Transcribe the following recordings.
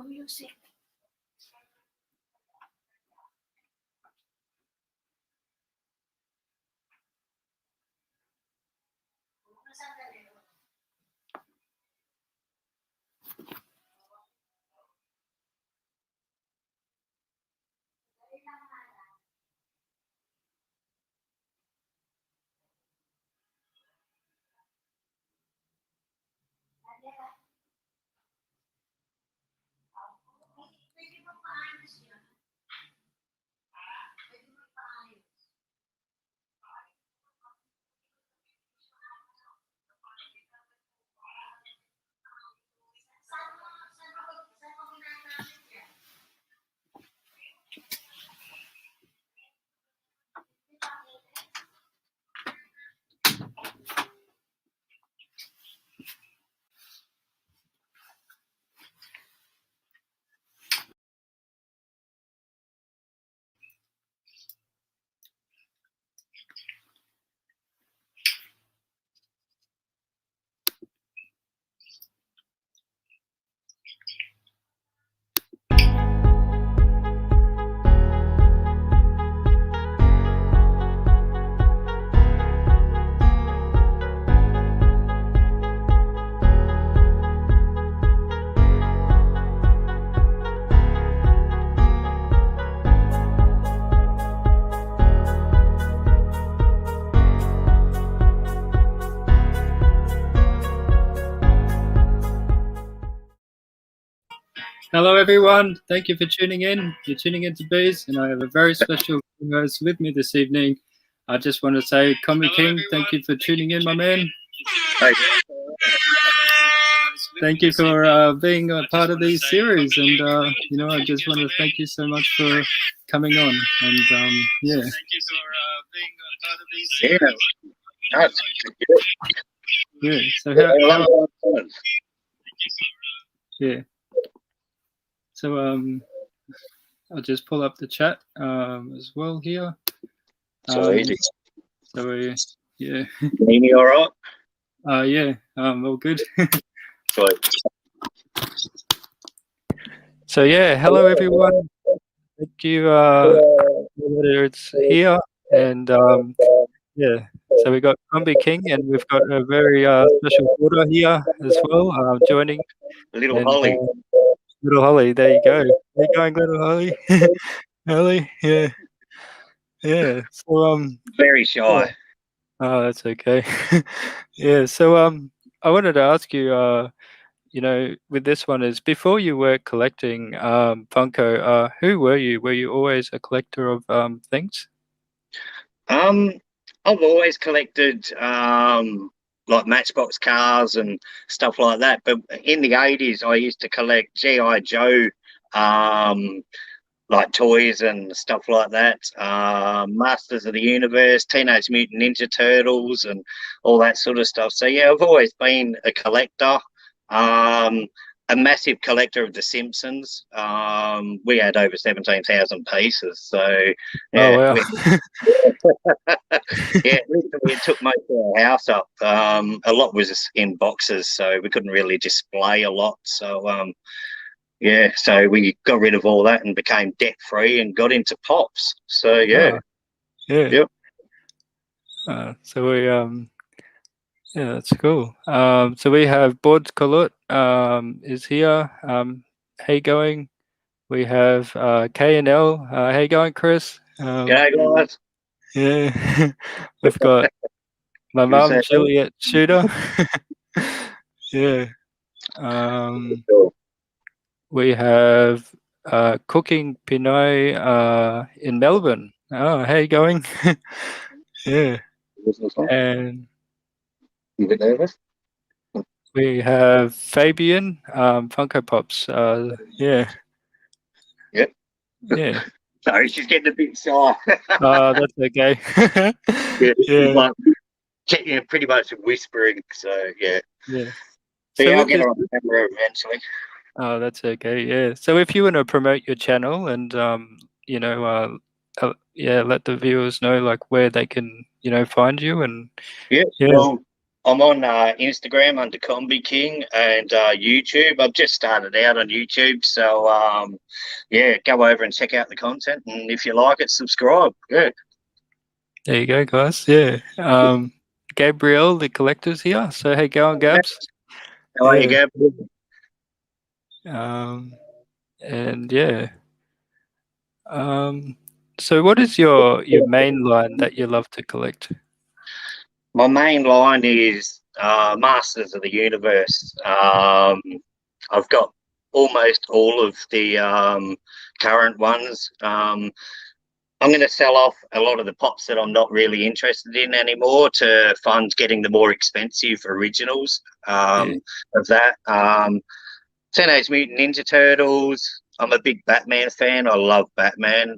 music. Hello everyone, thank you for tuning in. You're tuning into Bees, and I have a very special host with me this evening. I just want to say, KOMBI King, thank you for tuning in, my man. Thank you for being a part of these series, and you know, I just want to thank you so much for coming on. And yeah. Thank you for being a part of these series. Yeah. So yeah. So I'll just pull up the chat as well here. So easy. So yeah. Mimi, all right? Yeah, all good. So yeah, hello everyone. Thank you, whether it's here, and yeah. So we got KOMBI King, and we've got a very special daughter here as well, joining. Little Holly. Little Holly, there you go. How you going, little Holly? Holly, yeah, yeah. So very shy. Yeah. Oh, that's okay. Yeah. So I wanted to ask you, you know, with this one is before you were collecting Funko, who were you? Were you always a collector of things? I've always collected like Matchbox cars and stuff like that. But in the 80s, I used to collect G.I. Joe like toys and stuff like that. Masters of the Universe, Teenage Mutant Ninja Turtles, and all that sort of stuff. So yeah, I've always been a collector. A massive collector of The Simpsons. We had over 17,000 pieces. So yeah, oh, wow. yeah, it took most of our house up. A lot was in boxes, so we couldn't really display a lot. So yeah, so we got rid of all that and became debt free and got into pops. So yeah, yeah. Yep. So we yeah, that's cool. So we have Bod Colot is here. How you going? We have K&L. How you going, Chris? Yeah, guys. Yeah. We've got my mum, Juliet Shooter. Yeah. We have Cooking Pinoy in Melbourne. Oh, how you going? Yeah. And you a bit nervous? we have Fabian, Funko Pops. Yeah. Yep. Yeah. Sorry, she's getting a bit shy. That's okay. Yeah. Yeah, pretty much whispering. So yeah. Yeah. So yeah, I'll get her on camera eventually. Oh, that's okay. Yeah. So if you want to promote your channel and you know, yeah, let the viewers know like where they can, you know, find you and yeah. Well, I'm on Instagram under KOMBI King and YouTube. I've just started out on YouTube, so yeah, go over and check out the content, and if you like it, subscribe. Yeah. There you go, guys. Yeah. Gabriel, the collector's here. So hey, go on, Gabs. How are you, Yeah. Gab? And yeah. So what is your main line that you love to collect? My main line is Masters of the Universe. I've got almost all of the current ones. I'm going to sell off a lot of the pops that I'm not really interested in anymore to fund getting the more expensive originals Yeah. of that. Teenage Mutant Ninja Turtles. I'm a big Batman fan. I love Batman.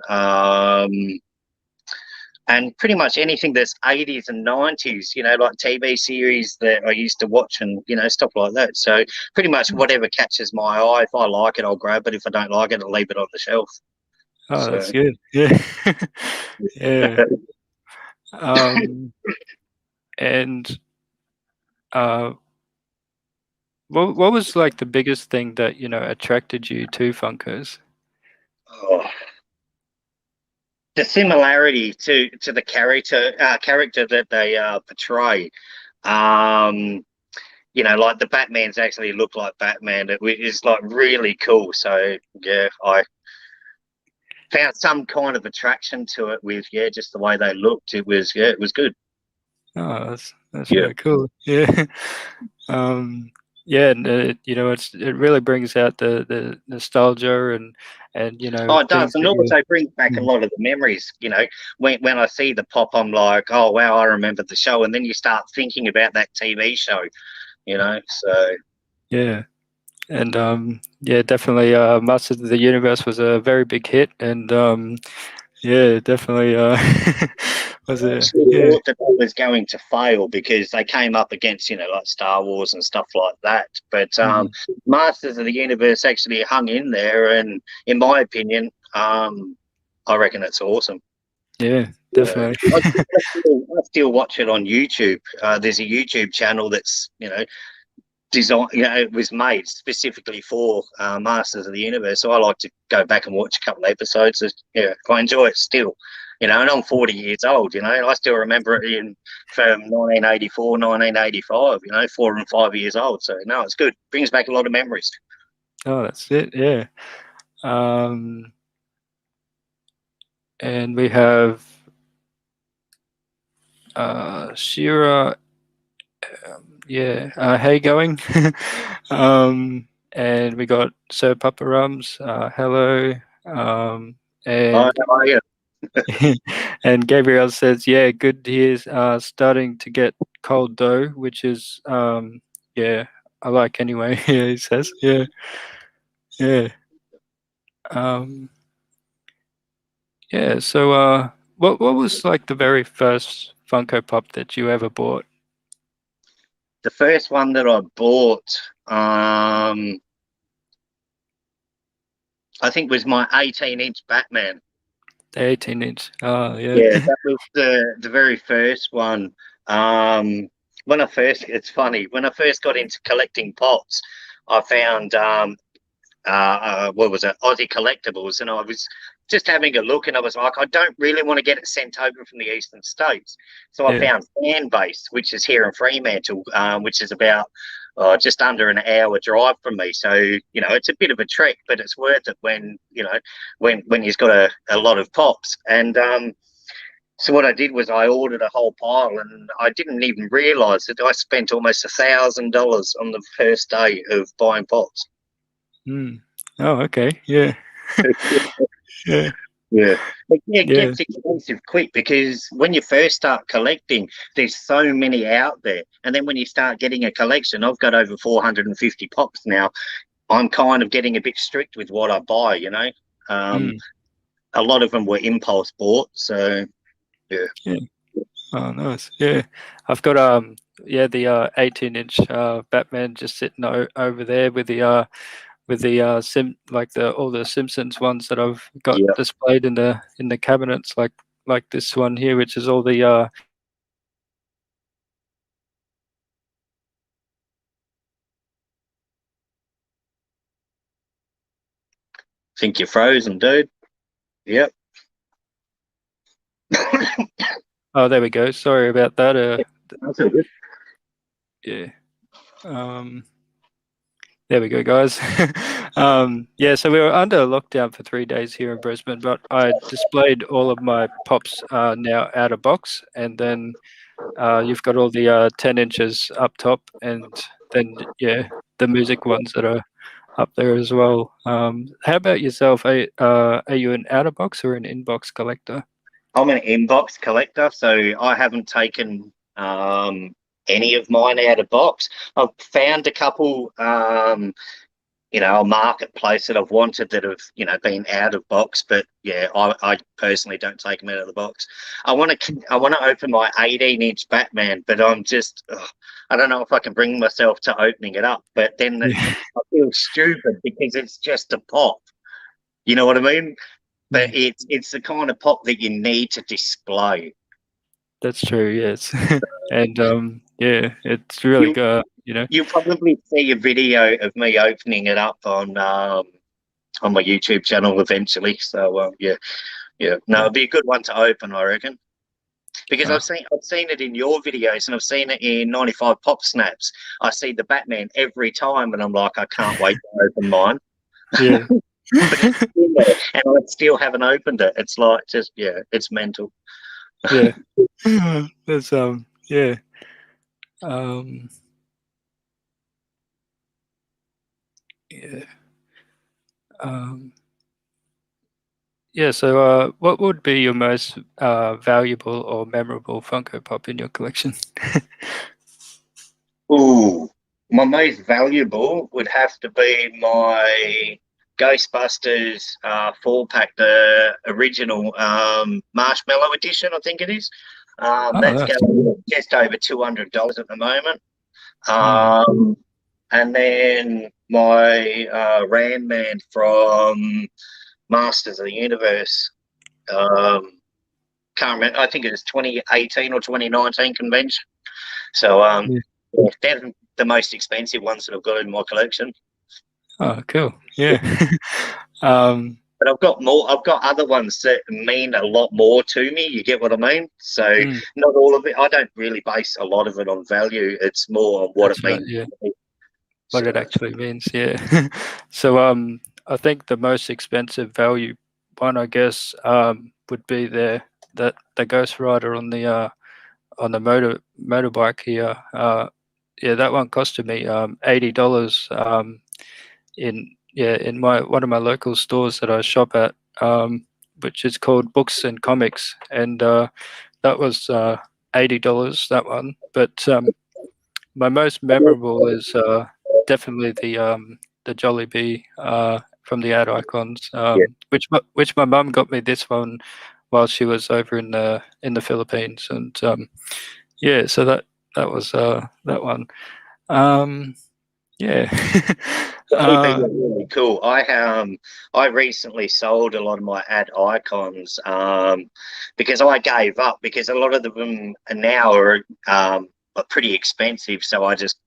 And pretty much anything that's 80s and 90s, like TV series that I used to watch and, stuff like that. So pretty much whatever catches my eye. If I like it, I'll grab it. If I don't like it, I'll leave it on the shelf. Oh, So that's good. Yeah. Yeah. And uh what was like the biggest thing that, attracted you to Funkos? oh, the similarity to the character that they portray. Like the Batman's actually look like Batman. It is like really cool. So yeah, I found some kind of attraction to it with just the way they looked. It was good. Oh, that's Yeah. really cool. Yeah. Yeah, and it really brings out the nostalgia and Oh, it does, things and that you. also brings back a Mm, lot of the memories. When I see the pop, I'm like, oh wow, I remember the show, and then you start thinking about that TV show. So yeah, and yeah, definitely. Masters of the Universe was a very big hit, and yeah, definitely was I a actually yeah. thought that was going to fail because they came up against, like Star Wars and stuff like that. But Mhm. Masters of the Universe actually hung in there, and in my opinion, I reckon it's awesome. Yeah, Yeah. definitely. I still watch it on YouTube. There's a YouTube channel that's, designed, it was made specifically for Masters of the Universe. So I like to go back and watch a couple of episodes. Yeah, I enjoy it still. And I'm 40 years old. I still remember it from 1984, 1985. 4 and 5 years old. So no, it's good. Brings back a lot of memories. Oh, that's it. Yeah. Um, and we have Shira. Yeah. How you going? And we got Sir Papa Rums. Hello. Oh, And yeah. and Gabriel says, yeah, good. He is starting to get cold dough, which is yeah, I like anyway. Yeah, he says, yeah, yeah, um, yeah. So, what was like the very first Funko Pop that you ever bought? The first one that I bought, I think was my 18-inch Batman. The 18-inch. Oh, yeah. Yeah, that was the very first one. It's funny, when I first got into collecting pops, I found what was it, Aussie Collectibles, and I was just having a look, and I was like, I don't really want to get it sent over from the eastern states, so I Yeah. found Fan Base, which is here in Fremantle, which is about just under an hour drive from me. So it's a bit of a trek, but it's worth it when you've got a lot of pops. And so what I did was I ordered a whole pile, and I didn't even realise that I spent almost $1,000 on the first day of buying pops. Mm. Oh, okay. Yeah. Yeah. Yeah. But yeah, it Yeah. gets expensive quick because when you first start collecting, there's so many out there. And then when you start getting a collection, I've got over 450 pops now. I'm kind of getting a bit strict with what I buy. Um, Mm. a lot of them were impulse bought. So, yeah. Yeah. Oh, nice. Yeah. I've got yeah, the 18-inch Batman just sitting over there with the like the all the Simpsons ones that I've got Yeah. displayed in the cabinets, like this one here, which is all the Think you're frozen, dude. Yep. Oh, there we go. Sorry about that. That's all good. Yeah. There we go, guys. Yeah, so we were under lockdown for 3 days here in Brisbane, but I displayed all of my pops now out of box, and then you've got all the 10 inches up top, and then yeah, the music ones that are up there as well. How about yourself? Are you an out of box or an inbox collector? I'm an inbox collector, so I haven't taken any of mine out of box. I've found a couple, a marketplace that I've wanted that have, been out of box. But yeah, I personally don't take them out of the box. I want to open my 18-inch Batman, but I don't know if I can bring myself to opening it up. But then Yeah, I feel stupid because it's just a pop. You know what I mean? But mm, it's the kind of pop that you need to display. that's true. Yes, and yeah, it's really You good. you'll probably see a video of me opening it up on my YouTube channel eventually. So yeah, no, Yeah. it'd be a good one to open, I reckon, because Oh, I've seen it in your videos and I've seen it in 95 Pop Snaps. I see the Batman every time, and I'm like, I can't wait to open mine. yeah. But it's in there, and I still haven't opened it. It's like just it's mental. Yeah. That's yeah. Um yeah. Um yeah, so what would be your most valuable or memorable Funko Pop in your collection? Ooh, my most valuable would have to be my Ghostbusters 4 pack, the original Marshmallow edition, I think it is. Oh, That's that's going just over $200 at the moment. mm, And then my Ram Man from Masters of the Universe. Um, can't remember. I think it was 2018 or 2019 convention. So yeah. yeah, they're the most expensive ones that I've got in my collection. Oh, cool. Yeah. um But I've got more. I've got other ones that mean a lot more to me. You get what I mean? So mm, not all of it. I don't really base a lot of it on value. It's more on what it that's right, means yeah. to me. What it So actually means, yeah. So I think the most expensive value one, I guess, would be the Ghost Rider on the motorbike here. Yeah, that one costed me $80 in my one of my local stores that I shop at, which is called Books and Comics, and that was $80 that one. But my most memorable is definitely the Jollibee from the ad icons, yeah, which my mum got me this one while she was over in the Philippines, and yeah, so that was that one. Um, yeah. Jollibee were really cool. I recently sold a lot of my ad icons because I gave up because a lot of them now are pretty expensive. So I just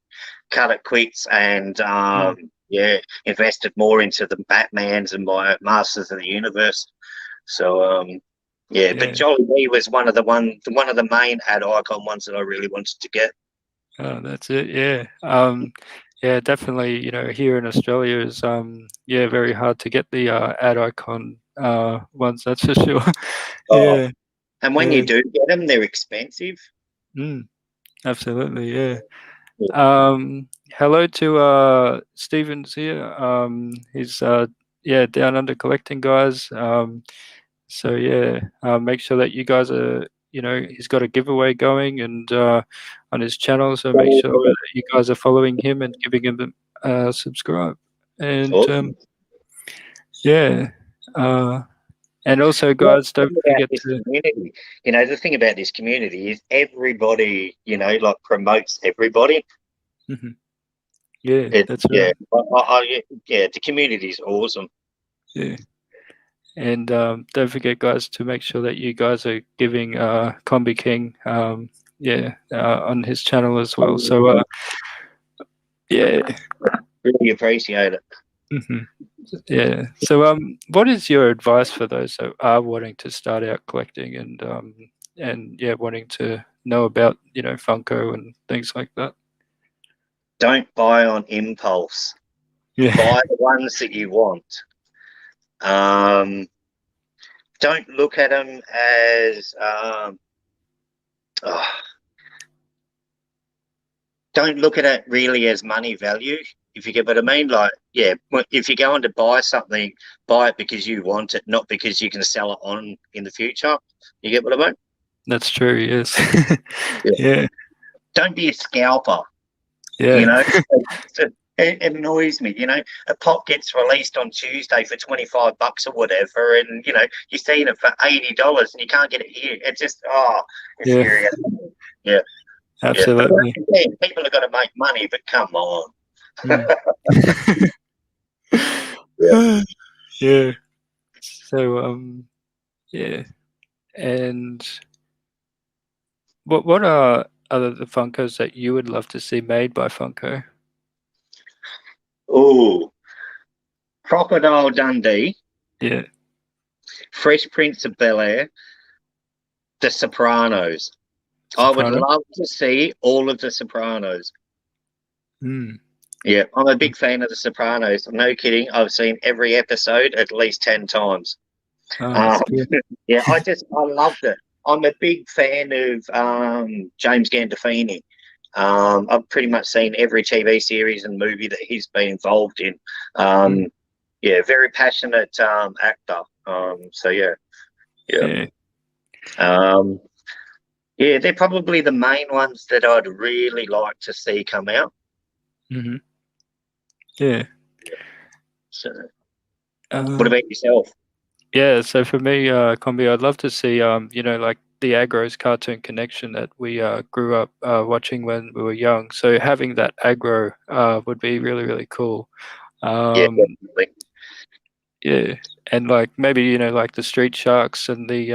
cut it quits and Mm, yeah, invested more into the Batmans and my Masters of the Universe. So yeah, but yeah. Jollibee was one of the main ad icon ones that I really wanted to get. Oh, that's it. Yeah. Yeah, definitely. Here in Australia is yeah, very hard to get the ad icon ones. That's for sure. Oh, Yeah. and when you Yeah. do get them, they're expensive. Mm, absolutely. Yeah. Yeah. Hello to Stevens here. He's yeah, down under collecting guys. So yeah, make sure that you guys are, he's got a giveaway going and on his channel. So make sure that you guys are following him and giving him a subscribe. And Awesome. yeah, uh, and also Well, guys, the don't thing about forget this to. community, the thing about this community is everybody, like promotes everybody. Mhm. Yeah, It, that's yeah, right. yeah, the community is awesome. Yeah. And don't forget, guys, to make sure that you guys are giving Kombi King, yeah, on his channel as well. So yeah. Really appreciate it. Mhm. Yeah. So, what is your advice for those that are wanting to start out collecting and yeah, wanting to know about, Funko and things like that? Don't buy on impulse. Yeah. Buy the ones that you want. Um, don't look at them as oh, don't look at it really as money value, if you get what I mean. Like, yeah, if you're going to buy something, buy it because you want it, not because you can sell it on in the future. You get what I mean? That's true. Yes. Yeah. Yeah. Don't be a scalper. You Yeah. know, it annoys me. You know, a pop gets released on Tuesday for $25 or whatever, and you're seeing it for $80 and you can't get it here. It's just it's Yeah. serious. Yeah, yeah. But Absolutely. again, people have got to make money, but come on. Mm. Yeah. Yeah. So, yeah. And what are other the Funkos that you would love to see made by Funko? Oh, Crocodile Dundee, Yeah. Fresh Prince of Bel-Air, The Sopranos. I would Soprano. love to see all of The Sopranos. Mm. Yeah, I'm a big fan of The Sopranos. No kidding. I've seen every episode at least 10 times. Oh, Um, that's good. yeah, I loved it. I'm a big fan of James Gandolfini. I've pretty much seen every TV series and movie that he's been involved in. Mm. Yeah, very passionate actor. So yeah, yeah, Yeah. um, yeah. They're probably the main ones that I'd really like to see come out. Hmm. Yeah. So, what Um, about yourself? yeah. So for me, Combi, I'd love to see, like the Agro's Cartoon Connection that we grew up watching when we were young. So having that Agro would be really, really cool. Yeah, Um, definitely. yeah, and like maybe like the Street Sharks and the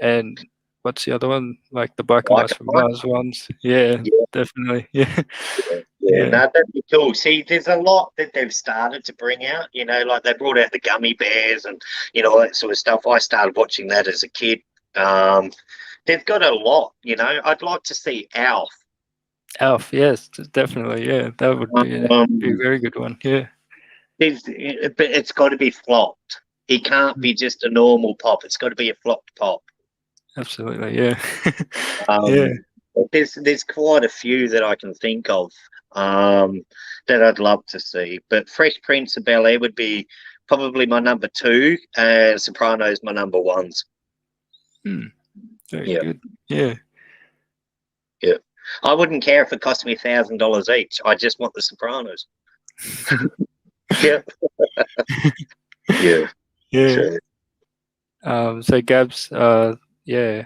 and what's the other one? Like the Biker Like Mice from Mars ones. Yeah, yeah, definitely. Yeah, yeah. yeah. No, that'd be cool. See, there's a lot that they've started to bring out. Like they brought out the gummy bears and all that sort of stuff. I started watching that as a kid. Um, they've got a lot. I'd like to see Alf. Alf, yes, definitely. Yeah, that would be a Um, very good one. Yeah. but it's got to be flopped. It can't Mm, be just a normal pop. It's got to be a flopped pop. absolutely. Yeah. Yeah. Um, there's quite a few that I can think of um, that I'd love to see. But Fresh Prince of Bel Air would be probably my number two, and Sopranos my number ones. Hmm, very Yeah, good. Yeah. yeah. I wouldn't care if it cost me $1,000 each. I just want the Sopranos. Yeah, yeah. Yeah. So So Gabs, yeah,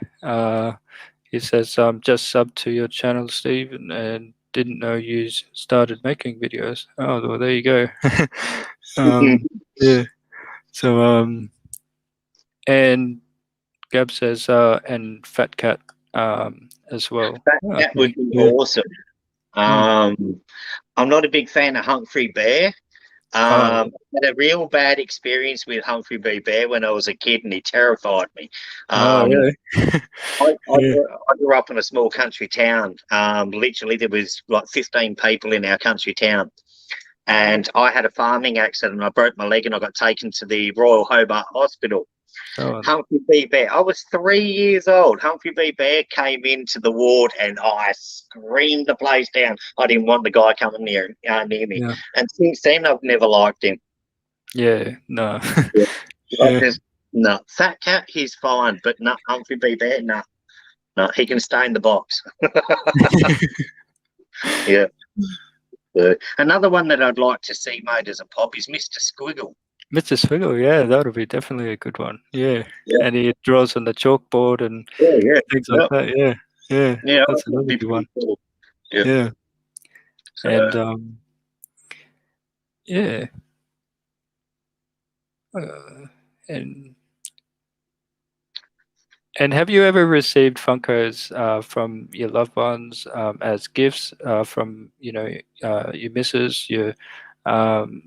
he says, just sub to your channel, Steve, and didn't know you started making videos. Oh, well, there you go. um, yeah. So, and Gab says, and Fat Cat, as well. that would Okay. be Yeah. awesome. Mm. I'm not a big fan of Humphrey Bear. Oh, I had a real bad experience with Humphrey B. Bear when I was a kid, and he terrified me. oh, Um, really? Yeah. I grew up in a small country town. Literally, there was like 15 people in our country town, and I had a farming accident. I broke my leg, and I got taken to the Royal Hobart Hospital. Oh, Humphrey B. Bear. I was 3 years old. Humphrey B. Bear came into the ward and I screamed the place down. I didn't want the guy coming near me. yeah. And since then, I've never liked him. Yeah. No. Yeah. I Yeah. just, no. Fat Cat, he's fine, but no, Humphrey B. Bear, no. No, he can stay in the box. Yeah. Another one that I'd like to see made as a pop is Mr. Squiggle. Mr. Swiggle, yeah, that would be definitely a good one. Yeah. Yeah. And he draws on the chalkboard and Yeah, yeah. things like Yep. that. Yeah. Yeah. Yeah, That's that'd another be good one. pretty cool. Yeah. Yeah. So, And yeah. And have you ever received Funkos from your loved ones as gifts from your missus, um,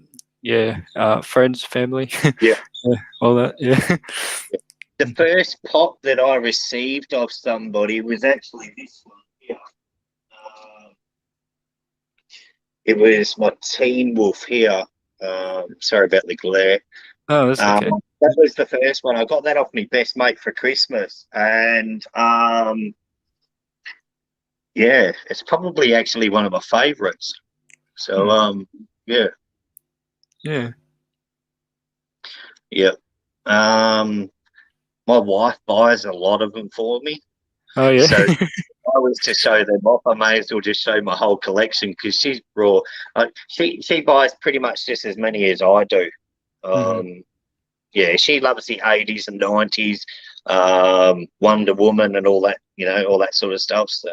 friends, family, Yeah. yeah, all that. Yeah. The first pop that I received off somebody was actually this one here. It was my Teen Wolf here. Sorry about the glare. Oh, that's okay. That was the first one. I got that off my best mate for Christmas, and yeah, it's probably actually one of my favourites. So yeah, Yeah. yeah. My wife buys a lot of them for me, Oh, yeah. so I was to show them off. I may as well just show my whole collection because she's raw. She buys pretty much just as many as I do. Hmm. Yeah, she loves the 80s and 90s, Wonder Woman and all that, all that sort of stuff. So,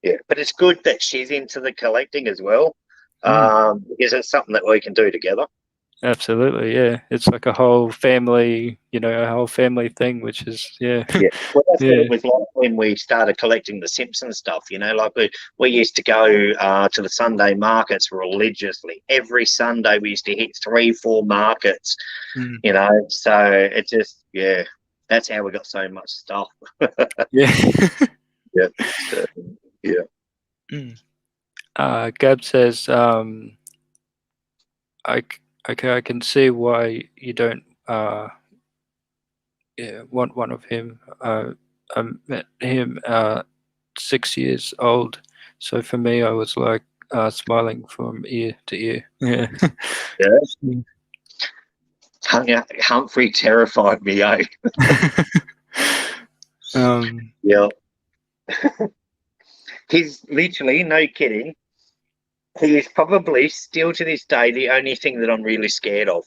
yeah, but it's good that she's into the collecting as well, because it's something that we can do together. Absolutely, yeah. It's like a whole family, a whole family thing, which is, yeah, Yeah, well, that's what yeah. it was like when we started collecting the Simpsons stuff. Like we used to go to the Sunday markets religiously. Every Sunday we used to hit 3, 4 markets. Mm. So it just, yeah, that's how we got so much stuff. Yeah. Yeah, so, yeah. Mm. Gab says, okay, I can see why you don't want one of him. I met him 6 years old, so for me, I was like smiling from ear to ear. Yeah. Yeah. Mm. Humphrey terrified me, eh? um, Yeah. He's literally, no kidding, he is probably still to this day the only thing that I'm really scared of.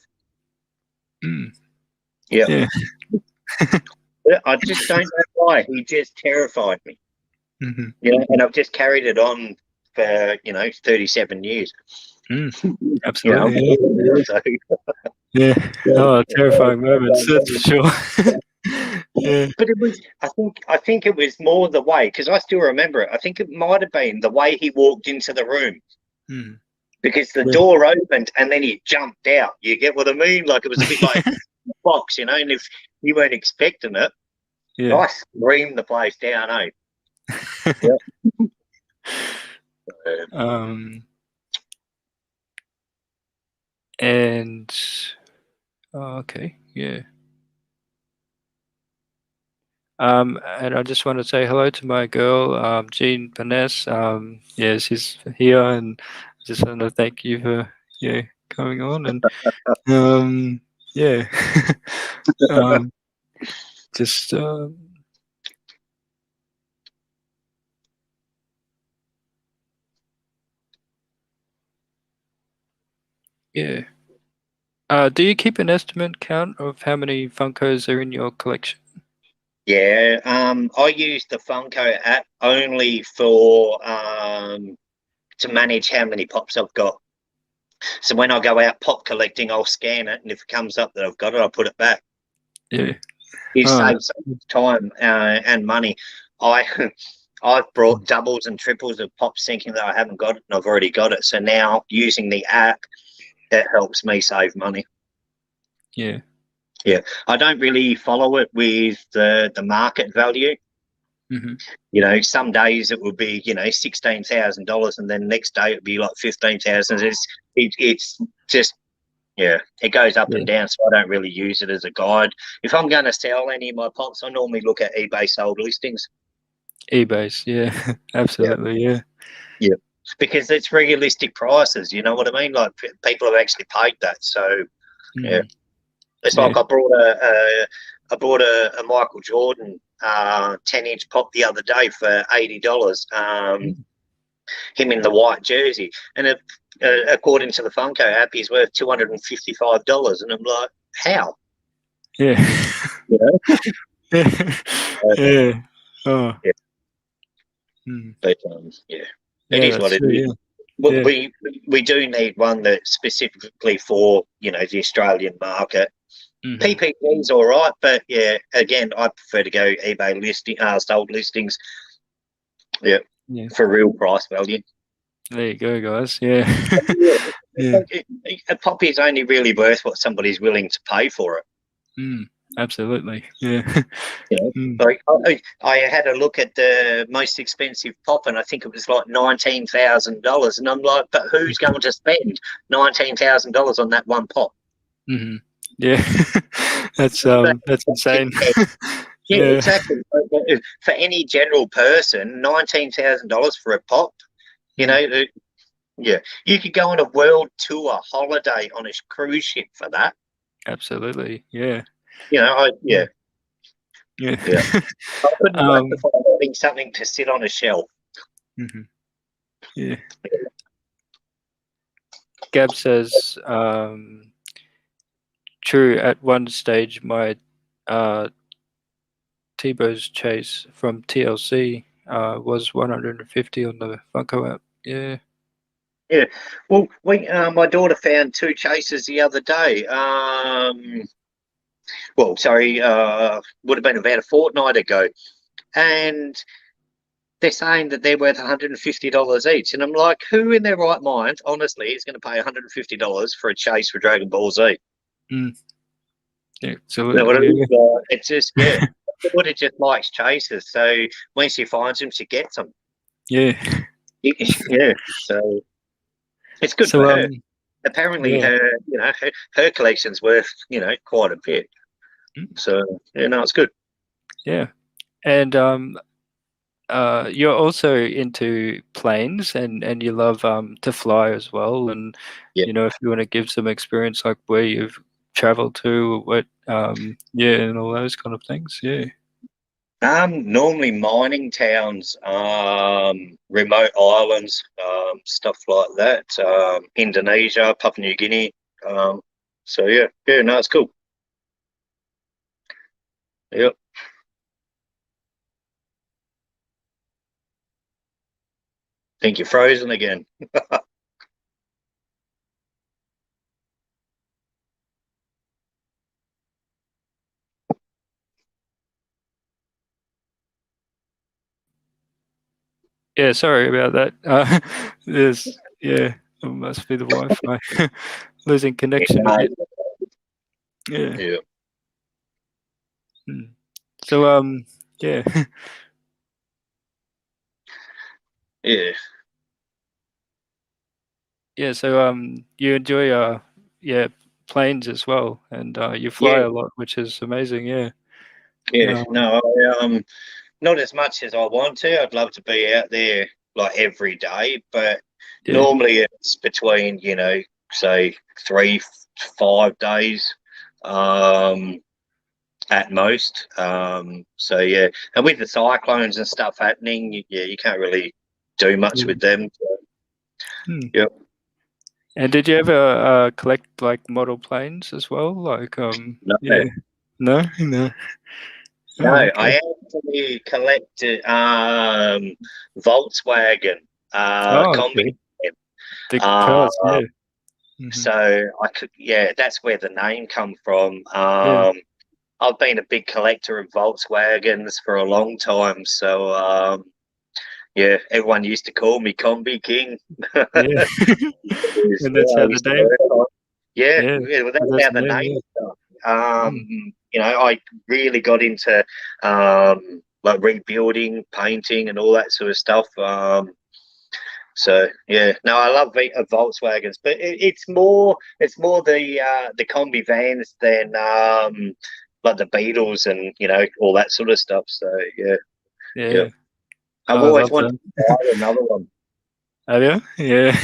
mm, Yeah. yeah. I just don't know why. He just terrified me. Hmm. And I've just carried it on for, 37 years. Mm, I'm absolutely, yeah. 40 years, so Yeah. Oh, terrifying moments, that's for sure. Yeah. but I think it was more the way, because I still remember it. I think it might have been the way he walked into the room, Mm, because the yeah. door opened and then he jumped out. You get what I mean? Like it was a bit like a box, and if you weren't expecting it, Yeah. I screamed the place down, eh? Yeah. Um, and okay, yeah. And I just want to say hello to my girl, Jean Paness. Yeah, she's here, and I just want to thank you for coming on, and yeah, um, just yeah. Do you keep an estimate count of how many Funkos are in your collection? Yeah, I use the Funko app only for to manage how many pops I've got. So when I go out pop collecting, I'll scan it, and if it comes up that I've got it, I'll put it back. Yeah. It Oh, saves so much time and money. I I've brought doubles and triples of pop thinking that I haven't got it, and I've already got it. So now using the app, that helps me save money. yeah. Yeah, I don't really follow it with the market value. Hmm. Some days it will be $16,000, and then next day it'll be like 15,000. It's just, yeah, it goes up Yeah. and down. So I don't really use it as a guide. If I'm going to sell any of my pops, I normally look at eBay sold listings. eBay's, yeah, Yeah, absolutely, yeah. yeah, because it's realistic prices. You know what I mean? Like people have actually paid that. So yeah, Mm, it's yeah. like I bought a Michael Jordan 10-inch pop the other day for $80. Mm, Him in the white jersey, and according to the Funko app, he's worth $255. And I'm like, how? yeah. You know? Yeah. Uh, Yeah. Oh. yeah, Mm. but yeah, it Yeah, is that's what it true, is. yeah. We Yeah. we, we do need one that's specifically for the Australian market. Mhm. PPG's all right, but yeah, again, I prefer to go eBay sold listings. Yeah, Yeah. for real price value. There you go, guys. Yeah. Yeah. Yeah. A pop is only really worth what somebody's willing to pay for it. Mm, absolutely. Yeah. You know, Mm, like I had a look at the most expensive pop, and I think it was like $19,000, and I'm like, but who's going to spend $19,000 on that one pop? hmm Yeah. But That's insane. yeah, Yeah. exactly. For any general person, $19,000 for a pop, you Mm, know, yeah, you could go on a world tour holiday on a cruise ship for that. absolutely. Yeah. Yeah, Mm, yeah. yeah. I couldn't um, justify having something to sit on a shelf. mhm, yeah. Gab says, true, at one stage my uh, Tebow's chase from TLC was 150 on the Funko app. Yeah. Yeah. Well, my daughter found two chases the other day. Well, sorry, would have been about a fortnight ago, and they're saying that they're worth $150 each, and I'm like, who in their right mind, honestly, is going to pay $150 for a chase for Dragon Ball Z? Mm, yeah, You know what I absolutely. mean? Yeah. It's just Woody just likes chases, so when she finds them, she gets them. Yeah. Yeah, so it's good for So her. Apparently, yeah. her collection's worth quite a bit. Mm, So it's good. yeah. And you're also into planes, and you love to fly as well. And Yeah. if you want to give some experience, like where you've traveled to, or what, yeah, and all those kind of things. Yeah. Normally mining towns, remote islands, stuff like that. Indonesia, Papua New Guinea. So yeah, no, it's cool. Yep. Think you're frozen again. Yeah. Sorry about that. There's yeah. It must be the Wi-Fi losing connection a Yeah. bit. Yeah. Yeah. Mm. So yeah. Yeah. Yeah, so you enjoy yeah, planes as well, and you fly Yeah. a lot, which is amazing. Yeah. Yeah. Um, No, not as much as I want to. I'd love to be out there like every day, but yeah. normally it's between, say 3 5 days. Um, at most. So yeah, and with the cyclones and stuff happening, you can't really do much Yeah. with them. Hmm. Yep. And did you ever collect like model planes as well? Like No, yeah. No, no. no, Oh, okay. I actually collected Volkswagen Oh, Kombi. okay. The Uh, cars. Yeah. Hmm. so I could, yeah, that's where the name come from. Yeah. I've been a big collector of Volkswagens for a long time, so yeah, everyone used to call me Kombi King. Yeah. And that's I how the used to name. work on. Yeah, Yeah. yeah, well, that's That's how the the name. name Yeah. stuff. Mm. I really got into like rebuilding, painting, and all that sort of stuff. So yeah, no, I love Volkswagens, but it's more the combi vans than like the Beetles and all that sort of stuff. So yeah, yeah, Yeah. I've Oh, I always love wanted them. to buy another one. Have you? Yeah.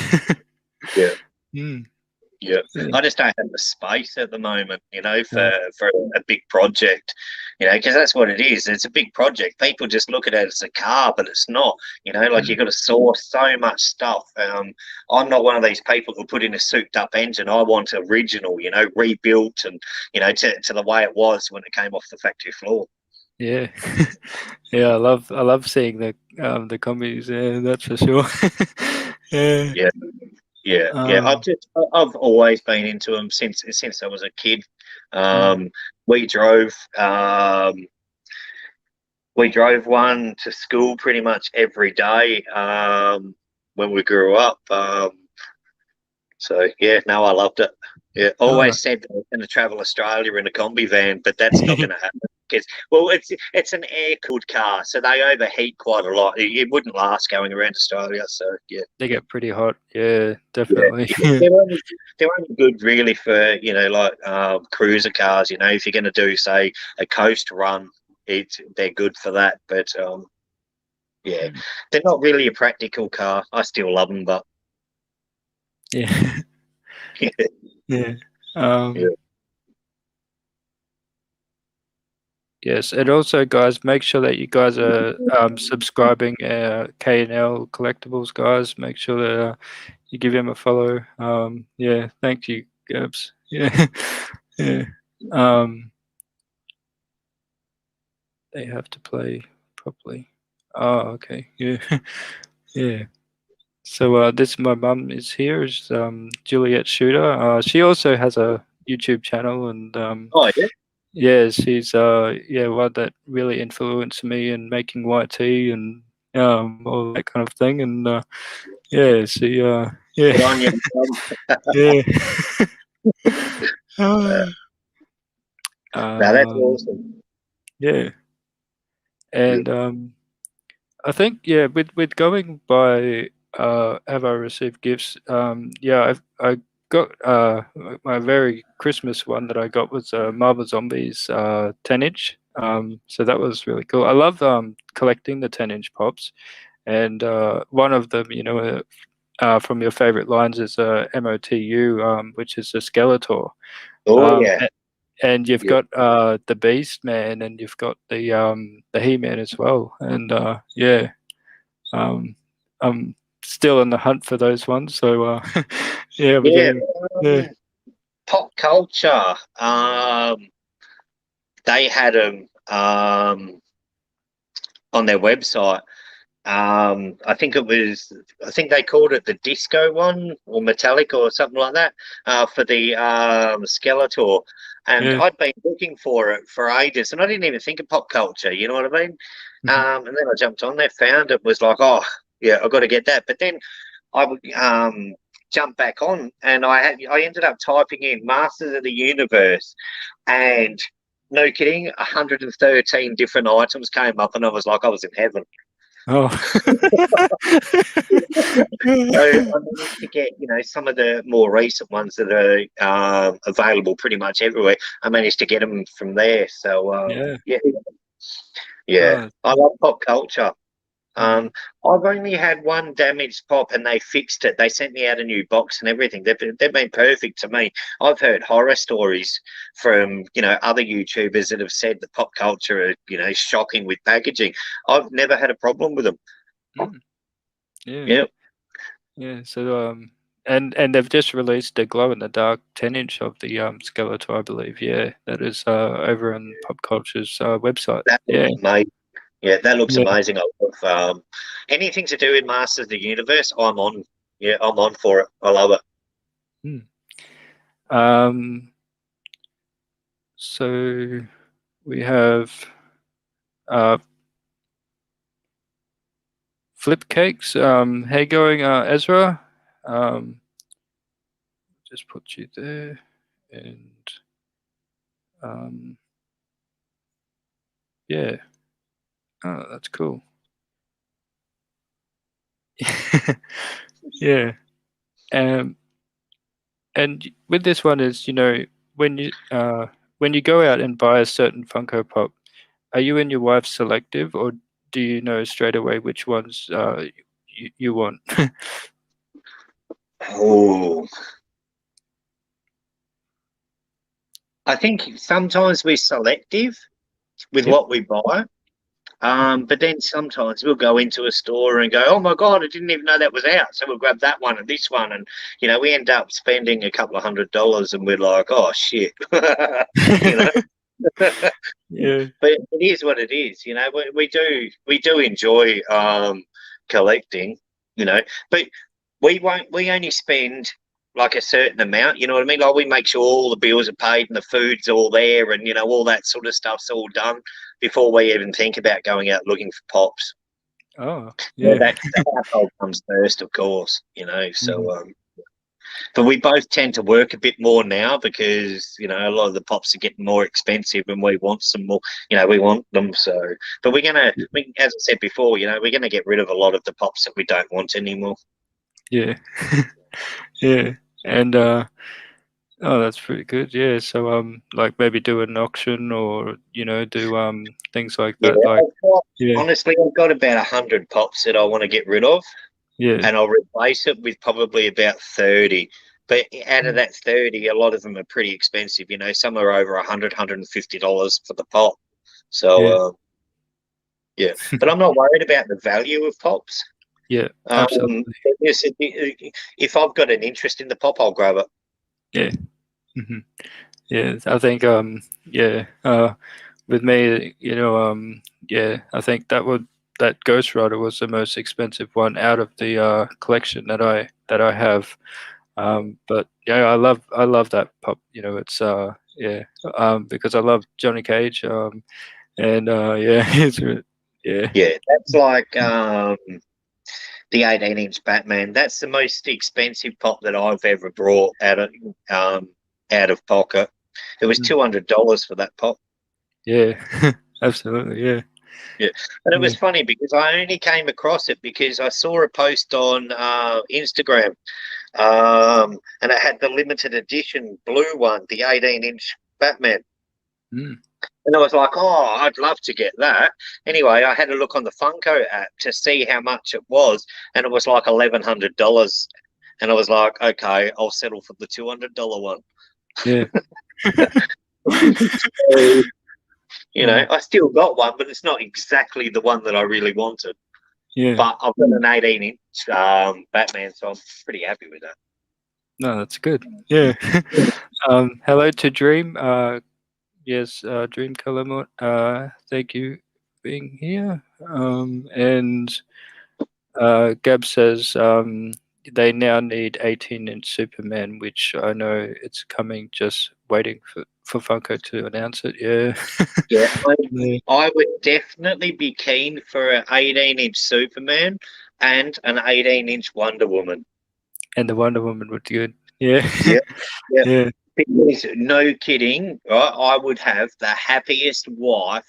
Yeah. Mm. Yeah, Yeah. I just don't have the space at the moment, Uh, for a big project, because that's what it is. It's a big project. People just look at it as a car, but it's not. Like mm. you've got to source so much stuff. I'm not one of these people who put in a souped-up engine. I want original, rebuilt and to the way it was when it came off the factory floor. Yeah. Yeah, I love seeing the comedies, yeah, that's for sure. Yeah. Yeah, yeah, yeah. Um, I've always been into them since I was a kid. mm, Um, we drove. We drove one to school pretty much every day. when we grew up. So yeah, no, I loved it. Yeah, Oh, always said that I was going to travel Australia in a Kombi van, but that's not going to happen because, well, it's an air cooled car, so they overheat quite a lot. It wouldn't last going around Australia. So yeah, they get pretty hot. Yeah, yeah, definitely. they're only good really for like cruiser cars. If you're going to do say a coast run, they're good for that. But yeah, Mm. they're not really a practical car. I still love them, but Yeah. Yeah. yeah. Um, yes, and also, guys, make sure that you guys are subscribing K&L Collectibles, guys. Make sure that you give him a follow. Yeah, thank you, Gabs. Yeah, yeah. Um, they have to play properly. Oh, okay. Yeah, yeah. So this my mum is here. Is Juliet Shooter. She also has a YouTube channel, and Oh yeah, yeah, she's yeah, one that really influenced me in making white tea and all that kind of thing. And yeah, she good yeah on you. yeah. No, that's um, awesome. yeah, Yeah. and I think yeah, with going by have I received gifts? Yeah, I got my very Christmas one that I got was Marvel Zombies 10-inch. So that was really cool. I love collecting the 10-inch pops, and one of them, from your favorite lines is MOTU, which is a Skeletor. Oh Um, yeah, a- and you've yeah, got the Beast Man, and you've got the He Man as well, and yeah. Um, I'm still in the hunt for those ones, so yeah, we're yeah. getting yeah. Pop culture. They had them on their website. I think they called it the disco one or metallic or something like that for the Skeletor. And Yeah. I'd been looking for it for ages, and I didn't even think of pop culture. You know what I mean? Mhm. And then I jumped on there, found it, was like, oh yeah, I've got to get that. But then I would jump back on, and I ended up typing in Masters of the Universe, and no kidding, 113 different items came up, and I was like, I was in heaven. Oh. So I managed to get, some of the more recent ones that are available pretty much everywhere. I managed to get them from there. So Yeah. yeah, yeah, Oh, I love pop culture. mm. I've only had one damaged pop, and they fixed it. They sent me out a new box and everything. They've been perfect to me. I've heard horror stories from other YouTubers that have said that pop culture are shocking with packaging. I've never had a problem with them. Mm. Yeah. Yeah, Yeah. So and they've just released a glow in the dark 10-inch of the Skeletor, I believe. Yeah, that is over on Pop Culture's website. that Yeah. looks amazing. Yeah, that looks Yeah. amazing. I love anything to do with Masters of the Universe. I'm on. Yeah, I'm on for it. I love it. Mm. Um. So we have uh Flip Cakes. How you going, Ezra? Um, just put you there, and um, yeah. Oh, that's cool. Yeah. Um, and with this one is, when you go out and buy a certain Funko Pop, are you and your wife selective, or do you know straight away which ones you want? Oh, I think sometimes we're selective with Yep. what we buy. Mhm. But then sometimes we'll go into a store and go, "Oh my god, I didn't even know that was out." So we'll grab that one and this one, and we end up spending a couple of $100, and we're like, "Oh shit," you know. Yeah. But it is what it is. We do enjoy collecting, but we only spend like a certain amount, you know what I mean? Like we make sure all the bills are paid and the food's all there, and all that sort of stuff's all done before we even think about going out looking for pops. Oh, Yeah, yeah. that's the household comes first, of course, Mhm. but we both tend to work a bit more now because, a lot of the pops are getting more expensive and we want some more, we want them. So, but as I said before, we're going to get rid of a lot of the pops that we don't want anymore. Yeah. Yeah. And oh, that's pretty good. Yeah. So like maybe do an auction or do things like Yeah, that. Like yeah, honestly, I've got about 100 pops that I want to get rid of, yeah. and I'll replace it with probably about 30. But out of Mm. that 30, a lot of them are pretty expensive. Some are over $100, $150 for the pop. So, Yeah. yeah. But I'm not worried about the value of pops. Yeah. Um, Absolutely. yes, if I've got an interest in the pop, I'll grab it. Yeah. Hmm. Yeah. I think yeah. With me, yeah, I think that Ghost Rider was the most expensive one out of the collection that I have. But yeah, I love that pop. It's yeah, because I love Johnny Cage. And yeah, yeah, Yeah, that's like the 18-inch Batman. That's the most expensive pop that I've ever brought out of pocket. It was mm, $200 for that pop. yeah, absolutely, yeah, Yeah, and it yeah, was funny because I only came across it because I saw a post on Instagram, and it had the limited edition blue one, the 18-inch Batman. mm, And I was like, oh, I'd love to get that. Anyway, I had a look on the Funko app to see how much it was, and it was like $1,100. And I was like, okay, I'll settle for the $200 one. yeah, So, mm, I still got one, but it's not exactly the one that I really wanted. yeah. But I've got an 18-inch Batman, so I'm pretty happy with that. No, that's good. Yeah. Hello to Dream. Yes, Dream Calamot. Thank you for being here. And Gab says they now need 18-inch Superman, which I know it's coming. Just waiting for Funko to announce it. Yeah. Yeah, Yeah. I would definitely be keen for an 18-inch Superman and an 18-inch Wonder Woman. And the Wonder Woman would be good. Yeah. Yeah, yeah. Yeah. Because no kidding, right? I would have the happiest wife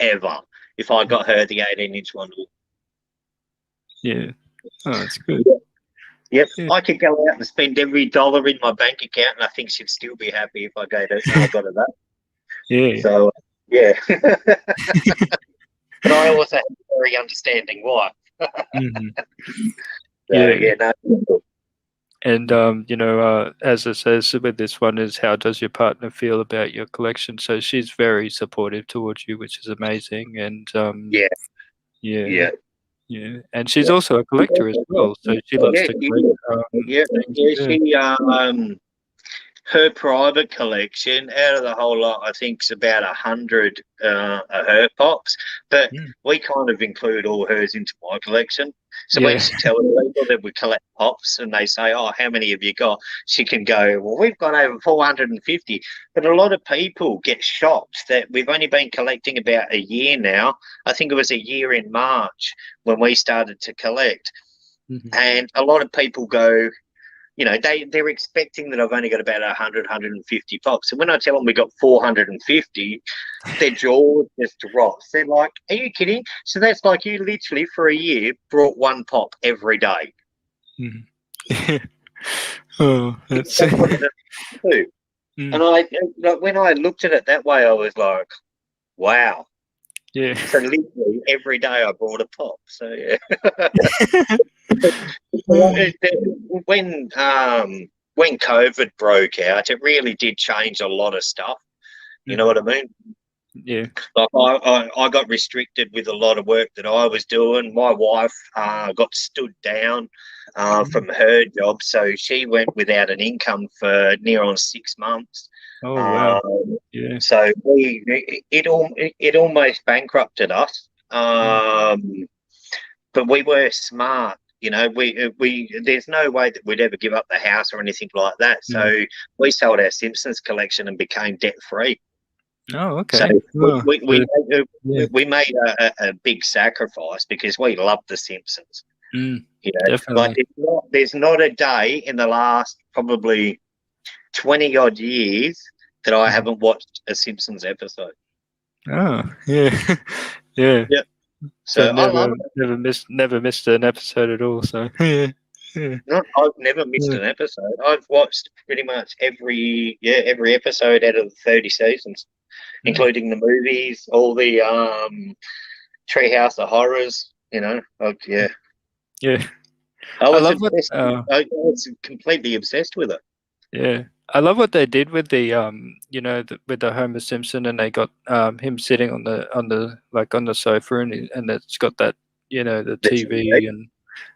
ever if I got her the 18-inch Wonder Woman. Yeah. Oh, that's good. Yep, yep. Yeah. I could go out and spend every dollar in my bank account, and I think she'd still be happy if I gave her. I got her that. Yeah. So, yeah. But I also have a very understanding wife. Hmm. So, Yeah. yeah, no. And as it says with this one is how does your partner feel about your collection? So she's very supportive towards you, which is amazing. And Yeah, yeah, yeah. yeah. And she's also a collector as well, so she loves Yeah, to collect yeah, things. yeah. Yeah. Her private collection out of the whole lot, I think, is about 100 of her pops, but Mm. we kind of include all hers into my collection. So when Yeah. she tells people that we collect pops and they say, "Oh, how many have you got?" she can go, "Well, we've got over 450." But a lot of people get shocked that we've only been collecting about a year now. I think it was a year in March when we started to collect, Hmm. and a lot of people go, they're expecting that I've only got about 100, 150 pops. And when I tell them we got 450, their jaw just drops. They're like, are you kidding? So that's like you literally for a year brought one pop every day. Hmm. Oh, Because that's that's what it do. mm, And when I looked at it that way, I was like, wow. yeah. So literally every day I brought a pop. So yeah. Mm, When COVID broke out, it really did change a lot of stuff. You know mhm. what I mean? Yeah. Like I got restricted with a lot of work that I was doing. My wife got stood down Mm. from her job, so she went without an income for near on 6 months. Oh wow. Um, Yeah. so it almost bankrupted us. Mm, But we were smart. We there's no way that we'd ever give up the house or anything like that. mm. So we sold our Simpsons collection and became debt free. Oh, So okay. Oh, yeah. we made a big sacrifice because we love The Simpsons. Mm, You know, like definitely. there's not a day in the last probably 20 odd years that I Mhm. haven't watched a Simpsons episode. Oh, yeah. Yeah. Yeah. So So I love never, it. never missed an episode at all. So yeah, yeah, Not, I've never missed yeah. an episode. I've watched pretty much every episode out of the 30 seasons, Mm, including the movies, all the Treehouse of Horrors. Yeah. yeah. I I was love what. obsessed. I was completely obsessed with it. Yeah, I love what they did with the with the Homer Simpson, and they got him sitting on the like on the sofa, and it's got that the The TV TV. and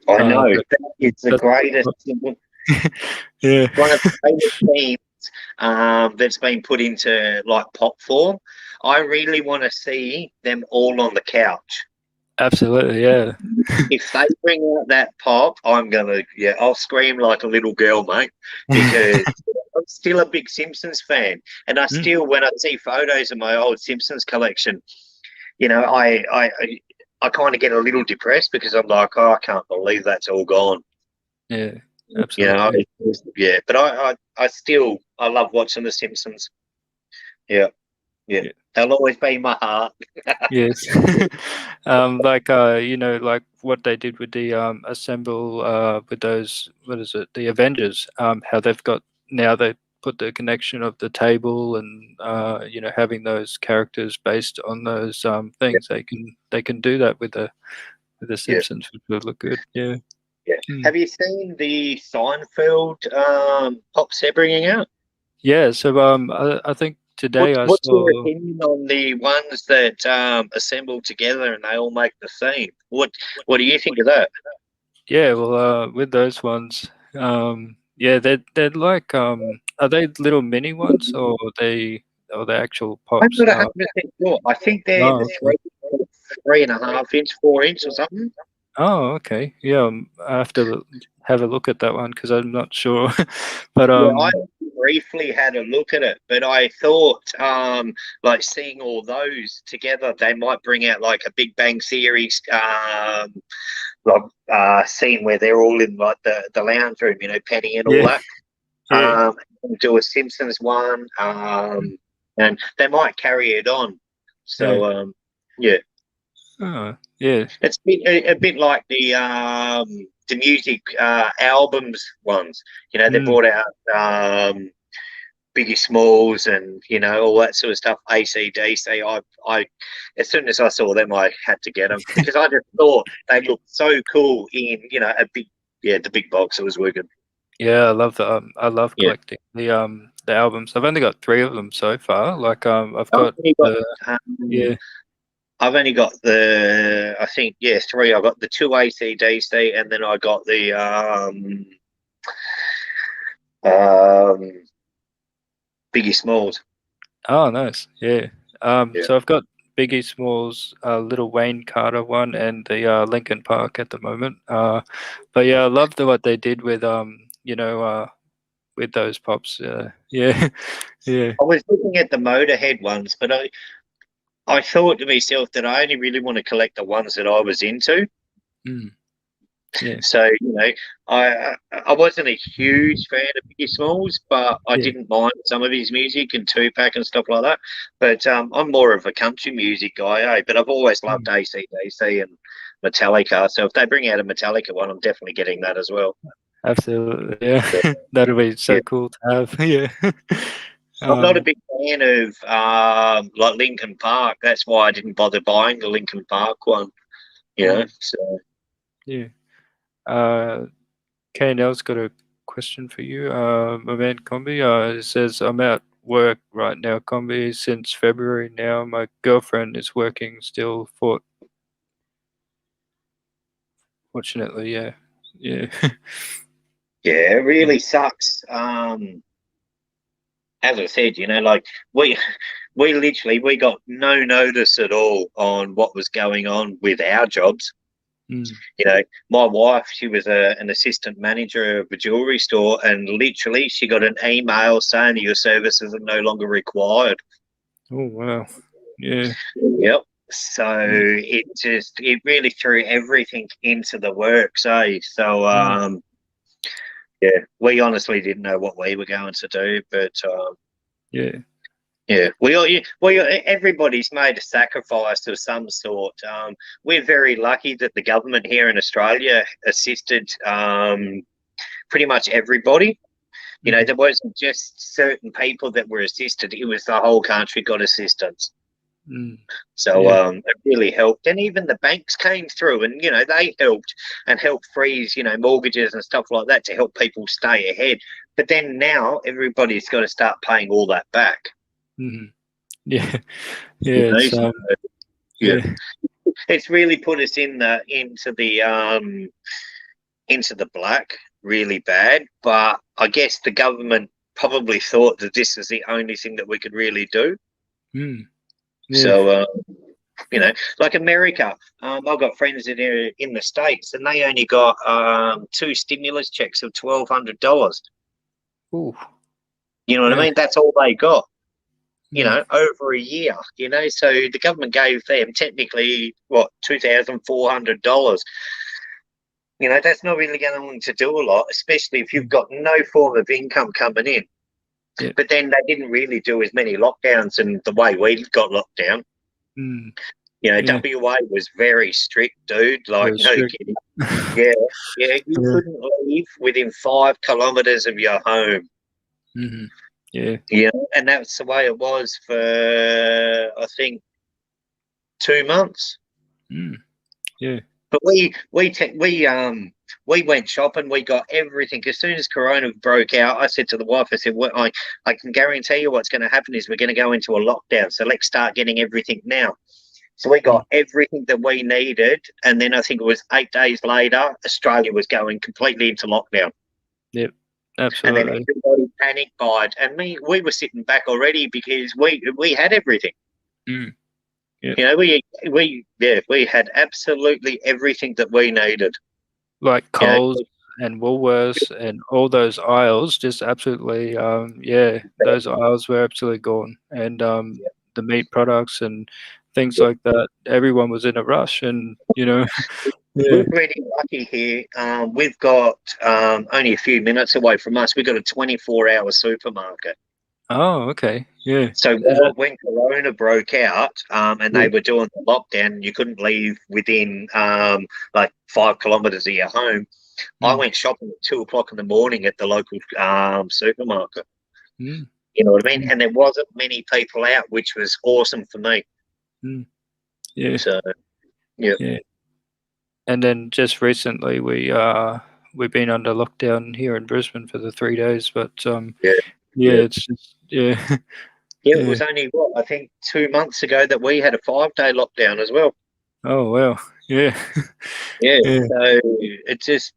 I know the that it's the that's greatest, yeah, one of the greatest themes that's been put into like pop form. I really want to see them all on the couch. absolutely, yeah, If they bring out that pop, I'll scream like a little girl, mate, because I'm still a big Simpsons fan, and I mm, still, when I see photos of my old Simpsons collection, you know, I kind of get a little depressed because I'm like, oh, I can't believe that's all gone. yeah, You know, absolutely, yeah, but I love watching The Simpsons. Yeah, yeah, yeah. they'll always be in my heart. Yes. Like like what they did with the assemble with those what is it, the Avengers, how they've got now they put the connection of the table and having those characters based on those Yeah, things they can do that with the yeah, Simpsons, which would look good. Yeah. yeah. Mm. Have you seen the Seinfeld pops they're bringing out? Yeah, so I think today I What's your saw. opinion on the ones that assemble together and they all make the theme? What do you think of that? Yeah, well, with those ones, yeah, they're like, are they little mini ones or the actual I'm pops? not 100% sure. I think they're Oh, the okay. 3.5 inch, 4 inch or something. Oh, okay. Yeah, I have to have a look at that one because I'm not sure. But Yeah, I briefly had a look at it, but I thought, like seeing all those together, they might bring out like a Big Bang Theory, like scene where they're all in like the lounge room, Penny and all yeah, that. yeah, Do a Simpsons one, and they might carry it on. yeah. So, yeah, Oh, yeah. it's a bit like the music albums ones. They Mm, brought out Biggie Smalls and all that sort of stuff. AC/DC. As soon as I saw them, I had to get them because I just thought they looked so cool in a big, yeah, the big box. It was wicked. yeah, I love Yeah. collecting the albums. I've only got three of them so far. Like I've I've got only got the um, yeah. I've only got I think, yeah, three. I got the two AC/DC, and then I got the um, Biggie Smalls. Oh, nice. Yeah. Yeah. So I've got Biggie Smalls, Little Wayne Carter one, and the Linkin Park at the moment. But yeah, I love what they did with with those pops. Yeah, yeah, I was looking at the Motorhead ones, but I thought to myself that I only really want to collect the ones that I was into. mm, yeah, So, I wasn't a huge fan of Biggie Smalls, but I yeah. didn't mind some of his music and Tupac and stuff like that. But I'm more of a country music guy, but I've always loved Mm, AC/DC and Metallica. So if they bring out a Metallica one, I'm definitely getting that as well. absolutely. Yeah, that'll be Yeah. so cool to have. Yeah. I'm not a Um, big fan of like Linkin Park. That's why I didn't bother buying the Linkin Park one. mm, So yeah. Uh, K&L's got a question for you. My man Kombi, it says, I'm at work right now, Kombi, since February now. My girlfriend is working still, fortunately, yeah. Yeah. yeah, it really sucks. As I said, like we we got no notice at all on what was going on with our jobs. Mm, My wife, she was an assistant manager of a jewelry store, and literally she got an email saying your services are no longer required. Oh wow. Yeah. Yep. So Mm, it really threw everything into the works, eh? So mm, yeah, we honestly didn't know what we were going to do, but yeah. yeah, everybody's made a sacrifice of some sort. We're very lucky that the government here in Australia assisted pretty much everybody. You know, Mm, there wasn't just certain people that were assisted; it was the whole country got assistance. mm, So yeah. it really helped, and even the banks came through, and they helped and helped freeze mortgages and stuff like that to help people stay ahead. But then now everybody's got to start paying all that back. Mm, yeah. You Yeah. know, It's so, yeah, yeah. it's really put us into the black really bad. But I guess the government probably thought that this is the only thing that we could really do. Mm, yeah. So like America, I've got friends in the States, and they only got two stimulus checks of $1,200. Oh You know what I yeah. mean? That's all they got. Mm, Over a year. So the government gave them technically what $2,400. That's not really going to do a lot, especially if you've mm, got no form of income coming in. yeah. But then they didn't really do as many lockdowns in the way we got locked down. Mm, yeah. WA was very strict, dude. Like, Very no strict. kidding. Yeah, yeah. You Yeah. couldn't leave within 5 kilometers of your home. Mm, yeah. Yeah, and that's the way it was for I think 2 months. Mm, yeah. But we went shopping. We got everything as soon as Corona broke out. I said to the wife, I said, "Well, I can guarantee you what's going to happen is we're going to go into a lockdown. So let's start getting everything now." So we Mm, got everything that we needed, and then I think it was 8 days later, Australia was going completely into lockdown, yep. and then Absolutely. everybody panic buyed, and we were sitting back already because we had everything. Mm, yep. We had absolutely everything that we needed. Like You know, Coles and Woolworths and all those aisles, just absolutely, yeah, those aisles were absolutely gone. And the meat products and things like that, everyone was in a rush, and yeah. we're pretty lucky here. We've got only a few minutes away from us. We've got a 24-hour supermarket. Oh, okay, yeah. So Is that when Corona broke out, and yeah? they were doing the lockdown, you couldn't leave within like 5 kilometers of your home. I Mm, went shopping at 2 o'clock in the morning at the local supermarket. mm, You know what I mean? mm, And there wasn't many people out, which was awesome for me. mm, yeah, So yeah, yeah. And then just recently, we've been under lockdown here in Brisbane for the 3 days, but yeah, yeah, yeah. it's just yeah, Yeah, it yeah. was only what I think 2 months ago that we had a 5 day lockdown as well. Oh wow, yeah, Yeah, yeah, so it just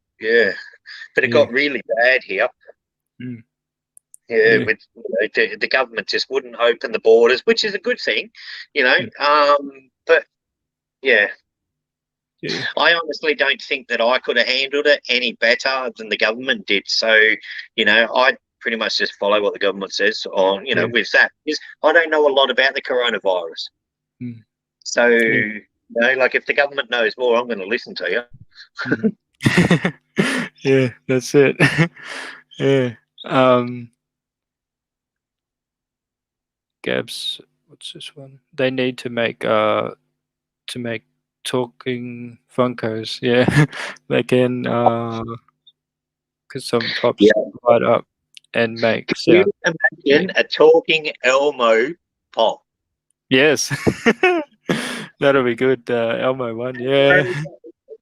but it yeah, got really bad here. mm, Yeah, yeah, with the government just wouldn't open the borders, which is a good thing, you know. mm, But yeah, yeah, I honestly don't think that I could have handled it any better than the government did. So, I pretty much just follow what the government says on, yeah, with that. Because I don't know a lot about the coronavirus. mm, So, yeah, like if the government knows more, I'm going to listen to you. mm. Yeah, that's it. Yeah, um, Gabs, what's this one? They need to make talking Funkos. Yeah, they can cause some pops Yeah. light up and make You sound. Yeah. imagine a talking Elmo pop. Yes. That'll be good, Elmo one, yeah.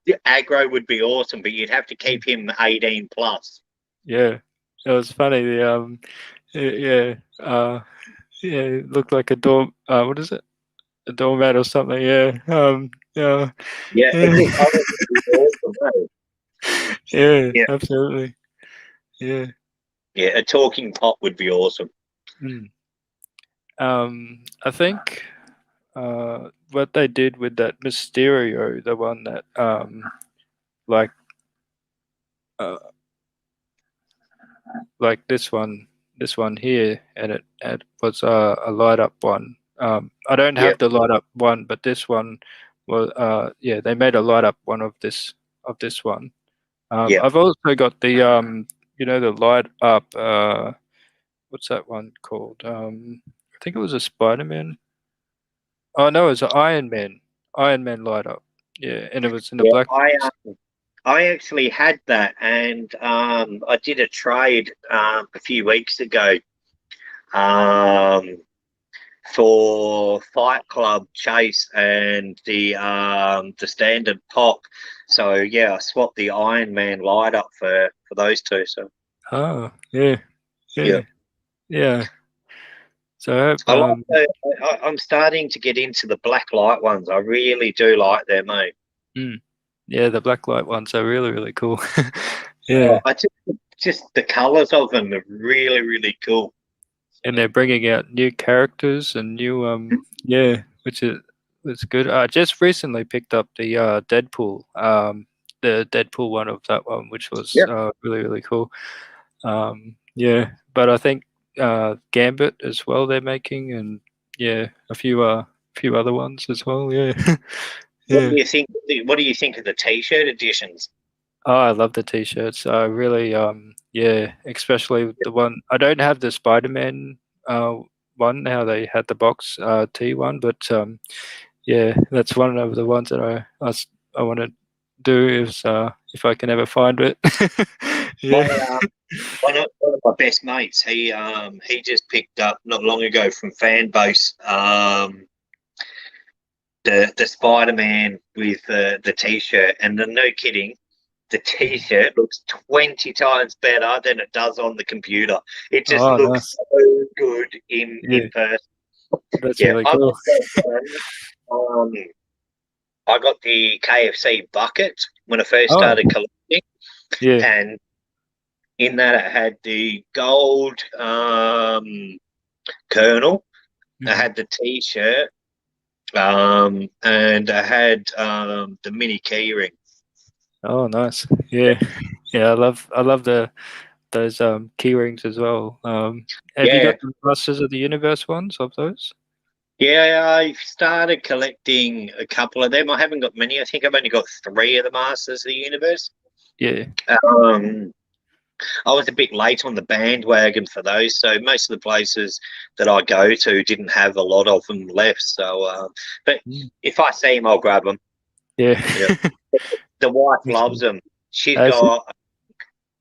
The aggro would be awesome, but you'd have to keep him 18 plus. Yeah. It was funny, yeah, yeah, it looked like a door what is it? A doormat or something, yeah, yeah, Yeah, yeah, I reckon it'd be awesome. Eh? yeah, Yeah, absolutely, yeah, yeah, a talking pop would be awesome. mm. I think, what they did with that Mysterio, the one that, like, uh like this one here, and it was a light up one. I don't Yeah. have the light up one, but this one was yeah, they made a light up one of this one. Yeah. I've also got the the light up what's that one called? I think it was a Spider-Man. Oh no, it was an Iron Man. Iron Man light up. Yeah, and it was in a Yeah. black box. I actually had that, and I did a trade a few weeks ago um, for Fight Club Chase and the standard pop. So yeah, I swapped the Iron Man light up for those two. So Oh, yeah, yeah, yeah, yeah. So I hope, I like I'm starting to get into the black light ones. I really do like them, mate. mm, yeah, the black light ones are really, really cool. Oh, Yeah, I just the colours of them are really really cool. and they're bringing out new characters and new yeah, which is good. I just recently picked up the Deadpool one of that one, which was Yeah. really, really cool. Yeah, but I think Gambit as well they're making, and yeah, a few other ones as well. Yeah, What do yeah. you think? What do you think of the T-shirt editions? Oh, I love the t-shirts. I really, yeah, especially the one. I don't have the Spider-Man uh, one now. They had the box T one, but yeah, that's one of the ones that I want to do if I can ever find it. My Yeah. one of my best mates, he just picked up not long ago from Fanbase the Spider Man with the T-shirt, and no kidding, the T-shirt looks 20 times better than it does on the computer. It just Oh, looks nice. so good in Yeah, person. that's Yeah, really I've cool. also I got the KFC bucket when I first Oh, started collecting, yeah. and in that it had the gold kernel. I Hmm. had the T-shirt, and I had the mini keyring. Oh, nice. Yeah, yeah. I love those key rings as well. Have you Yeah, got the Masters of the Universe ones of those? yeah. I started collecting a couple of them. I haven't got many. I think I've only got three of the Masters of the Universe. Yeah. Um, I was a bit late on the bandwagon for those, so most of the places that I go to didn't have a lot of them left. So, but Mm. if I see them, I'll grab them. Yeah. Yeah, the wife That's loves cool. them. She's I see. got,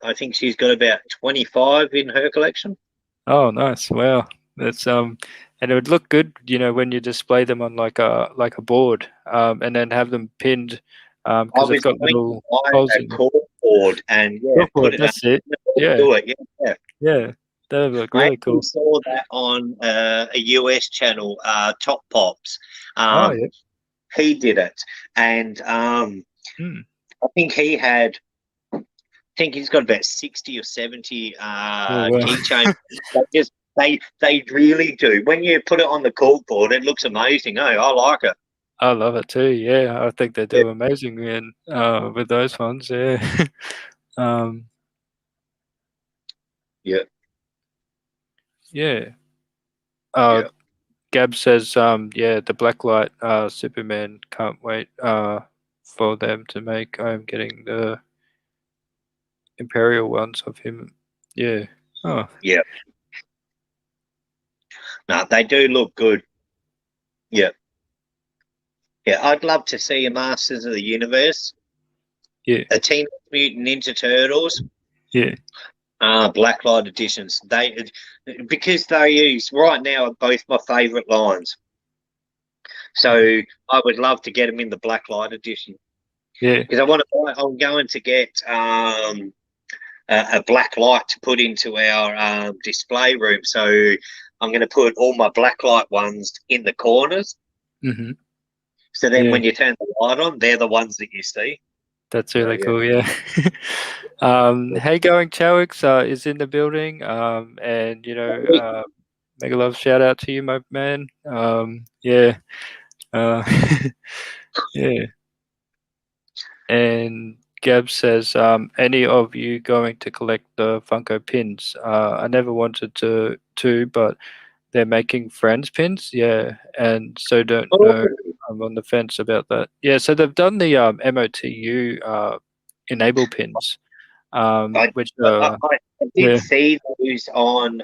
I think she's got about 25 in her collection. Oh, nice. Wow. That's and it would look good, when you display them on like a board, and then have them pinned, I because they've was got going to little buy holes a in them. corkboard and yeah, put Corkboard, it that's it. Yeah, do it. Yeah, yeah. That would look I really actually cool. saw that on a US channel, Top Pops. Oh, Um, yeah. he did it, and Mm. I think he had. I think he's got about 60 or 70 Oh, wow. keychains. They really do. When you put it on the corkboard, it looks amazing. Oh, I like it. I love it too. Yeah, I think they Yeah, do amazing, man. With those ones, yeah. um, yeah, yeah. Uh, yeah. Gab says, yeah, the Blacklight Superman. Can't wait for them to make. I'm getting the Imperial ones of him. Yeah. Oh, Yeah. No, they do look good. Yeah. Yeah, I'd love to see a Masters of the Universe, yeah, a Teenage Mutant Ninja Turtles, yeah. Blacklight editions. Because they use right now are both my favourite lines. Mhm. So I would love to get them in the Blacklight edition Yeah. because I'm going to get a black light to put into our display room. So I'm going to put all my blacklight ones in the corners. Hmm. So then Yeah. when you turn the light on, they're the ones that you see. That's So really yeah. cool. Yeah. Hey, going Chowix is in the building. And mega love shout out to you, my man. Yeah. Uh, yeah. And Gab says, any of you going to collect the Funko pins? I never wanted to, but they're making friends pins. Yeah, and so don't Oh, know. I'm on the fence about that. Yeah, so they've done the MOTU enable pins, I, which I did yeah. see those on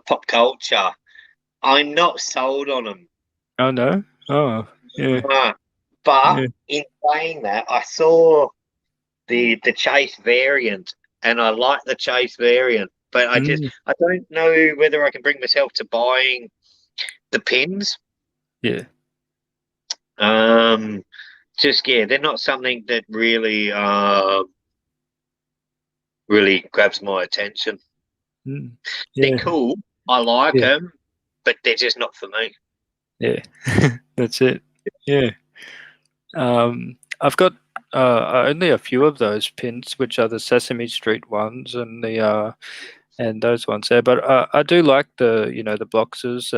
pop culture. I'm not sold on them. Oh no. Oh yeah. But Yeah. in saying that, I saw the chase variant, and I like the chase variant. But Mm, I don't know whether I can bring myself to buying the pins. yeah. Just yeah, they're not something that really grabs my attention. Mm, They're yeah. cool. I like Yeah. them, but they're just not for me. Yeah. That's it. Yeah. I've got only a few of those pins, which are the Sesame Street ones and those ones there. But I do like the boxes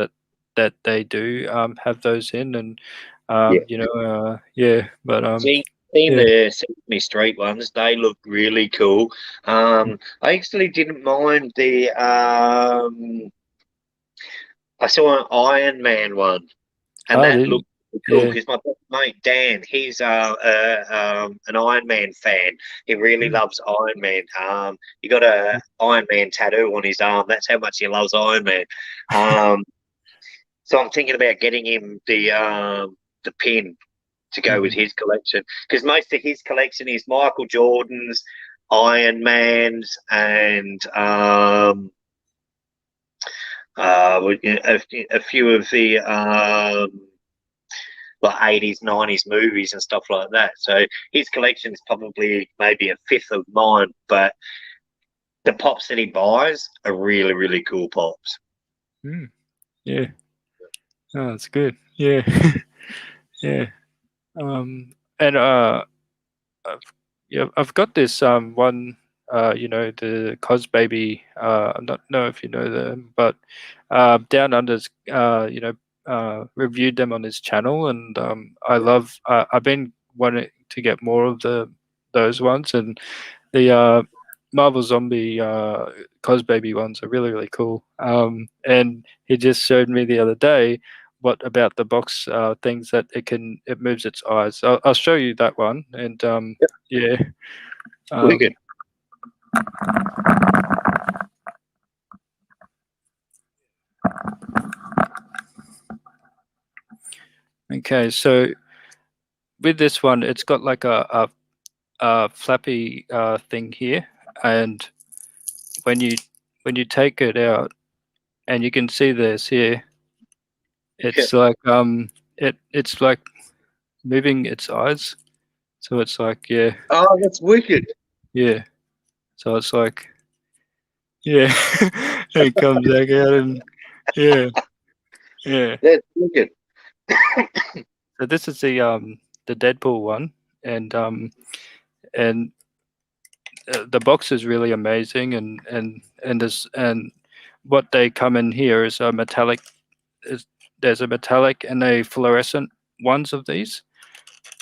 that they do have those in, and Yeah. yeah. But Seen yeah. the Sesame Street ones. They look really cool. I actually didn't mind I saw an Iron Man one, and Oh, that did you? looked really cool Yeah. because my best mate Dan, he's an Iron Man fan. He really Mm, loves Iron Man. He got a Iron Man tattoo on his arm. That's how much he loves Iron Man. Um, so I'm thinking about getting him the pin to go with mhm, his collection because most of his collection is Michael Jordan's, Iron Man's, and a few of the like 80s, 90s movies and stuff like that. So his collection is probably maybe a fifth of mine, but the pops that he buys are really, really cool pops. mm, yeah. Oh, that's good. Yeah. Yeah. And I've, yeah, I've got this one, the Cos Baby. I don't know if you know them, but Down Under's, reviewed them on his channel, and I love. I've been wanting to get more of those ones, and the Marvel Zombie Cos Baby ones are really really cool. And he just showed me the other day what about the box things that it moves its eyes. I'll show you that one, and yeah. Wicked. Um, okay, so with this one, it's got like a flappy thing here, and when you when you take it out, and you can see this here, Yeah. it's like it's like moving its eyes. So it's like yeah, Oh, that's wicked. yeah. So it's like yeah, it comes back out and yeah, yeah. That's wicked. So this is the Deadpool one, and and the box is really amazing, and what they come in here is a metallic. Is, there's a metallic and a fluorescent ones of these,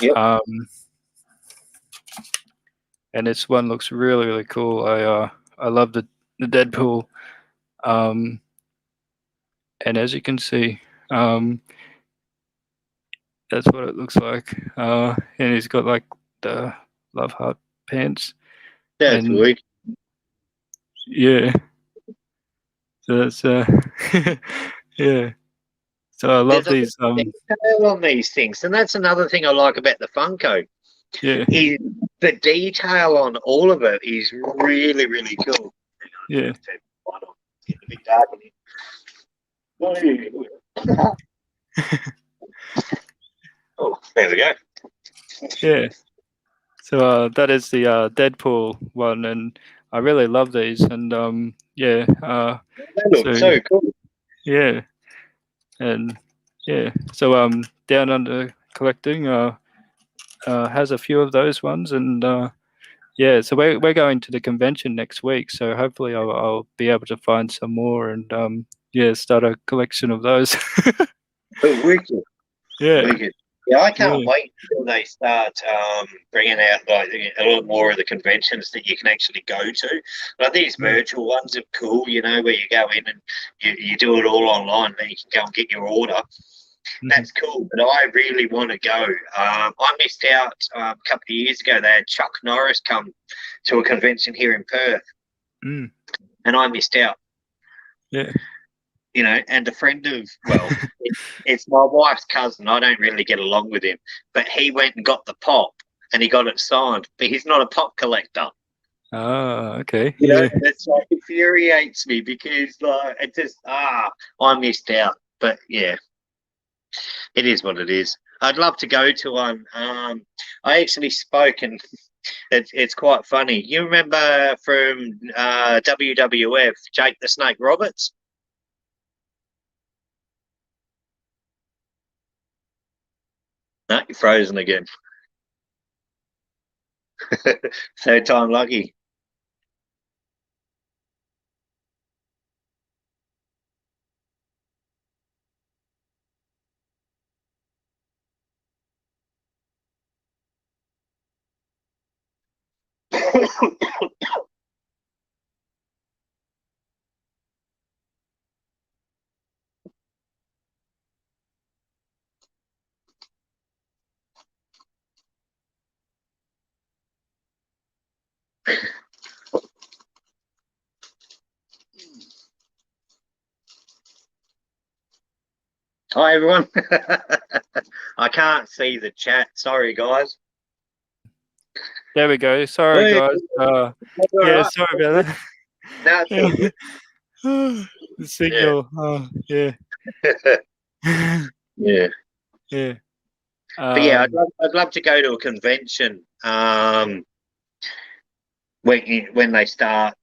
Yep. um, and this one looks really really cool. I love the Deadpool, um, and as you can see, um, that's what it looks like. And he's got like the love heart pants, That's and wicked. yeah, so that's yeah. So I love There's a lot these. of detail on these things, and that's another thing I like about the Funko. Yeah, Is the detail on all of it is really, really cool. yeah, It's getting a bit dark in here. Oh, there we go. yeah. So that is the Deadpool one, and I really love these. And yeah, They look so so cool. yeah, and yeah. So Down Under Collecting has a few of those ones, and yeah. So we're going to the convention next week, so hopefully I'll be able to find some more and yeah, start a collection of those. Oh, wicked, Yeah, wicked. Yeah, I can't Yeah. wait until they start bringing out like a lot more of the conventions that you can actually go to. Like these Mm, virtual ones are cool, you know, where you go in and you do it all online, then you can go and get your order. mhm, That's cool, but I really want to go. I missed out a couple of years ago. They had Chuck Norris come to a convention here in Perth, mm, and I missed out. yeah. You know, and a friend of, well, it's my wife's cousin. I don't really get along with him, but he went and got the pop and he got it signed, but he's not a pop collector. Ah, okay. You know, Yeah. it's like infuriates me because like it just I missed out. But yeah, it is what it is. I'd love to go to one. I actually spoke, and it's quite funny. You remember from WWF, Jake the Snake Roberts? No, you're frozen again. Third time lucky. Hi everyone. I can't see the chat. Sorry guys. There we go. Sorry, Hey, guys. that's all Yeah, right. sorry about that. No, it's all Yeah. good. The Yeah. signal. Oh, yeah. Yeah. Yeah. But yeah, Um, I'd love to go to a convention when they start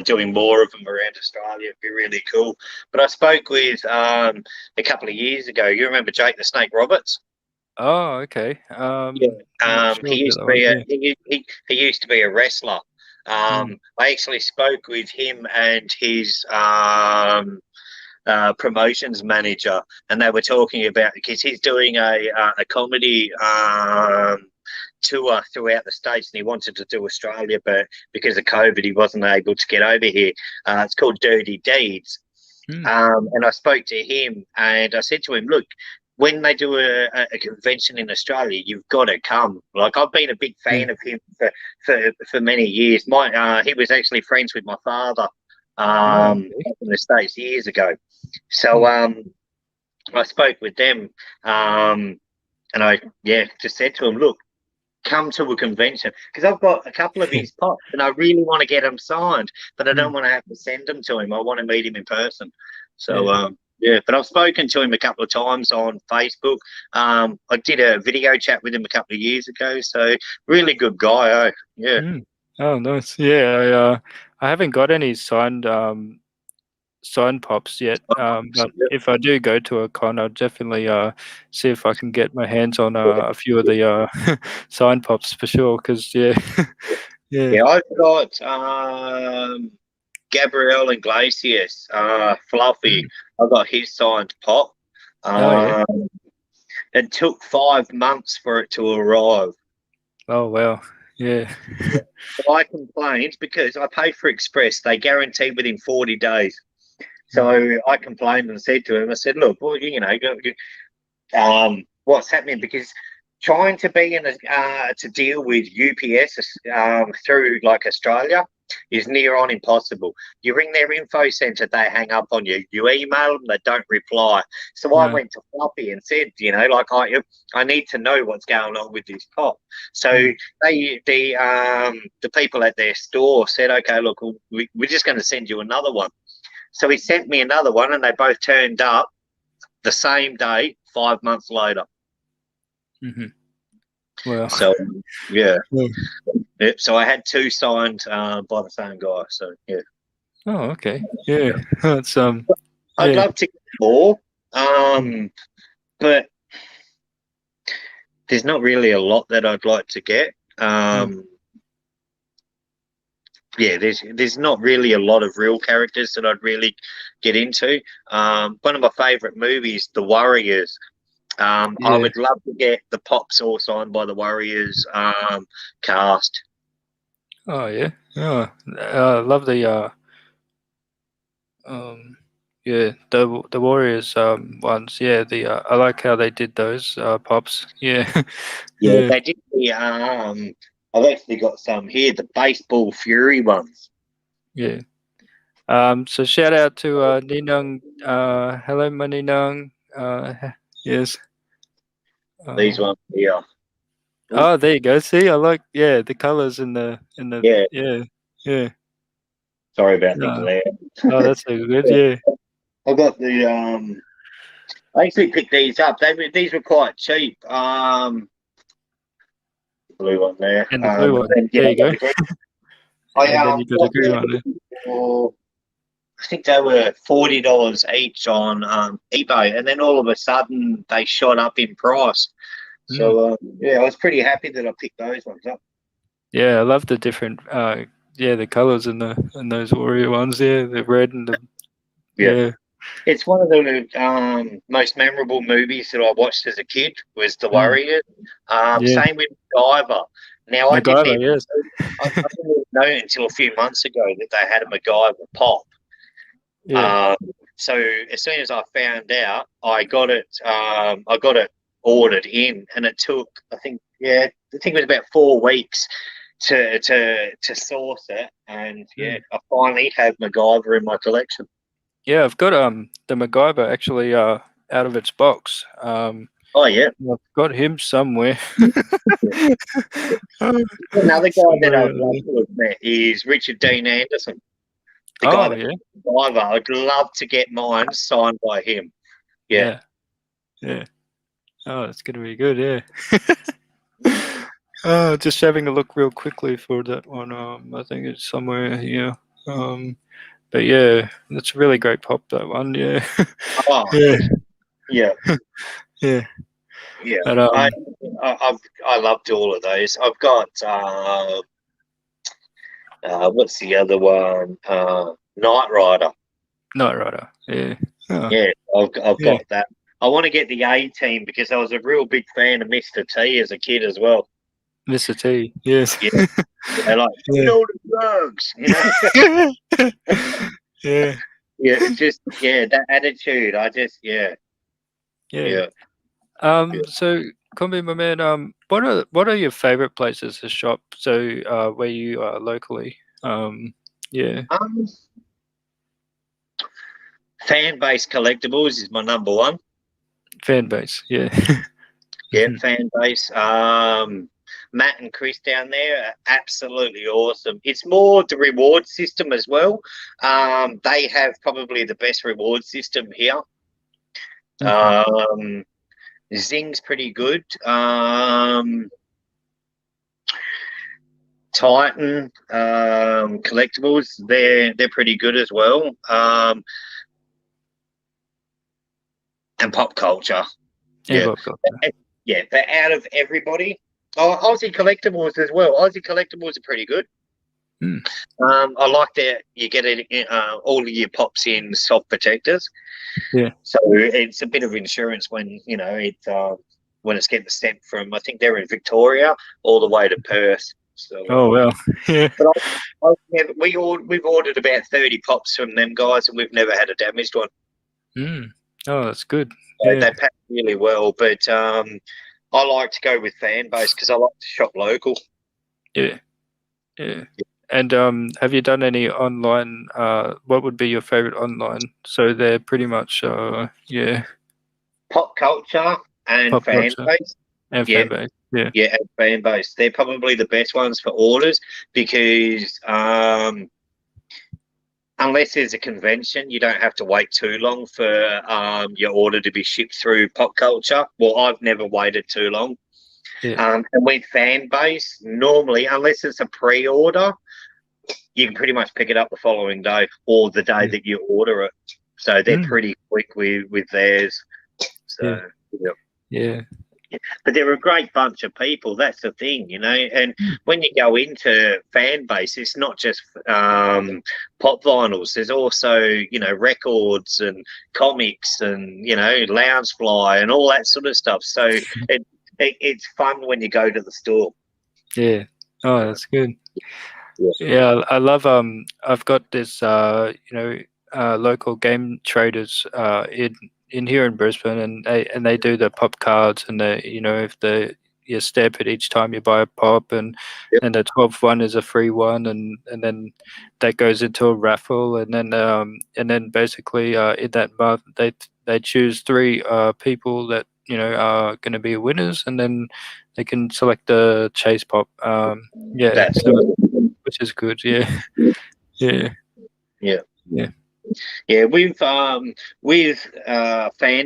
doing more of them around Australia. It'd be really cool. But I spoke with a couple of years ago. You remember Jake the Snake Roberts? oh, okay. Yeah. I'm not He sure about used that to one. be a Yeah. he used to be a wrestler. Mm, I actually spoke with him and his promotions manager, and they were talking about because he's doing a comedy tour throughout the states, and he wanted to do Australia, but because of COVID, he wasn't able to get over here. It's called Dirty Deeds, mm, and I spoke to him, and I said to him, "Look, when they do a convention in Australia, you've got to come." Like I've been a big yeah. fan of him for many years. He was actually friends with my father Oh, okay. back in the States years ago. So Mm, I spoke with them, and I just said to him, "Look, come to a convention because I've got a couple of his pops and I really want to get them signed, but I don't mm, want to have to send them to him. I want to meet him in person." So yeah. yeah, but I've spoken to him a couple of times on Facebook. I did a video chat with him a couple of years ago. So really good guy. Oh yeah. Mm. Oh, nice. Yeah, I haven't got any signed pops yet. But if I do go to a con, I'll definitely see if I can get my hands on a few of the signed pops for sure. Because yeah, yeah. Yeah, I've got Gabriel Iglesias, Fluffy. Mm. I got his signed pop. Oh yeah. Um, it took 5 months for it to arrive. Oh wow. Yeah. So I complained because I pay for Express. They guarantee within 40 days. Mm. So I complained and said to him, I said, look, well, what's happening? Because trying to be in to deal with UPS through like Australia is near on impossible. You ring their info centre, they hang up on you. You email them, they don't reply. So I No. went to Floppy and said, I need to know what's going on with this pop. So Mm. the people at their store said, okay, look, we're just going to send you another one. So he sent me another one, and they both turned up the same day, 5 months later. Mm-hmm. Well. So yeah, Yeah. yep. So I had two signed by the same guy. So yeah, Oh, okay. Yeah. That's I'd yeah. love to get more, Mm. but there's not really a lot that I'd like to get. Mm. yeah, there's not really a lot of real characters that I'd really get into. One of my favourite movies, The Warriors. I Yeah. would love to get the pops all signed by the Warriors cast. Oh yeah. Oh, I love the um yeah, the Warriors ones. Yeah, the I like how they did those pops. Yeah. Yeah, Yeah. they did the I've actually got some here, the Baseball Fury ones. Yeah. So shout out to Ninang. Hello, my Ninang. Yes. These Um, ones here. Oh, oh, there you go. See, I like the colors in the yeah, yeah. sorry about the Uh, glare. oh, that's so good. Yeah, I got the I actually picked these up. These were quite cheap. Blue one there. and the blue one. And, yeah, There I you got go. the green. I And then you got the got green one. them for, I think they were $40 each on eBay, and then all of a sudden they shot up in price. Mm. So yeah, I was pretty happy that I picked those ones up. Yeah, I love the different the colors in those Warrior ones. Yeah, the red and the Yeah, yeah. it's one of the most memorable movies that I watched as a kid was The Mm. Warriors. Yeah, Same with MacGyver. Now MacGyver. Yes. I didn't even know until a few months ago that they had a MacGyver pop. Yeah. Um, so as soon as I found out, I got it. I got it ordered in, and it took I think it was about 4 weeks to source it, and yeah, Mm. I finally have MacGyver in my collection. Yeah, I've got the MacGyver actually out of its box. Oh yeah. I've got him somewhere. Another guy that Somewhere I'd out love there. to have met is Richard Dean Anderson, the guy Oh that yeah, MacGyver. I'd love to get mine signed by him. Yeah. yeah, yeah. Oh, it's gonna be good. Yeah. Just having a look real quickly for that one. I think it's somewhere here. But yeah, that's a really great pop. That one. Yeah. Oh, Yeah. yeah. Yeah. Yeah, But I loved all of those. I've got what's the other one? Knight Rider. Knight Rider. Yeah. Oh, Yeah, I've yeah. got that. I want to get the A team because I was a real big fan of Mr. T as a kid as well. Mr. T. Yes. Yeah, yeah, like Yeah. all the drugs, you know. Yeah. Yeah, just yeah, that attitude. I just Yeah. yeah. Yeah. So Kombi, my man, what are your favorite places to shop? So, where you are locally? Yeah, Um, Fan base collectibles is my number one. fan base. Yeah. Yeah, Mhm. fan base. Matt and Chris down there are absolutely awesome. It's more the reward system as well. They have probably the best reward system here. Mhm. Um, Zing's pretty good. Titan collectibles, they're pretty good as well. And pop culture, Yeah, yeah, pop culture. yeah. But out of everybody, oh, Aussie collectibles as well. Aussie collectibles are pretty good. Mm. I like that you get it all of your pops in soft protectors, Yeah. so it's a bit of insurance when you know it when it's getting sent from. I think they're in Victoria all the way to Perth. So, Oh well. Yeah. but we've ordered about 30 pops from them guys, and we've never had a damaged one. Mm. Oh, that's good. They Yeah. pack really well, but I like to go with fan base because I like to shop local. Yeah. Yeah. And have you done any online? What would be your favorite online? So they're pretty much yeah, Pop culture and pop fan culture base. and Yeah, fan base. Yeah. yeah, and fan base. They're probably the best ones for orders because unless there's a convention, you don't have to wait too long for your order to be shipped through pop culture. Well, I've never waited too long. Yeah. And with fan base, normally, unless it's a pre-order, you can pretty much pick it up the following day or the day Yeah. that you order it. So they're Mm. pretty quick with theirs. So Yeah. yeah. Yeah. But they're a great bunch of people. That's the thing, you know. And when you go into fan base, it's not just pop vinyls. There's also, you know, records and comics and, you know, Loungefly and all that sort of stuff. So it's fun when you go to the store. Yeah. Oh, that's good. Yeah. Yeah, I love I've got this local game traders in here in Brisbane, and they do the pop cards, and they, you know, if the you stamp it each time you buy a pop, and Yep. the 12th one is a free one, and then that goes into a raffle, and then basically in that month they choose three people that, you know, are going to be winners, and then they can select the chase pop. Yeah, That's so which is good. Yeah, yeah, yeah. yeah. Yeah, with fan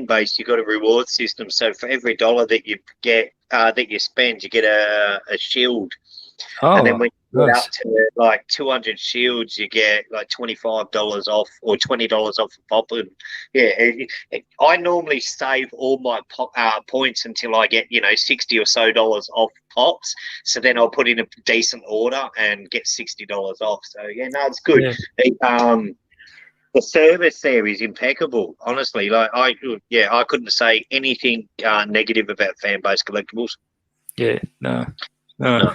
base, you've got a reward system. So for every dollar that you get that you spend, you get a shield. And then Oh, when you get nice. up to like 200 shields, you get like $25 off or $20 off a pop. And yeah, I normally save all my points until I get, you know, 60 or so dollars off pops. So then I'll put in a decent order and get $60 off. So yeah, no, it's good. Yeah, The service there is impeccable, honestly. Like I couldn't say anything negative about fan base collectibles. yeah. No, no. No,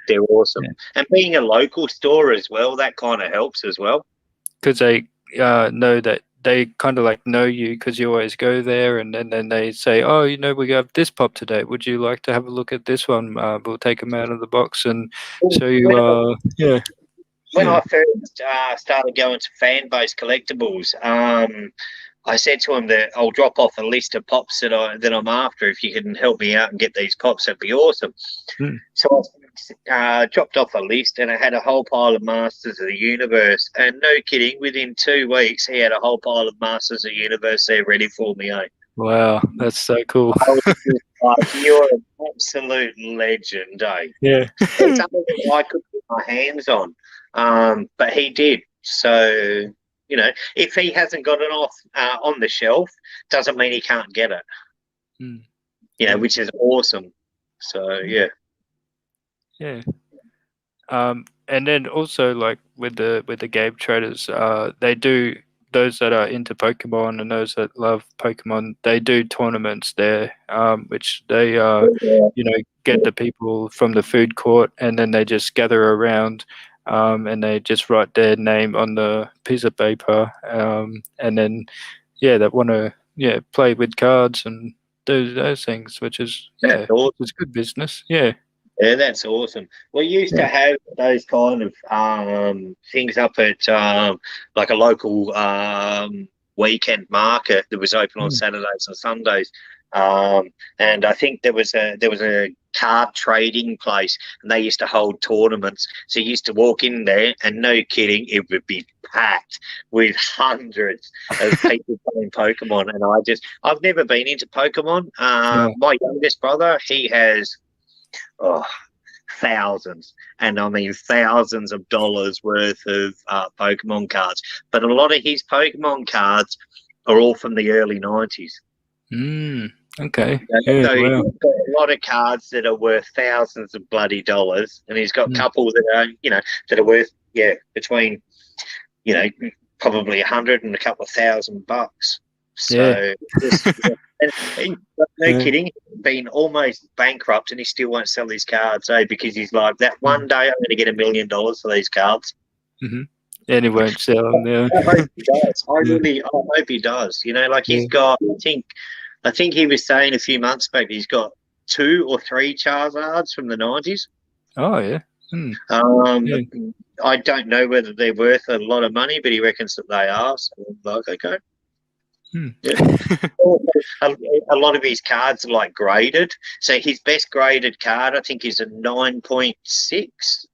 they're awesome. Yeah. And being a local store as well, that kind of helps as well. Because they know that they kind of like know you because you always go there, and then they say, oh, you know, we have this pop today. Would you like to have a look at this one? We'll take them out of the box and show you. When Yeah, when yeah. I first started going to fan based collectibles, I said to him that I'll drop off a list of pops that I'm after. If you can help me out and get these pops, that'd be awesome. Mm. So I dropped off a list, and I had a whole pile of Masters of the Universe. And no kidding, within 2 weeks, he had a whole pile of Masters of the Universe there ready for me. Eh? Wow, that's so cool. I was just like, you're an absolute legend, eh? Yeah. It's something that I could put my hands on, but he did. So, you know, if he hasn't got it off on the shelf, doesn't mean he can't get it. Mm. You know, Yeah. which is awesome. So yeah, Yeah. And then also like with the game traders, they do, those that are into Pokemon and those that love Pokemon, they do tournaments there, which they you know, get the people from the food court, and then they just gather around, and they just write their name on the piece of paper, and then yeah, that want to play with cards and do those things, which is that's which awesome. is good business. Yeah. Yeah, that's awesome. We used to Yeah. have those kind of things up at like a local weekend market that was open on Mm. Saturdays and Sundays. And I think there was a card trading place, and they used to hold tournaments. So you used to walk in there, and no kidding, it would be packed with hundreds of people playing Pokemon. And I've never been into Pokemon. Yeah. My youngest brother, he has oh, thousands, and I mean thousands of dollars worth of Pokemon cards. But a lot of his Pokemon cards are all from the early 90s. Mm, okay. Yeah. So he's Wow. got a lot of cards that are worth thousands of bloody dollars, and he's got a Mm, couple that are, you know, that are worth, between, you know, probably 100 and a couple of $1,000. yeah. So, and no Yeah. kidding, he's been almost bankrupt, and he still won't sell his cards, because he's like, that Mm, one day I'm going to get $1 million for these cards. mm-hmm. And he won't sell them. Yeah. I hope he does. Yeah. I hope he does. You know, like Yeah. he's got, I think he was saying a few months back, he's got 2 or 3 Charizards from the 90s. Oh yeah. Mm, Um, yeah. I don't know whether they're worth a lot of money, but he reckons that they are. So I'm like, okay. Mm. Yeah. A lot of his cards are like graded. So his best graded card, I think, is a 9.6.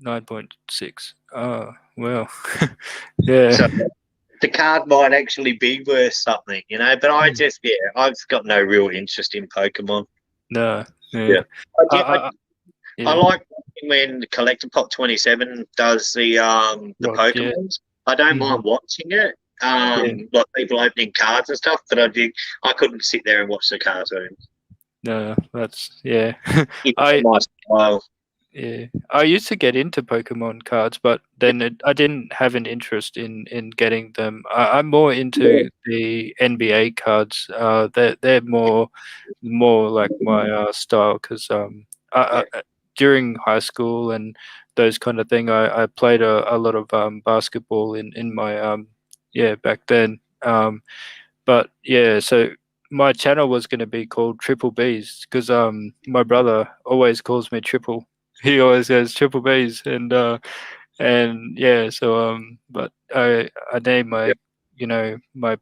9.6. Oh well. Yeah. So the card might actually be worth something, you know. But Mm, I've got no real interest in Pokemon. no. Yeah. Yeah. I, Uh, do- I, uh, uh, I yeah. like when Collector Pop 27 does the Right. Yeah. Pokemons. I don't Hmm. mind watching it. Yeah. Like people opening cards and stuff, but I couldn't sit there and watch the cartoon. No, that's yeah. It's I my style. Yeah, I used to get into Pokemon cards, but then I didn't have an interest in getting them. I'm more Yeah, into the NBA cards. They're more like my style because yeah, during high school and those kind of thing, I played a lot of basketball in my yeah back then. But yeah, so my channel was going to be called Triple B's because my brother always calls me Triple. He always says Triple B's, and yeah, so but I named yeah, my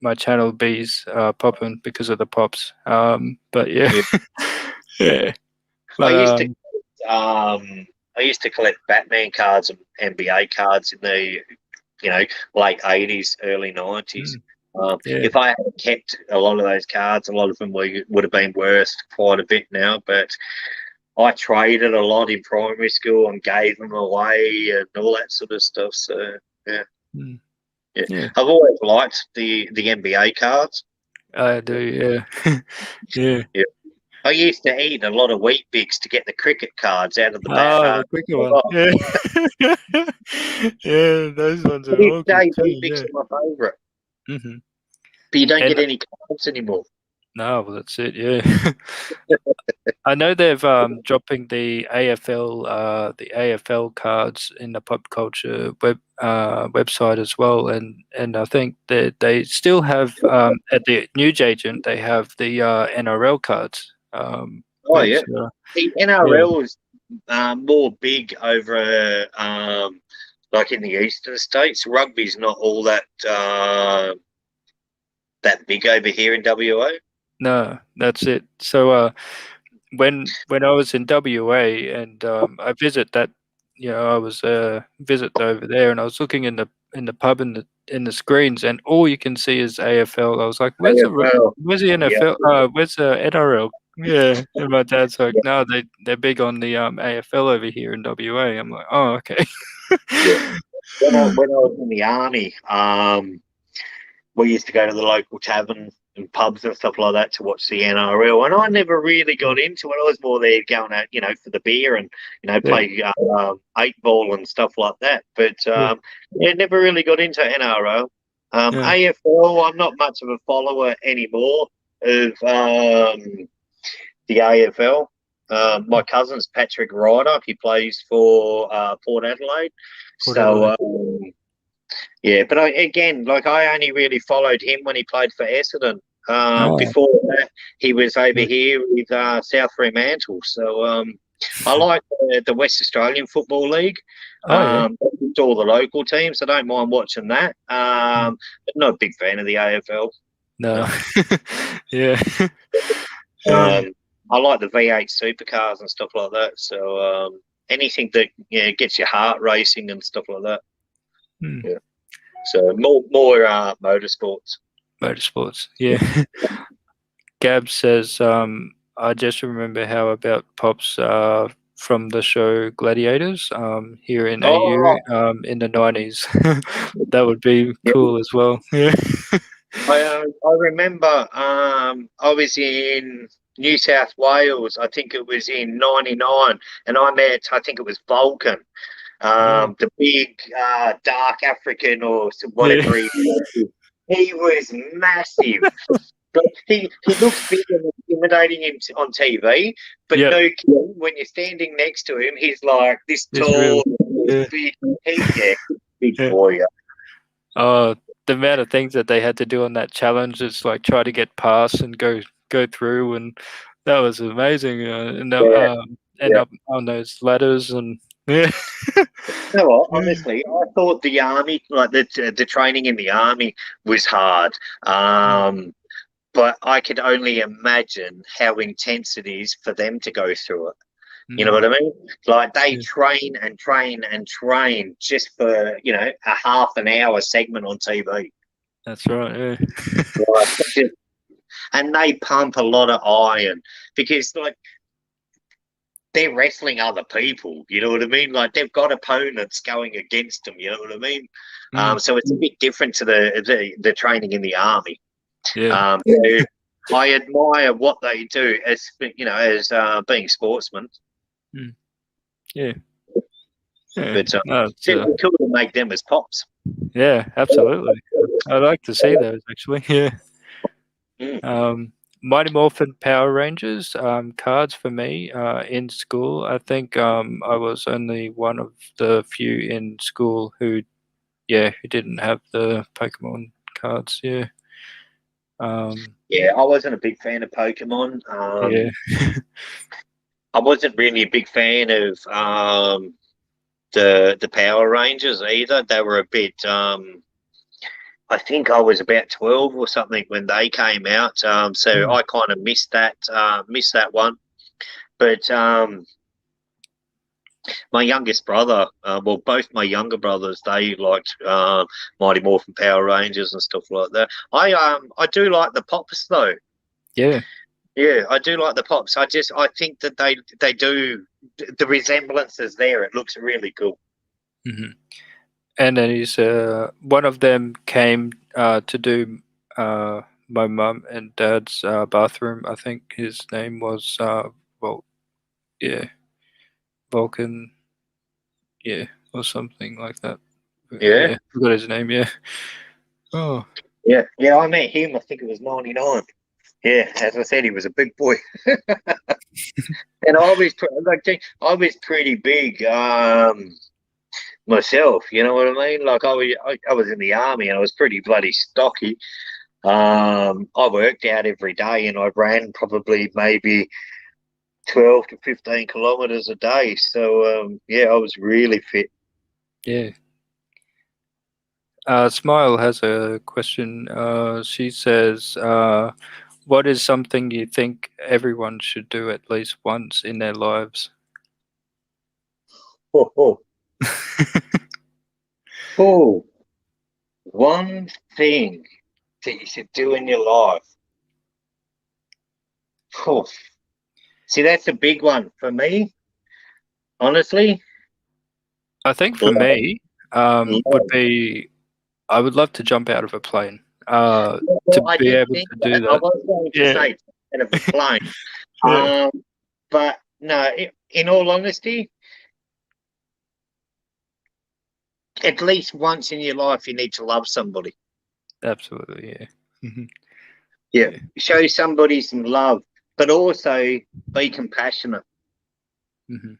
my channel B's poppin because of the pops. But yeah, yeah. yeah, I but used to um I used to collect Batman cards and NBA cards in the late 80s, early 90s. mm, yeah, If I had kept a lot of those cards, a lot of them would have been worth quite a bit now. But I traded a lot in primary school and gave them away and all that sort of stuff. So yeah, mm, yeah. yeah, I've always liked the NBA cards. I do, yeah, yeah. Yeah. I used to eat a lot of wheat bix to get the cricket cards out of the bat. Oh, the quicker one. Yeah. Yeah, those ones To are this all good day, too, wheat bix yeah. are my favourite, Mhm. but you don't And get any cards anymore. no, well, that's it, yeah. I know they've dropping the AFL cards in the pop culture website as well, and I think that they still have at the newsagent they have the NRL cards, Oh yeah, which the yeah, NRL is more big over like in the eastern states. Rugby's not all that big over here in WA. no, that's it. So when I was in WA and I visit that, I was visit over there and I was looking in the pub in the screens and all you can see is AFL. I was like, AFL, where's the yeah, NFL? Where's the NRL? Yeah, and my dad's like, no, they're big on the AFL over here in WA. I'm like, oh, okay. yeah. When I was in the army, we used to go to the local tavern and pubs and stuff like that to watch the NRL. And I never really got into it. I was more there going out, for the beer and, Yeah, play eight ball and stuff like that. But yeah, yeah, never really got into NRL. yeah. AFL, I'm not much of a follower anymore of the AFL. My cousin's Patrick Ryder. He plays for Port Adelaide. Port Adelaide. So yeah, but again, like I only really followed him when he played for Essendon. Oh, Before that, he was over yeah. here with South Fremantle. So I like the West Australian Football League. Oh yeah. It's all the local teams. I don't mind watching that. Mm. But not a big fan of the AFL. No. No. Yeah. Yeah. Um, I like the V8 supercars and stuff like that. So anything that gets your heart racing and stuff like that. Hmm. Yeah. So more motorsports. Motorsports. Yeah. Gab says, I just remember how about Pops from the show Gladiators here in Oh, AU in the 90s. That would be yeah. cool as well. Yeah. I remember I was in New South Wales. I think it was in '99, and I met I think it was Vulcan, Oh, the big dark African or yeah. whatever he was. He was massive. But he looks big and intimidating on TV, but Yep. no kidding, when you're standing next to him, he's like this It's real. tall, this Yeah. big. Big Yeah. boy. Yeah. Oh, the amount of things that they had to do on that challenge is like try to get past and go through, and that was amazing. Yeah. And up on those ladders and yeah, You know what? yeah, Honestly, I thought the army, like the training in the army, was hard. But I could only imagine how intense it is for them to go through it. You know mm, what I mean? Like they yeah, train and train and train just for a half an hour segment on TV. that's right. Yeah, Like, and they pump a lot of iron because like they're wrestling other people. You know what I mean? Like they've got opponents going against them. You know what I mean? mm, So it's a bit different to the training in the army. yeah, So I admire what they do as being sportsmen. Mm. Yeah. Yeah. But No, it's, it'd be cool to make them as pops. yeah, absolutely. I'd like to see those actually. Yeah. Mm. Mighty Morphin Power Rangers cards for me in school. I think I was only one of the few in school who didn't have the Pokemon cards. Yeah. Um, Yeah, I wasn't a big fan of Pokemon. yeah. I wasn't really a big fan of the Power Rangers either. They were a bit. I think I was about 12 or something when they came out. So Mm. I kind of missed that one. But my youngest brother, well, both my younger brothers, they liked Mighty Morphin Power Rangers and stuff like that. I do like the pops though. Yeah. Yeah, I do like the pops. I think that they do the resemblance is there. It looks really cool. Hmm. And then he's one of them came to do my mum and dad's bathroom. I think his name was well, yeah, Vulcan, yeah, or something like that. Yeah, Yeah, forgot his name. Yeah. Oh. yeah, yeah. I met him. I think it was '99. Yeah, as I said, he was a big boy, and I was pretty big myself. You know what I mean? Like I was in the army, and I was pretty bloody stocky. I worked out every day, and I ran probably maybe 12 to 15 kilometers a day. So yeah, I was really fit. Yeah. Smile has a question. She says, "What is something you think everyone should do at least once in their lives?" Oh, oh, oh. One thing that you should do in your life. Oh, see, that's a big one for me, honestly. I think for Love, me, would love. be I would love to jump out of a plane. To Well, I be did able think to that. do I that. was going to Yeah, say out of a plane. yeah, Um, but no, in all honesty, at least once in your life, you need to love somebody. absolutely, yeah. Mhm. Yeah, Yeah, show somebody some love, but also be compassionate. mhm,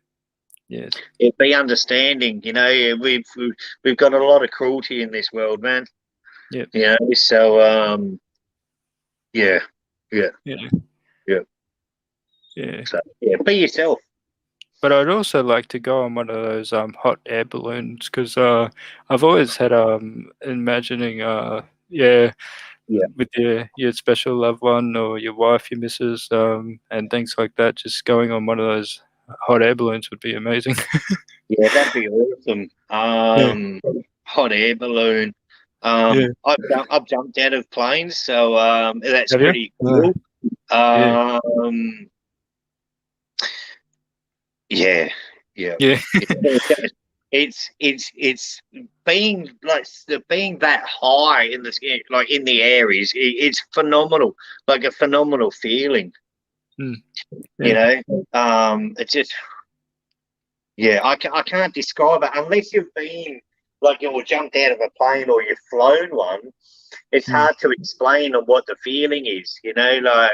yes, Yeah, be understanding. You know, yeah, we've got a lot of cruelty in this world, man. yep, You know, so yeah, yeah, yeah, yeah. yeah. So yeah, be yourself. But I'd also like to go on one of those hot air balloons because I've always had imagining yeah, Yeah, with your special loved one or your wife, your missus, and things like that. Just going on one of those hot air balloons would be amazing. yeah, that'd be awesome. Yeah, Hot air balloon. yeah. I've jumped out of planes, so that's Have you? pretty cool. Yeah, Um, yeah, yeah. yeah, It's being being that high in the like in the air it's phenomenal, like a phenomenal feeling. mm, You yeah, know, it's just yeah, I can't describe it unless you've been like you're jumped out of a plane or you've flown one. It's mm. hard to explain on what the feeling is. You know, like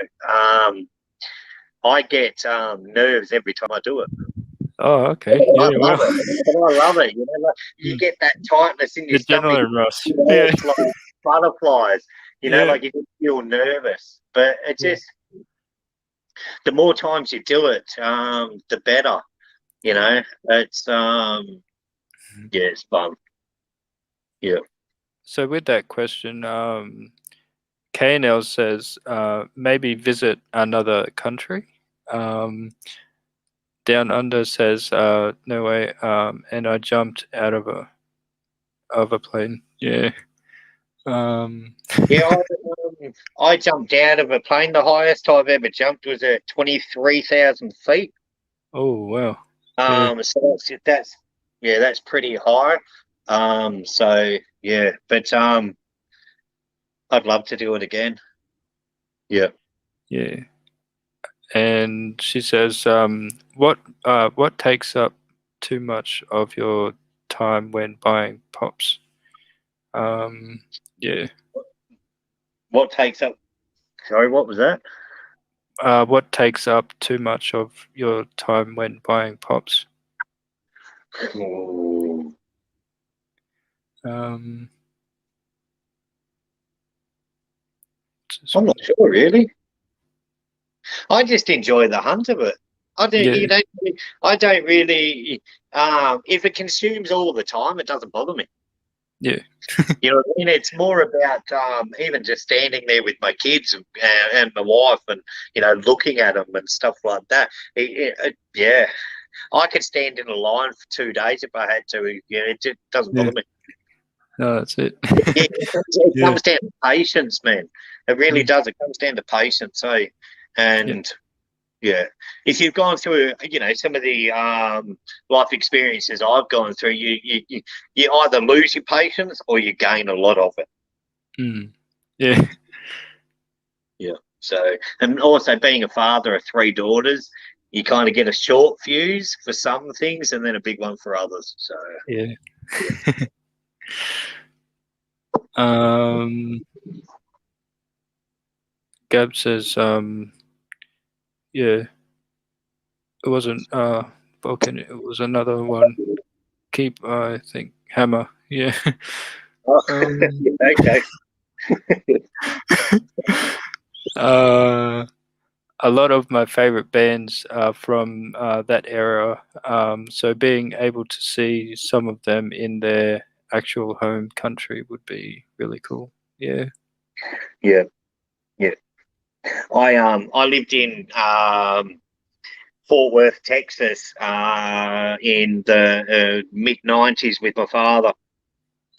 I get nerves every time I do it. Oh, But okay. I Yeah, love well, it. But I love it. You know, like you mm, get that tightness in your stomach. adrenaline rush. You know, Yeah, it's like butterflies. You know, yeah, like you just feel nervous. But it's yeah. just the more times you do it, the better. You know, it's Mhm. yeah, it's fun. Yeah. So with that question, KNL says maybe visit another country. Um, Down Under says no way, and I jumped out of a plane. Yeah. Um, Yeah, I jumped out of a plane. The highest I've ever jumped was at 23,000 feet. oh wow. Yeah. So that's yeah, that's pretty high. So yeah, but I'd love to do it again. Yeah. Yeah. And she says, what takes up too much of your time when buying pops? Um, yeah. What takes up? Sorry, what was that? What takes up too much of your time when buying pops? Ooh, Um, this I'm not one. sure, really. I just enjoy the hunt of it. I don't, Yeah, you know, I don't really. If it consumes all the time, it doesn't bother me. yeah, You know what I mean? It's more about even just standing there with my kids and my wife, and looking at them and stuff like that. Yeah, I could stand in a line for 2 days if I had to. Yeah, it just doesn't yeah. bother me. No, that's it. It Yeah, comes down to patience, man. It really mm, does. It comes down to patience, eh? yeah, And yeah, if you've gone through, some of the life experiences I've gone through, you either lose your patience or you gain a lot of it. mm, yeah, Yeah. So, and also being a father of three daughters, you kind of get a short fuse for some things and then a big one for others. So, yeah. yeah. Um, Gab says, yeah, it wasn't Vulcan. It was another one. Keep, I think, hammer. Yeah. Oh, Um, okay. uh, a lot of my favorite bands are from that era. So being able to see some of them in their actual home country would be really cool. Yeah. Yeah, yeah. I lived in Fort Worth, Texas, in the mid '90s with my father,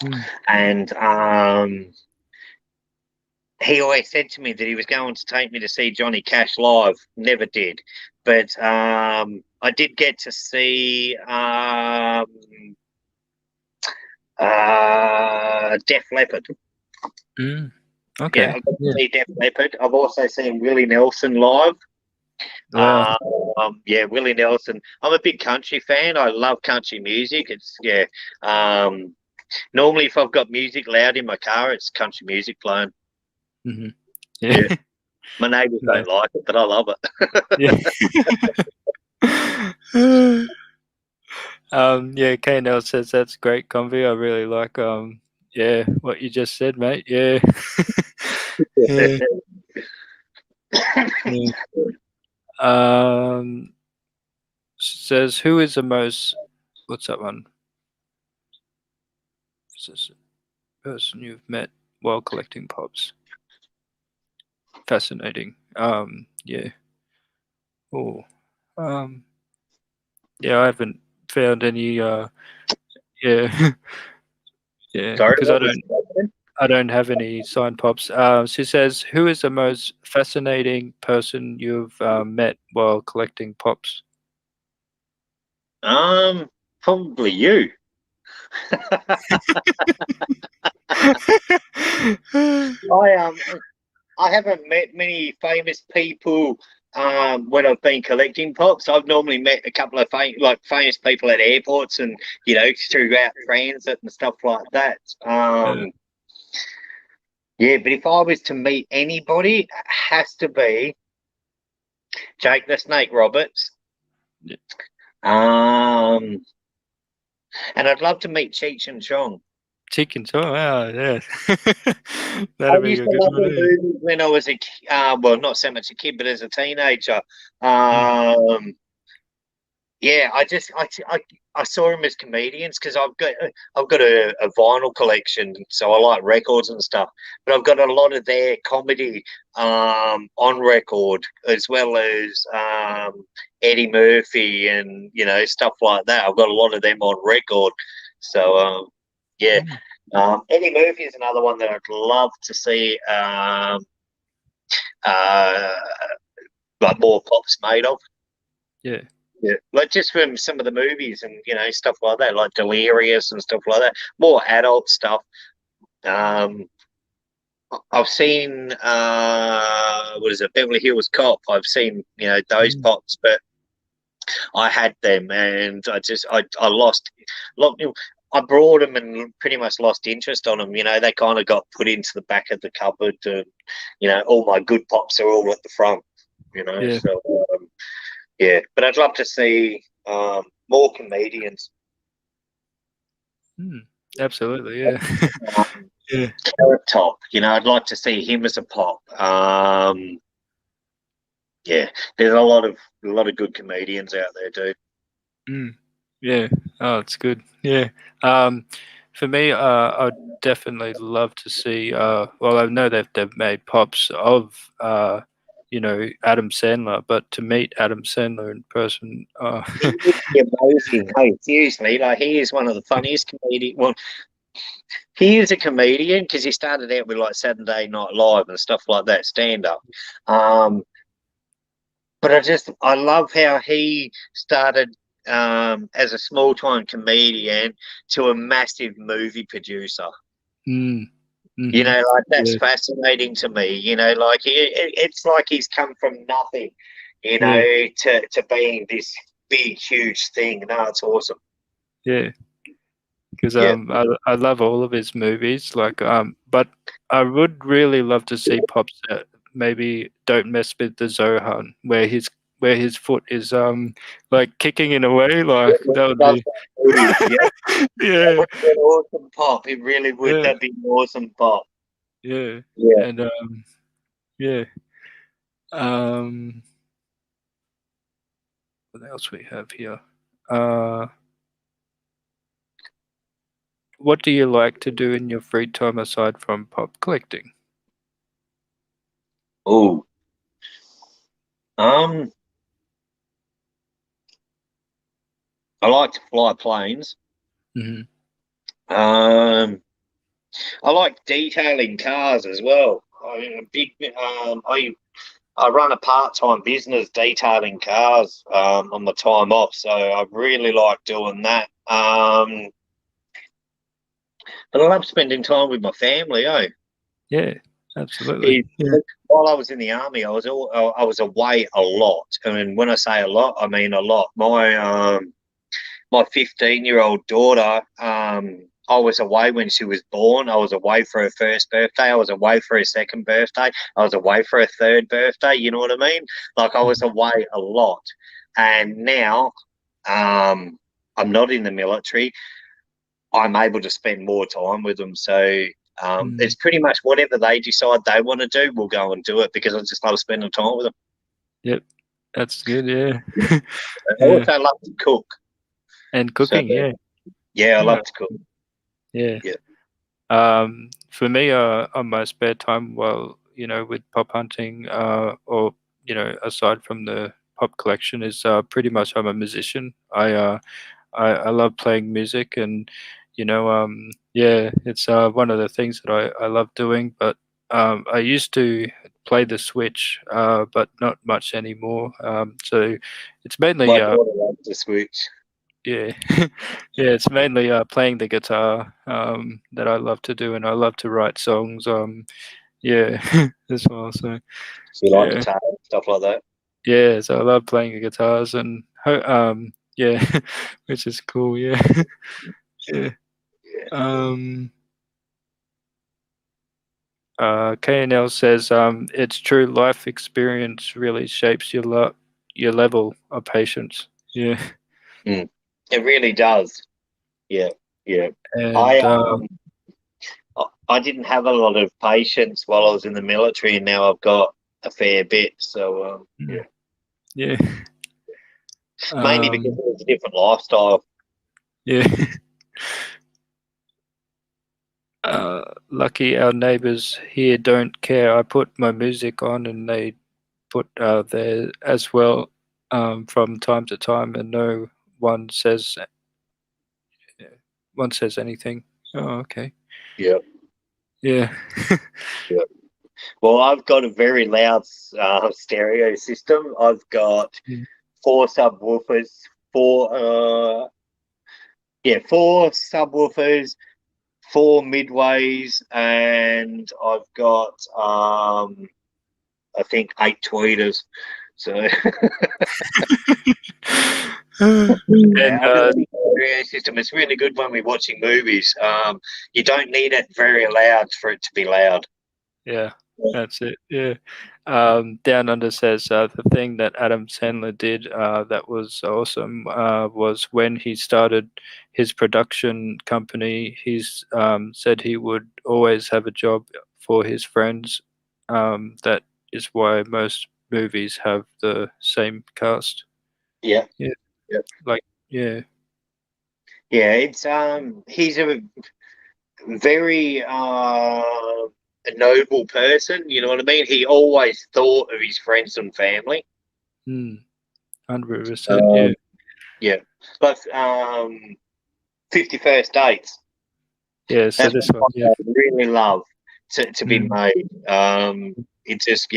Mm. and he always said to me that he was going to take me to see Johnny Cash live. Never did, but I did get to see Def Leppard. Mm. Yeah, Okay. I got to Yeah. see Def Leppard. I've also seen Willie Nelson live. Wow. Yeah, Willie Nelson. I'm a big country fan. I love country music. It's yeah. Um, Normally, if I've got music loud in my car, it's country music playing. Hmm. Yeah, Yeah. my neighbours Nice. don't like it, but I love it. Yeah. Yeah, KNL says that's great, Convi. I really like yeah, what you just said, mate. Yeah. Yeah. Yeah. Says who is the most what's that one? Is this a person you've met while collecting pops? Fascinating. Yeah. Oh. Um yeah, I haven't found any yeah. Yeah, Sorry, because what was that? I don't have any signed pops. She says, "Who is the most fascinating person you've met while collecting pops?" Probably you. I haven't met many famous people when I've been collecting pops. I've normally met a couple of famous people at airports and throughout transit and stuff like that. Yeah. Yeah, but if I was to meet anybody, it has to be Jake the Snake Roberts. Yeah. Um, and I'd love to meet Cheech and Chong. Chickens. Oh, wow, yeah. I That'd be used a to good love one, their eh? movies when I was well, not so much a kid, but as a teenager. Mm, Um, yeah, I saw him as comedians because I've got a vinyl collection, so I like records and stuff. But I've got a lot of their comedy on record, as well as Eddie Murphy and stuff like that. I've got a lot of them on record. So yeah, mm, Eddie Murphy is another one that I'd love to see. Uh, like more pops made of. yeah. Yeah, like just from some of the movies and stuff like that, like Delirious and stuff like that. More adult stuff. Um, I've seen what is it, Beverly Hills Cop. I've seen those Mm. pops, but I had them, and I lost. Look, I brought them and pretty much lost interest on them. They kind of got put into the back of the cupboard, and all my good pops are all at the front. Yeah. So yeah, but I'd love to see more comedians. Mm. Absolutely. Yeah. Um, Yeah. Carrot Top, I'd like to see him as a pop. Yeah, there's a lot of good comedians out there, dude. Mm. Yeah. Oh, it's good. Yeah. For me, I'd definitely love to see. Well, I know they've made pops of, Adam Sandler, but to meet Adam Sandler in person, He would be amazing. Hey, seriously, like he is one of the funniest comedians. Well, he is a comedian because he started out with like Saturday Night Live and stuff like that, stand up. Um, but I love how he started as a small time comedian to a massive movie producer. mm, hmm Like that's yeah, fascinating to me. Like it's like he's come from nothing, yeah, to being this big, huge thing. No, it's awesome. yeah. Because Yeah. I love all of his movies. Like but I would really love to see pops that maybe don't mess with the Zohan, where his foot is like kicking in a way. Like When that he would does be that move, yeah, that yeah, would be an awesome pop. It really would. yeah, That'd be an awesome pop. yeah, Yeah. and yeah. Um, what else we have here? Uh, what do you like to do in your free time aside from pop collecting? Oh, um, I like to fly planes. Hmm Um, I like detailing cars as well. I'm a big. I run a part-time business detailing cars on my time off, so I really like doing that. But I love spending time with my family. Oh, Yeah, absolutely. Yeah. while I was in the army, I was away a lot. I mean, when I say a lot, I mean a lot. My 15-year-old daughter, I was away when she was born. I was away for her first birthday. I was away for her second birthday. I was away for her third birthday. You know what I mean? Like I was Mhm. away a lot. And now, I'm not in the military. I'm able to spend more time with them. So Mm. it's pretty much whatever they decide they want to do, we'll go and do it because I just love spending time with them. Yep, that's good, yeah. I Yeah, also love to cook. and So cooking, yeah. yeah, I Yeah, love to cook. yeah. Yeah. For me, on my spare time, well, with pop hunting, or, aside from the pop collection is, pretty much I'm a musician. I love playing music and, yeah, it's, one of the things that I love doing, but, I used to play the Switch, but not much anymore. So it's mainly, My daughter loves to switch. yeah, yeah, it's mainly, playing the guitar, that I love to do, and I love to write songs, yeah, as well, so, She like yeah. guitar and stuff like that. Yeah, so I love playing the guitars and yeah, which is cool, yeah. Yeah. Yeah. Um, KNL says, "It's true, life experience really shapes your level of patience." Yeah, Mm. It really does. Yeah. Yeah. I and, I didn't have a lot of patience while I was in the military, and now I've got a fair bit. So mm, yeah, yeah, mainly because um, it was a different lifestyle. yeah. Lucky our neighbors here don't care. I put my music on and they put, theirs as well, from time to time, and no one says one says anything. Oh, okay. Yeah. Yeah. Yeah. Well, I've got a very loud stereo system. I've got Mm, four subwoofers, four four subwoofers, 4 midways, and I've got I think 8 tweeters. So And yeah, I've got a big stereo system. It's really good when we're watching movies. You don't need it very loud for it to be loud. yeah, that's it. Yeah. Down Under says the thing that Adam Sandler did that was awesome was when he started his production company. He's said he would always have a job for his friends. That is why most movies have the same cast. Yeah, Yeah, yeah, like yeah. yeah. It's he's a very a noble person. You know what I mean? He always thought of his friends and family. 100%. Yeah. Um, yeah, but 51st Dates. Yeah. So That's this one. what Yeah. I really love to be Mm, made. It just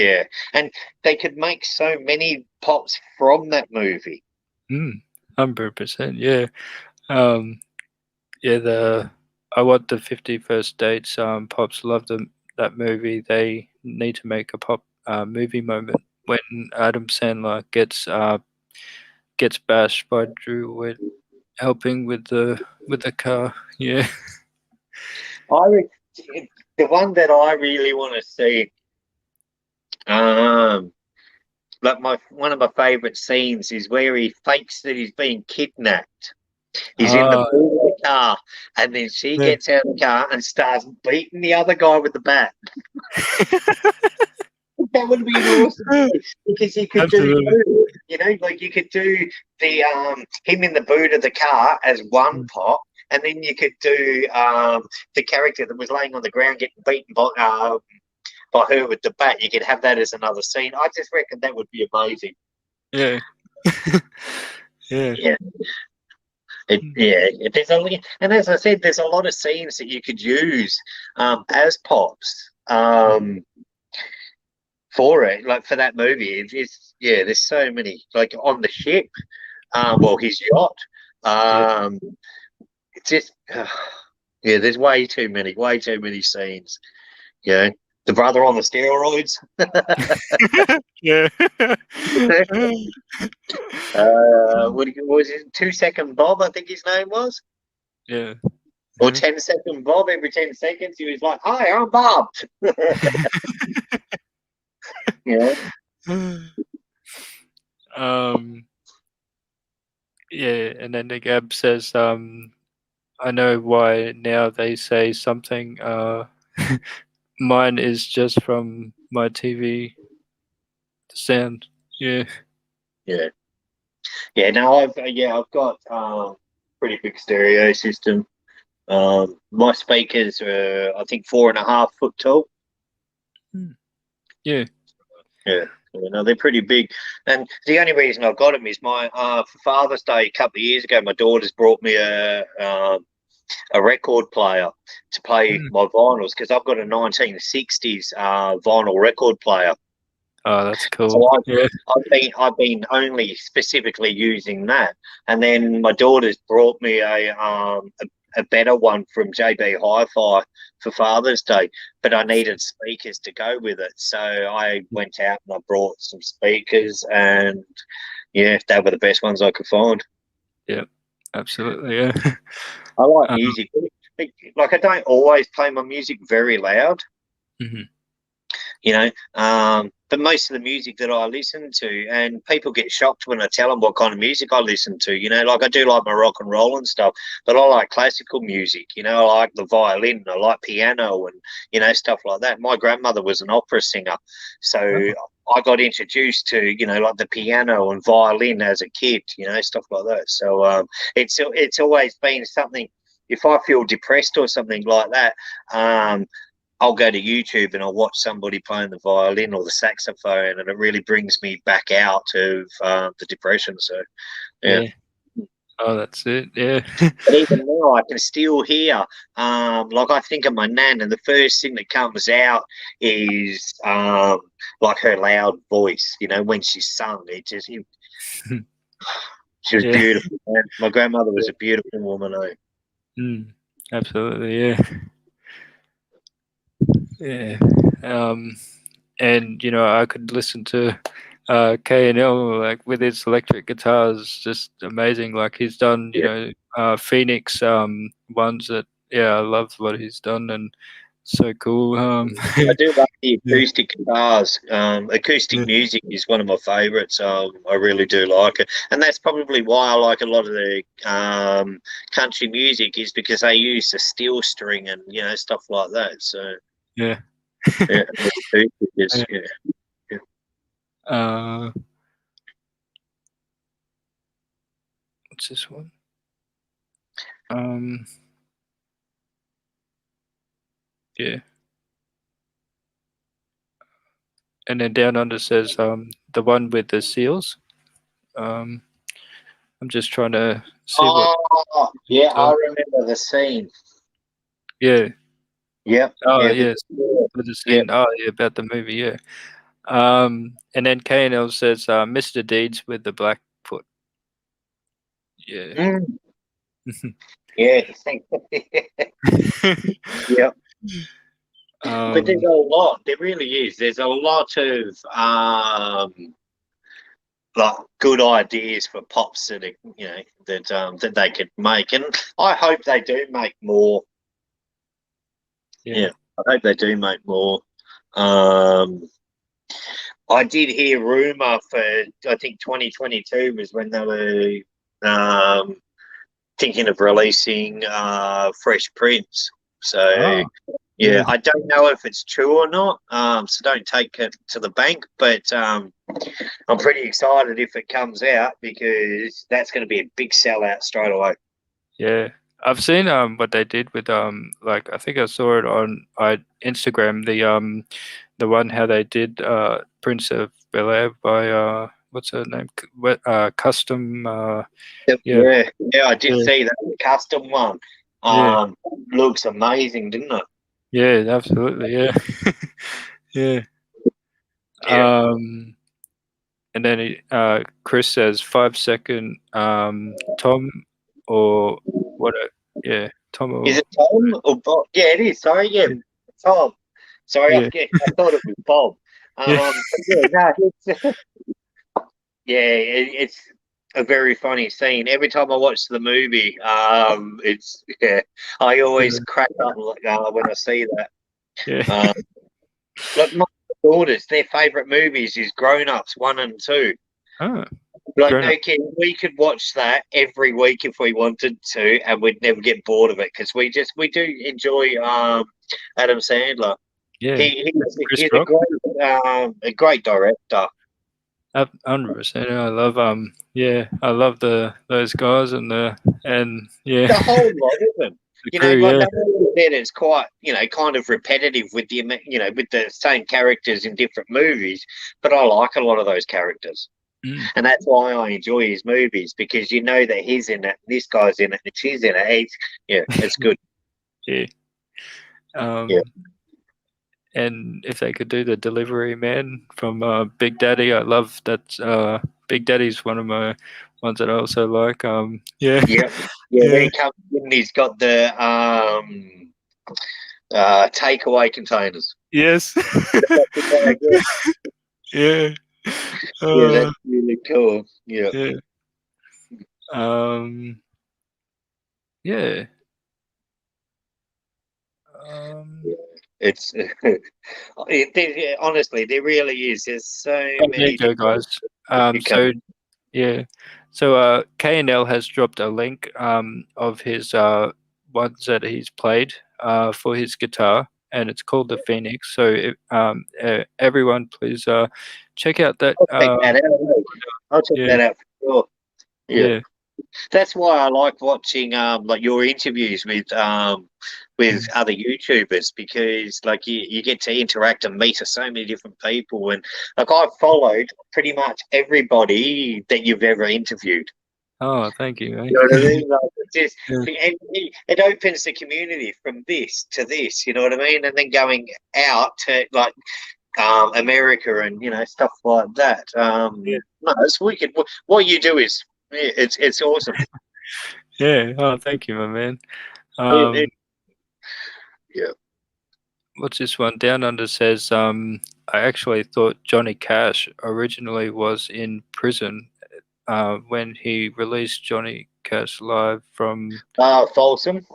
and they could make so many pops from that movie. 100%. Yeah. Um, yeah, I want the 51st Dates. Pops love that movie. They need to make a pop movie moment when Adam Sandler gets bashed by Drew with helping with the car. Yeah. I the one that I really want to see. Um, Like one of my favourite scenes is where he fakes that he's being kidnapped. He's in the Ah, boot of the car, and then she yeah. gets out of the car and starts beating the other guy with the bat. That would be an awesome thing, because you could do Absolutely. both. You know, like you could do the him in the boot of the car as one Mm, pop, and then you could do the character that was laying on the ground getting beaten by her with the bat. You could have that as another scene. I just reckon that would be amazing. yeah. Yeah. Yeah. Mm, There's and as I said, there's a lot of scenes that you could use as pops for it, like for that movie. There's so many, like on the ship, well, his yacht. yeah. Um, it's just, there's way too many scenes. Yeah, the brother on the steroids. Yeah. What was it? 2 Second Bob, I think his name was. Yeah. Or 10 Second Bob, every 10 seconds he was like, "Hi, I'm Bob." Yeah. Um, yeah, and then the Gab says, I know why now they say something. Mine is just from my TV sound. Yeah. Yeah. No, I've got pretty big stereo system. My speakers are, I think, 4.5 foot tall. Mm. Yeah. Yeah, no, they're pretty big. And the only reason I got them is my for Father's Day a couple of years ago, my daughter's brought me a record player to play Mm. my vinyls, because I've got a 1960s vinyl record player. Oh, that's cool. So Yeah. I've been only specifically using that, and then my daughter's brought me a better one from JB Hi-Fi for Father's Day, but I needed speakers to go with it, so I went out and I brought some speakers, and yeah, they were the best ones I could find. Yeah. Absolutely. Yeah. I like um, music. Like I don't always play my music very loud, mhm. But most of the music that I listen to, and people get shocked when I tell them what kind of music I listen to, like I do like my rock and roll and stuff, but I like classical music, I like the violin, I like piano and, stuff like that. My grandmother was an opera singer, so Oh, I got introduced to, like the piano and violin as a kid, stuff like that. So it's always been something. If I feel depressed or something like that, I'll go to YouTube and I'll watch somebody playing the violin or the saxophone, and it really brings me back out of the depression. So, yeah. yeah. Oh, that's it. Yeah. But even now, I can still hear, like I think of my nan, and the first thing that comes out is like her loud voice. When she sung, she was Yeah. beautiful. Man. My grandmother was Yeah. a beautiful woman. Eh? Mm. absolutely, yeah, yeah. Um, and I could listen to K and L like with his electric guitars, just amazing. Like he's done, Yeah. Phoenix ones that I love what he's done and so cool. I do love the Yeah, acoustic guitars. Acoustic yeah, music is one of my favourites. I really do like it, and that's probably why I like a lot of the country music is because they use the steel string and stuff like that. So yeah. yeah, the acoustic is Yeah. yeah. Uh, what's this one? Um, yeah. And then down under says the one with the seals. Um, I'm just trying to see what. Oh, yeah, I remember the scene. Yeah. Yep, Oh yeah, yes. For the yeah. scene. Oh yeah, about the movie. Yeah. And then K&L says Mr. Deeds with the black foot. Yeah. Mm, yeah, yeah. But there's um. a lot. There really is. There's a lot of like good ideas for pops that that they could make, and I hope they do make more. Yeah. Yeah, I hope they do make more. Um, I did hear rumor for I think 2022 was when they were thinking of releasing Fresh Prince. So Oh. yeah, Yeah. I don't know if it's true or not. So don't take it to the bank, but I'm pretty excited if it comes out because that's going to be a big sellout straight away. Yeah. I've seen what they did with like I think I saw it on Instagram the one how they did Prince of Bel-Air by what's her name? Custom yeah, Yeah, yeah, I did yeah, see that the custom one. yeah, Looks amazing, didn't it? yeah, absolutely, yeah. Yeah. Yeah. And then Chris says 5 second Tom or what yeah, Tom Is or it Tom or Bob? Yeah, it is. Sorry, yeah, yeah, Tom. Sorry, yeah, I thought it was Bob. yeah. But yeah, no, yeah, it's a very funny scene. Every time I watch the movie, it's yeah, I always crack up when I see that. Yeah. Um, like my daughters, their favourite movies is Grown Ups 1 and 2. Oh, Like grown no up. kid, we could watch that every week if we wanted to, and we'd never get bored of it because we do enjoy Adam Sandler. Yeah. Chris He's Rock. a great director. 100%. I love yeah, I love the those guys and yeah, The whole lot of them. the crew, Like yeah. that movie said, it's quite kind of repetitive with with the same characters in different movies, but I like a lot of those characters. Mm, And that's why I enjoy his movies because you know that he's in it, this guy's in it, and she's in it. Yeah, it's good. yeah. Yeah, Um and if they could do the Delivery Man from Big Daddy, I love that Big Daddy's one of my ones that I also like. Yeah. yeah, yeah. When Yeah. he comes in, he's got the takeaway containers. Yes. Yeah, Yeah. yeah, Uh, that's really cool. Yeah. yeah. Um yeah. Um It's honestly, there really is. There's so oh, there you many go, different guys. you can. So yeah. So K&L has dropped a link of his ones that he's played for his guitar, and it's called the Phoenix. So everyone, please check out that. I'll check that out. I'll check Yeah, that out for sure. Yeah. yeah, That's why I like watching like your interviews with mm. other YouTubers because like you get to interact and meet so many different people and like I've followed pretty much everybody that you've ever interviewed. Oh, thank you, mate. You know what I mean? Like, it's just, Yeah, and it opens the community from this to this. You know what I mean? And then going out to like America and stuff like that. yeah, No, it's wicked. What you do is it's awesome. yeah. Oh, thank you, my man. It, Um, Yeah. What's this one? Down Under says, I actually thought Johnny Cash originally was in prison when he released Johnny Cash live from Folsom.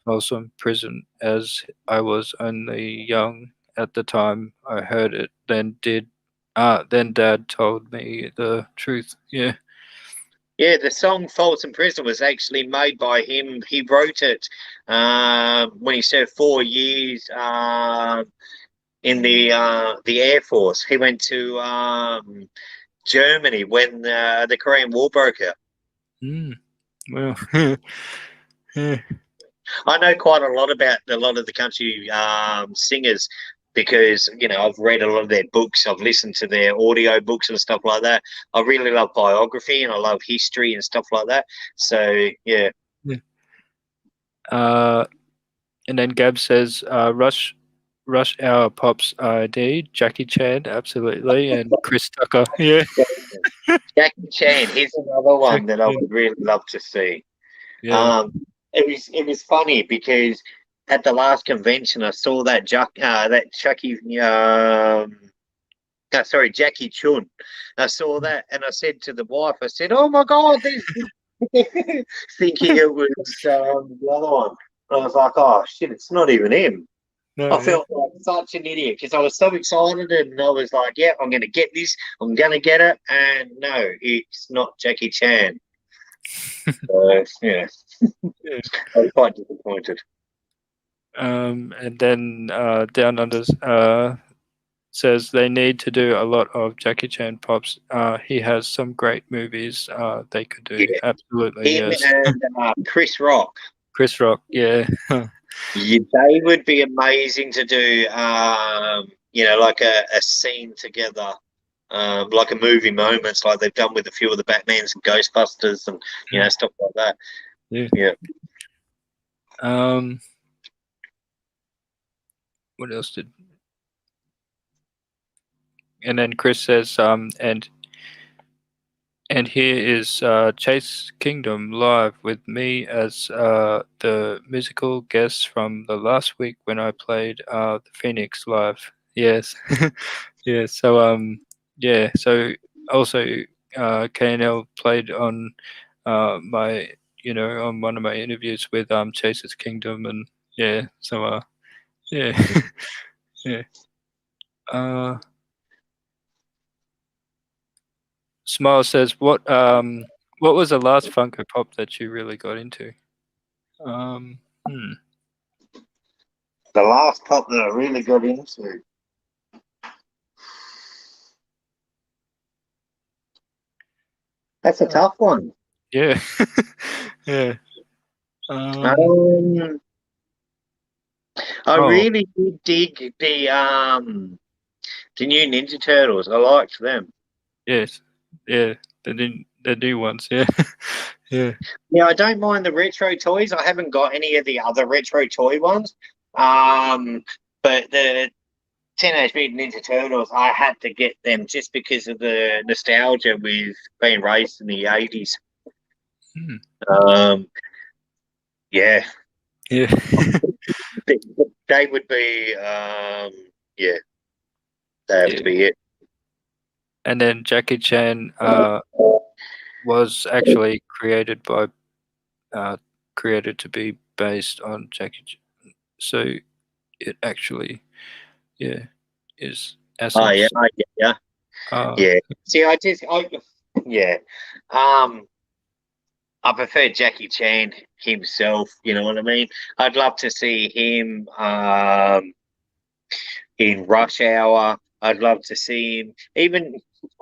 Folsom Prison, as I was only young at the time I heard it. Then Dad told me the truth. Yeah. Yeah, the song Folsom Prison was actually made by him. He wrote it when he served 4 years in the Air Force. He went to Germany when the Korean War broke out. Mm. Well, yeah. I know quite a lot about a lot of the country singers because I've read a lot of their books. I've listened to their audio books and stuff like that. I really love biography and I love history and stuff like that. So yeah. Yeah. And then Gab says, Rush Hour Pops ID, Jackie Chan, absolutely, and Chris Tucker. Yeah. Jackie Chan, he's another one Jackie that I Chan. would really love to see. Yeah. Um, it was funny because at the last convention I saw Jackie Chun. I saw that and I said to the wife, I said, "Oh my God, this," thinking it was the other one. And I was like, "Oh shit, it's not even him." No, I yeah. felt like such an idiot because I was so excited and I was like, "Yeah, I'm going to get this. I'm going to get it." And no, it's not Jackie Chan. So yeah, Yeah. I was quite disappointed. And then Down Under says they need to do a lot of Jackie Chan pops. He has some great movies they could do. Yeah, Absolutely, him yes. and Chris Rock. Chris Rock, yeah. Yeah, they would be amazing to do. Like a scene together, like a movie moments, like they've done with a few of the Batmans and Ghostbusters, and stuff like that. Yeah. Yeah. What else did? And then Chris says, and here is Chase Kingdom live with me as the musical guest from the last week when I played the Phoenix live. Yes, yeah. So yeah. So also KNL played on my on one of my interviews with Chase's Kingdom, and yeah. So yeah, yeah. Uh, Smile says, what was the last Funko Pop that you really got into? Um, hmm. The last pop that I really got into. That's a Uh, tough one. yeah, yeah. Um, Um, I oh, really did dig the new Ninja Turtles. I liked them. yes, yeah. The new ones. Yeah, yeah. Yeah, I don't mind the retro toys. I haven't got any of the other retro toy ones. But the Teenage Mutant Ninja Turtles, I had to get them just because of the nostalgia with being raised in the 80s. Hmm. Um, yeah, Yeah. they, they would be, yeah, they have to Yeah. be it. And then Jackie Chan was actually created to be based on Jackie Chan. So it actually, yeah, is Oh, yeah, essence. I get ya. Uh, Yeah. See, yeah. I prefer Jackie Chan himself. You know what I mean? I'd love to see him in Rush Hour. I'd love to see him even,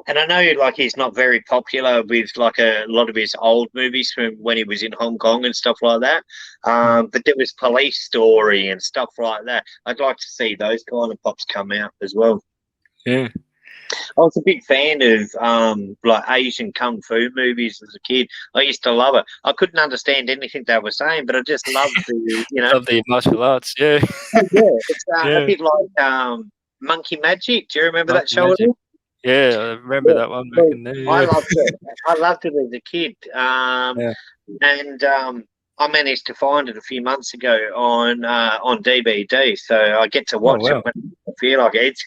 and I know like he's not very popular with like a lot of his old movies from when he was in Hong Kong and stuff like that. But there was Police Story and stuff like that. I'd like to see those kind of pops come out as well. yeah. I was a big fan of like Asian kung fu movies as a kid. I used to love it. I couldn't understand anything they were saying, but I just loved Of the martial arts, yeah. yeah, it's a Yeah, bit like Monkey Magic. Do you remember that Monkey show at Magic. all? Yeah, I remember Yeah. that one back Well, in there, I yeah. loved it. I loved it as a kid. Yeah. And I managed to find it a few months ago on DVD, so I get to Oh watch it wow. when I feel like it.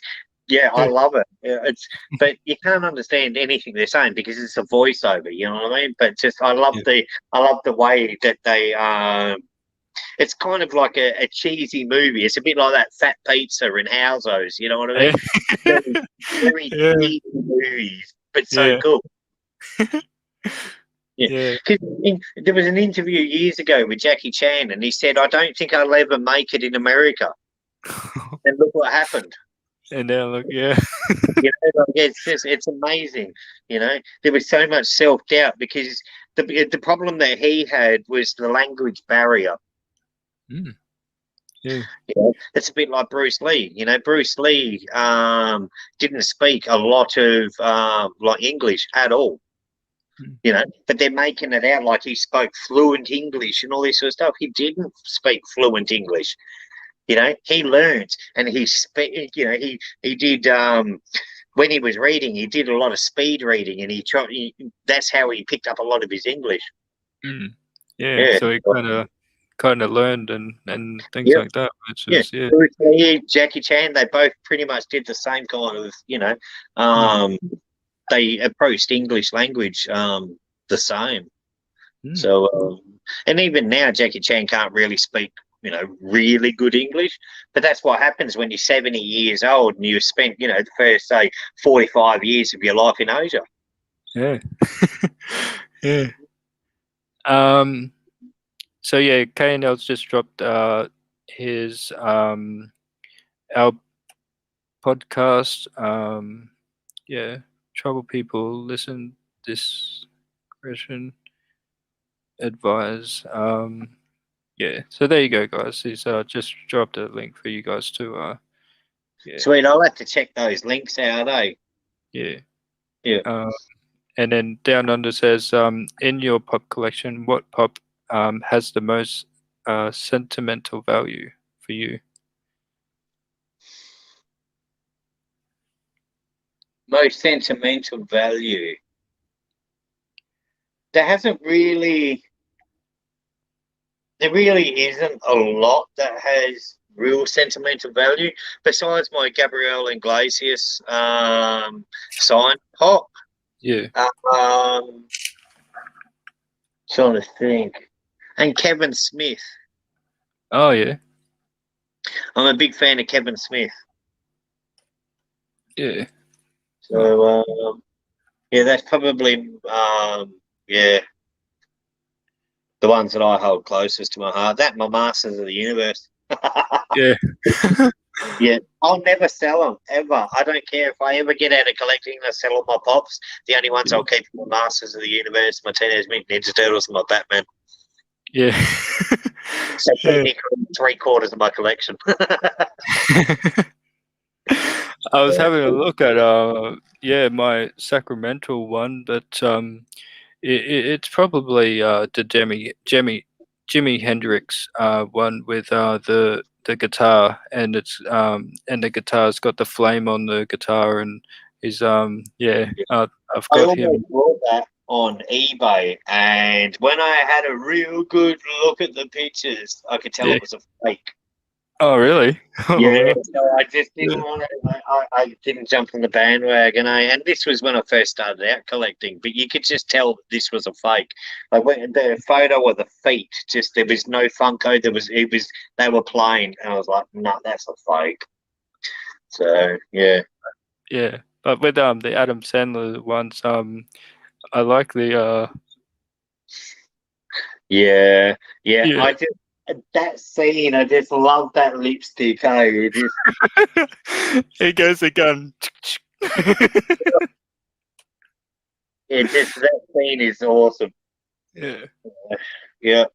I Yeah. love it. But you can't understand anything they're saying because it's a voiceover. You know what I mean? But just Yeah. I love the way that they it's kind of like a cheesy movie. It's a bit like that Fat Pizza and Housos. You know what I mean? Very, very Yeah. cheesy movies, but so Yeah. good. Yeah, Yeah. because there was an interview years ago with Jackie Chan, and he said, "I don't think I'll ever make it in America." And look what happened. And now look, yeah. It's amazing. There was so much self doubt because the problem that he had was the language barrier. Mm, yeah. It's a bit like Bruce Lee. Bruce Lee didn't speak a lot of like English at all. Mm, But they're making it out like he spoke fluent English and all this sort of stuff. He didn't speak fluent English. He learned and he did when he was reading, he did a lot of speed reading, and that's how he picked up a lot of his English. mm. Yeah. Yeah, So he kind of learned and things yeah, like that, which yeah. is yeah. Bruce Lee, Jackie Chan, they both pretty much did the same kind of, Mm, um, they approached English language the same. mm. So, and even now, Jackie Chan can't really speak, really good English. But that's what happens when you're 70 years old and you've spent, the first, say, 45 years of your life in Asia. Yeah. Yeah. Um. So yeah, K&L's just dropped his our podcast. Yeah, trouble people listen discretion advise. Yeah. So there you go, guys. He's just dropped a link for you guys to yeah, Sweet, I'll have to check those links out, eh? yeah. Yeah. Um, and then Down Under says, in your pop collection, what pop has the most sentimental value for you? Most sentimental value. There hasn't really, there really isn't a lot that has real sentimental value besides my Gabrielle Iglesias signed pop. Yeah. Um, Trying to think. And Kevin Smith. Oh yeah. I'm a big fan of Kevin Smith. Yeah. Oh, So, yeah, that's probably, yeah, the ones that I hold closest to my heart. That and my Masters of the Universe. yeah. Yeah, I'll never sell them ever. I don't care if I ever get out of collecting. I sell all my pops. The only ones Yeah. I'll keep are my Masters of the Universe, my Teenage Mutant Ninja Turtles, and my Batman. Yeah. So Yeah. technically, 3/4 of my collection. I was having a look at yeah, my Sacramento one, but it's probably the Jimi Hendrix one with the guitar, and it's and the guitar's got the flame on the guitar, and is yeah, I've I got almost him. bought that on eBay, and when I had a real good look at the pictures, I could tell Yeah. it was a fake. Oh really? Oh Yeah, well. so I just didn't Yeah. want to. I didn't jump on the bandwagon. And this was when I first started out collecting, but you could just tell that this was a fake. Like when the photo of the feet, just there was no Funko. They were plain, and I was like, no, that's a fake. So yeah, Yeah. But with the Adam Sandler ones, I like the yeah, yeah. yeah. I just that scene. I just love that lipstick. Hey, Here goes the gun. just that scene is awesome. Yeah. Yeah.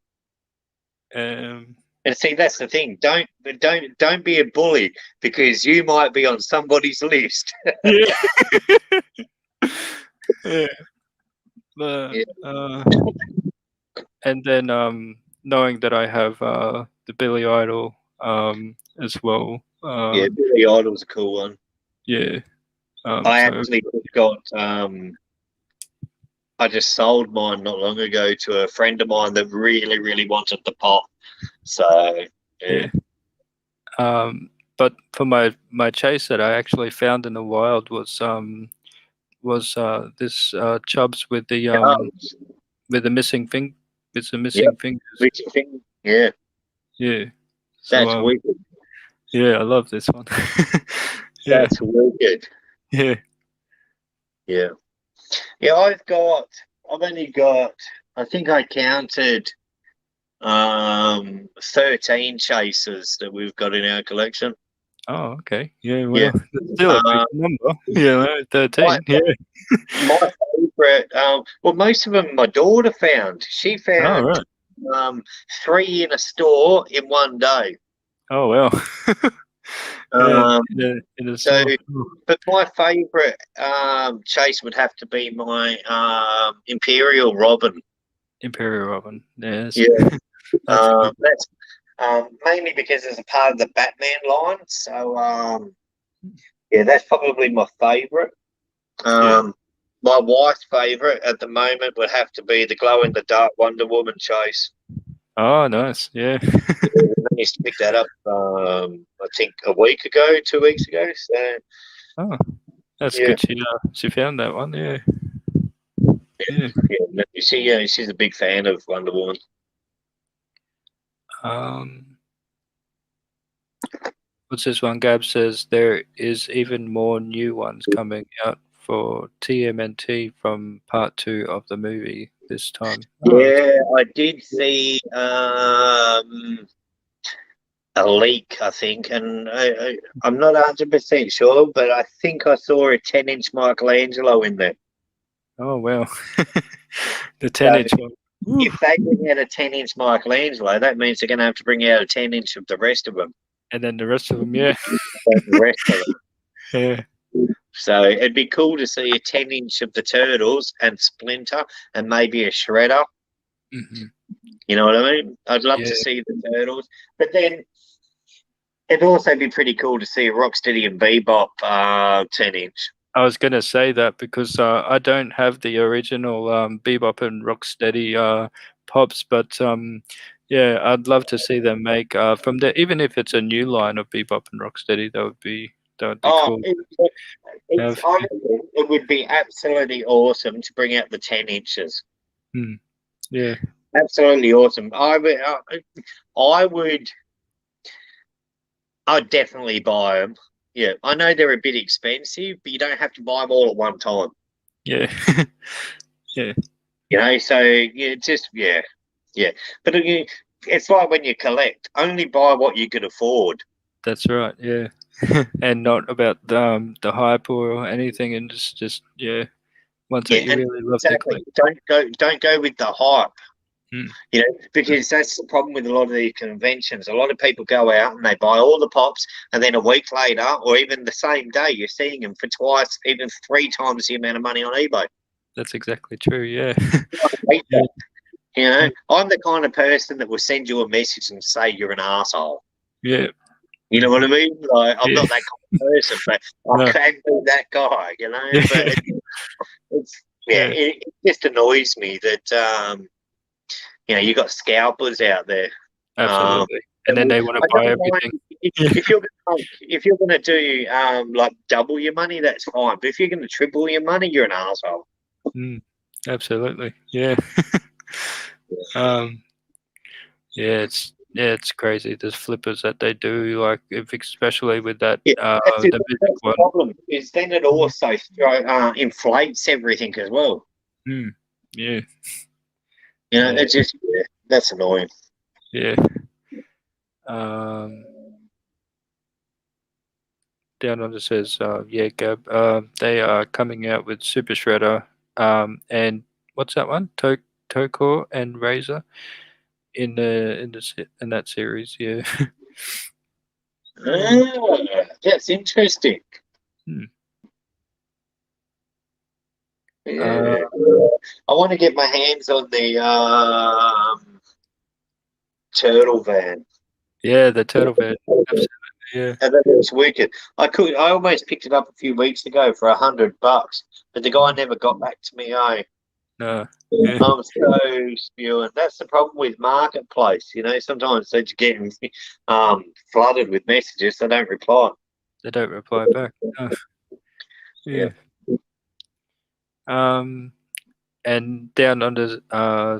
Um. And see, that's the thing. Don't be a bully because you might be on somebody's list. Yeah. Yeah. But Yeah, and then knowing that I have the Billy Idol as well. yeah. Billy Idol's a cool one. Yeah. I So actually got I just sold mine not long ago to a friend of mine that really, really wanted the pot. So yeah. But for my chase that I actually found in the wild was this chubs with the missing Yep. fingers. Which thing? Yeah, Yeah. So that's wicked. yeah, I love this one. Yeah. That's wicked. Yeah. Yeah. Yeah, I've only got, I think I counted 13 chasers that we've got in our collection. Oh, okay. Yeah, Yeah. well, that's still a big Uh, number. Yeah, no, my, 13. Yeah. my favorite, well, most of them my daughter found. She Oh, found right. um, 3 in a store in one day. Oh, well. Yeah, Um, in a so, store. Ooh, but my favorite chase would have to be my Imperial Robin. Imperial Robin. Yes. Yeah, That's a good one. that's mainly because it's a part of the Batman line. So, yeah, that's probably my favorite. Yeah. My wife's favorite at the moment would have to be the glow in the dark Wonder Woman chase. Oh, nice. Yeah. Yeah, we managed to pick that up, I think a week ago, 2 weeks ago. So, Oh, that's yeah, good. She found that one. Yeah. Yeah. yeah, no, she's a big fan of Wonder Woman. Um, what's this one? Gab says there is even more new ones coming out for TMNT from part 2 of the movie this time. Oh, that's Yeah, I did see a leak, I think, and I'm not 100% sure, but I think I saw a 10-inch Michelangelo in there. oh well. The So 10-inch one. Woo. if they bring out a 10-inch Michelangelo, that means they're going to have to bring out a 10-inch of the rest of them. And then the rest of them, yeah. The rest of Yeah. them. So it'd be cool to see a 10-inch of the Turtles and Splinter and maybe a Shredder. Hmm. You know what I mean? I'd love Yeah. to see the Turtles, but then it'd also be pretty cool to see a Rocksteady and Bebop 10-inch. I was gonna say that because I don't have the original Bebop and Rocksteady pops, but yeah, I'd love to see them make from the even if it's a new line of Bebop and Rocksteady, that would be Oh, cool to it's have. honestly, it would be absolutely awesome to bring out the 10 inches. Hmm. Yeah, Absolutely awesome. I would, I'd definitely buy them. Yeah, I know they're a bit expensive, but you don't have to buy them all at one time. yeah, yeah. You know, so yeah, just yeah. But it's like when you collect, only buy what you can afford. That's right. Yeah, and not about the hype or anything, and just yeah, ones that Yeah, you and really love to exactly. collect. Don't go with the hype. Hmm. You know, because that's the problem with a lot of these conventions. A lot of people go out and they buy all the pops, and then a week later, or even the same day, you're seeing them for twice, even 3 times the amount of money on eBay. That's exactly true. Yeah, I hate yeah, that. You know, I'm the kind of person that will send you a message and say you're an asshole. yeah, You know what I mean? Like, I'm yeah. not that kind of person, but I No, can be that guy. You know, yeah, but it's yeah, yeah. it just annoys me that you got scalpers out there. Um, Absolutely. And then they want to I buy don't everything. mind if you're gonna do like double your money, that's fine. But if you're gonna triple your money, you're an asshole. Mm, absolutely. Yeah. Um, yeah, it's crazy. There's flippers that they do, like if especially with that Yeah, the music that's the one. problem. Is then it Mm, also inflates everything as well. mm, yeah, You know, yeah, it's just that's annoying. yeah. Um, Down under says, yeah, Gab, they are coming out with Super Shredder, and what's that one? Tokor and Razor in that series. Yeah. Um, That's interesting. hmm. Uh, Yeah, I want to get my hands on the turtle van. yeah, the turtle van. Absolutely. Yeah. And that was wicked. I almost picked it up a few weeks ago for $100, but the guy Mm. never got back to me. No. Yeah. I'm so spewing. That's the problem with marketplace. Sometimes they just get flooded with messages. They don't reply. They don't reply back. No. Yeah. Yeah. Um. And down under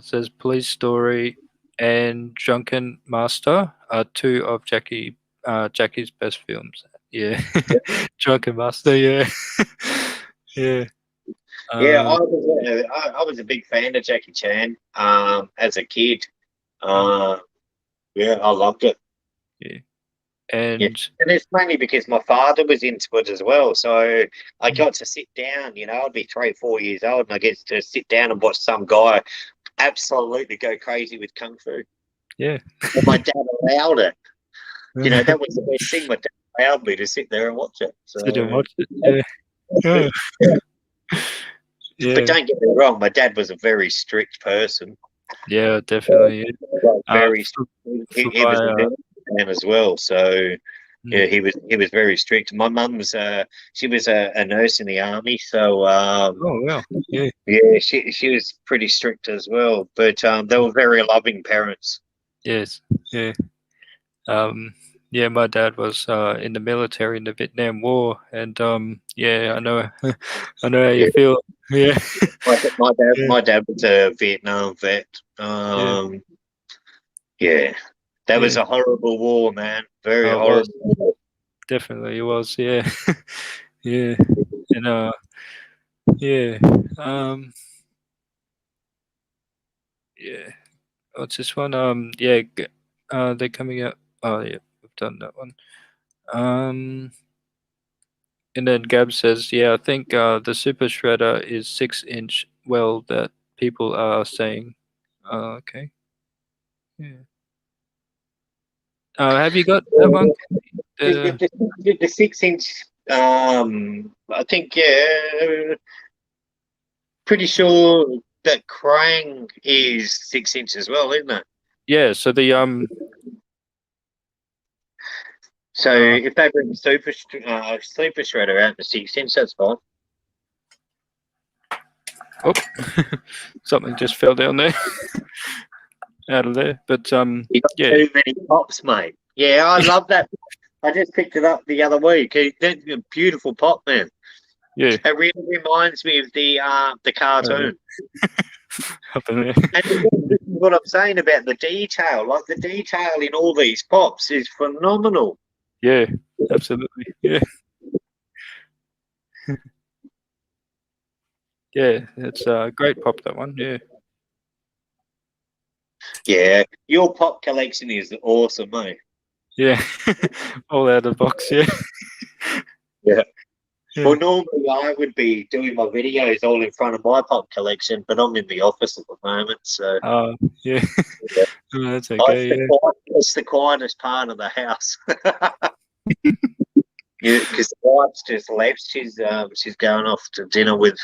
says police story and drunken master are two of Jackie's best films. Yeah. Drunken master. Yeah. Yeah. Yeah, Um. I was a big fan of Jackie Chan as a kid. Mm, Uh, yeah, I loved it. yeah. Yeah, And and it's mainly because my father was into it as well. So I mm, got to sit down. I'd be 3 or 4 years old, and I get to sit down and watch some guy absolutely go crazy with kung fu. yeah. And my dad allowed it. That was the best thing. My dad allowed me to sit there and watch it. Sit and So, watch it. Yeah. Yeah. but Yeah. don't get me wrong, my dad was a very strict person. Yeah. Definitely. Like, Yeah. very. For He was my a man as well. So mm, yeah, he was very strict. My mum was she was a nurse in the army, so oh well. Yeah. yeah, she was pretty strict as well. But they were very loving parents. Yes. Yeah. Um, yeah, my dad was in the military in the Vietnam War, and yeah, I know, I know how you Yeah, feel. Yeah, yeah, my dad was a Vietnam vet. yeah, Yeah, that was yeah. a horrible war, man. Very Oh, it was horrible war. definitely it was. Yeah, yeah, and yeah, um, yeah. What's this one? Yeah, they're coming out. Oh yeah, we've done that one. Um, and then Gab says, yeah, I think the Super Shredder is 6 inch. Well, that people are saying. Okay. Yeah. Have you got that one? The, the, The the 6 inch, I think, yeah, pretty sure that Krang is 6 inches as well, isn't it? yeah. So the So uh if they bring Super Shredder out to 6 inch, that's fine. oh, something just fell down there out of there. But You got yeah, too many pops, mate. Yeah, I love that. I just picked it up the other week. That's a beautiful pop, man. yeah. It really reminds me of the Uh, cartoon. up in there. And again, this is what I'm saying about the detail. Like the detail in all these pops is phenomenal. Yeah, absolutely. Yeah, yeah. It's a great pop that one. Yeah, Yeah, your pop collection is awesome, mate. yeah. All out of the box. Yeah, Yeah. yeah. Well, normally I would be doing my videos all in front of my pop collection, but I'm in the office at the moment, so Uh, yeah. yeah. Oh, that's Oh, it's okay. the Yeah. it's the quietest part of the house. Yeah, because the wife's just left. She's going off to dinner with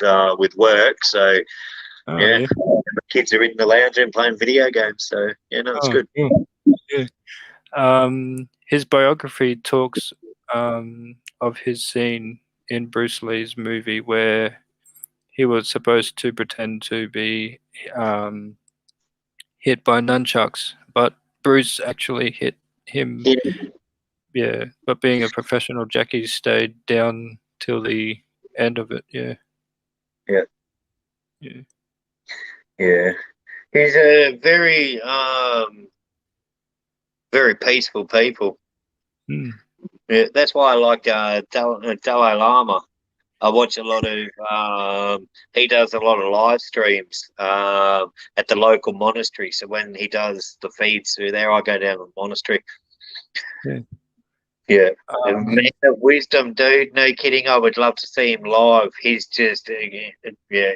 work, so Oh yeah. yeah. The kids are in the lounge and playing video games, so yeah, no, it's Oh good. yeah. Yeah. His biography talks of his scene in Bruce Lee's movie where he was supposed to pretend to be um, hit by nunchucks, but Bruce actually hit him. Yeah, but being a professional, Jackie stayed down till the end of it. Yeah, Yeah, yeah. yeah. He's a very peaceful people. Mm, Yeah, that's why I like Dalai Lama. I watch a lot of he does a lot of live streams at the local monastery. So when he does the feeds through there, I go down to the monastery. yeah. Yeah. A man Um, of wisdom, dude. No kidding. I would love to see him live. He's just, yeah,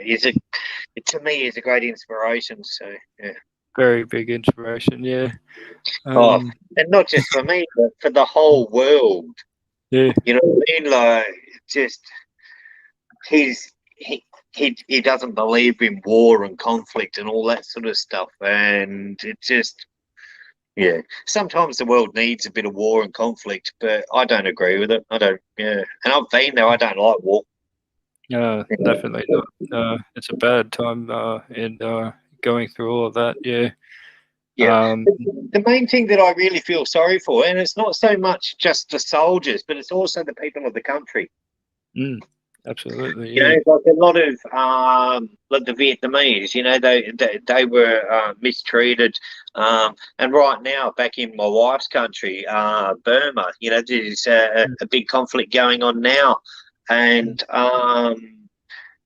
to me, he's a great inspiration. So, yeah. very big inspiration. Yeah. Oh, Um, and not just for me, but for the whole world. yeah. You know what I mean? Like, just, he's, he doesn't believe in war and conflict and all that sort of stuff. And it just, yeah. Sometimes the world needs a bit of war and conflict, but I don't agree with it. I don't, yeah. And I've been there. I don't like war. Definitely not. It's a bad time in going through all of that. Yeah. Yeah. Um, The main thing that I really feel sorry for, and it's not so much just the soldiers, but it's also the people of the country. mm, absolutely. You Yeah. know, like a lot of like the Vietnamese, you know, they were mistreated, and right now back in my wife's country, Burma, you know, there's a big conflict going on now, Mm, and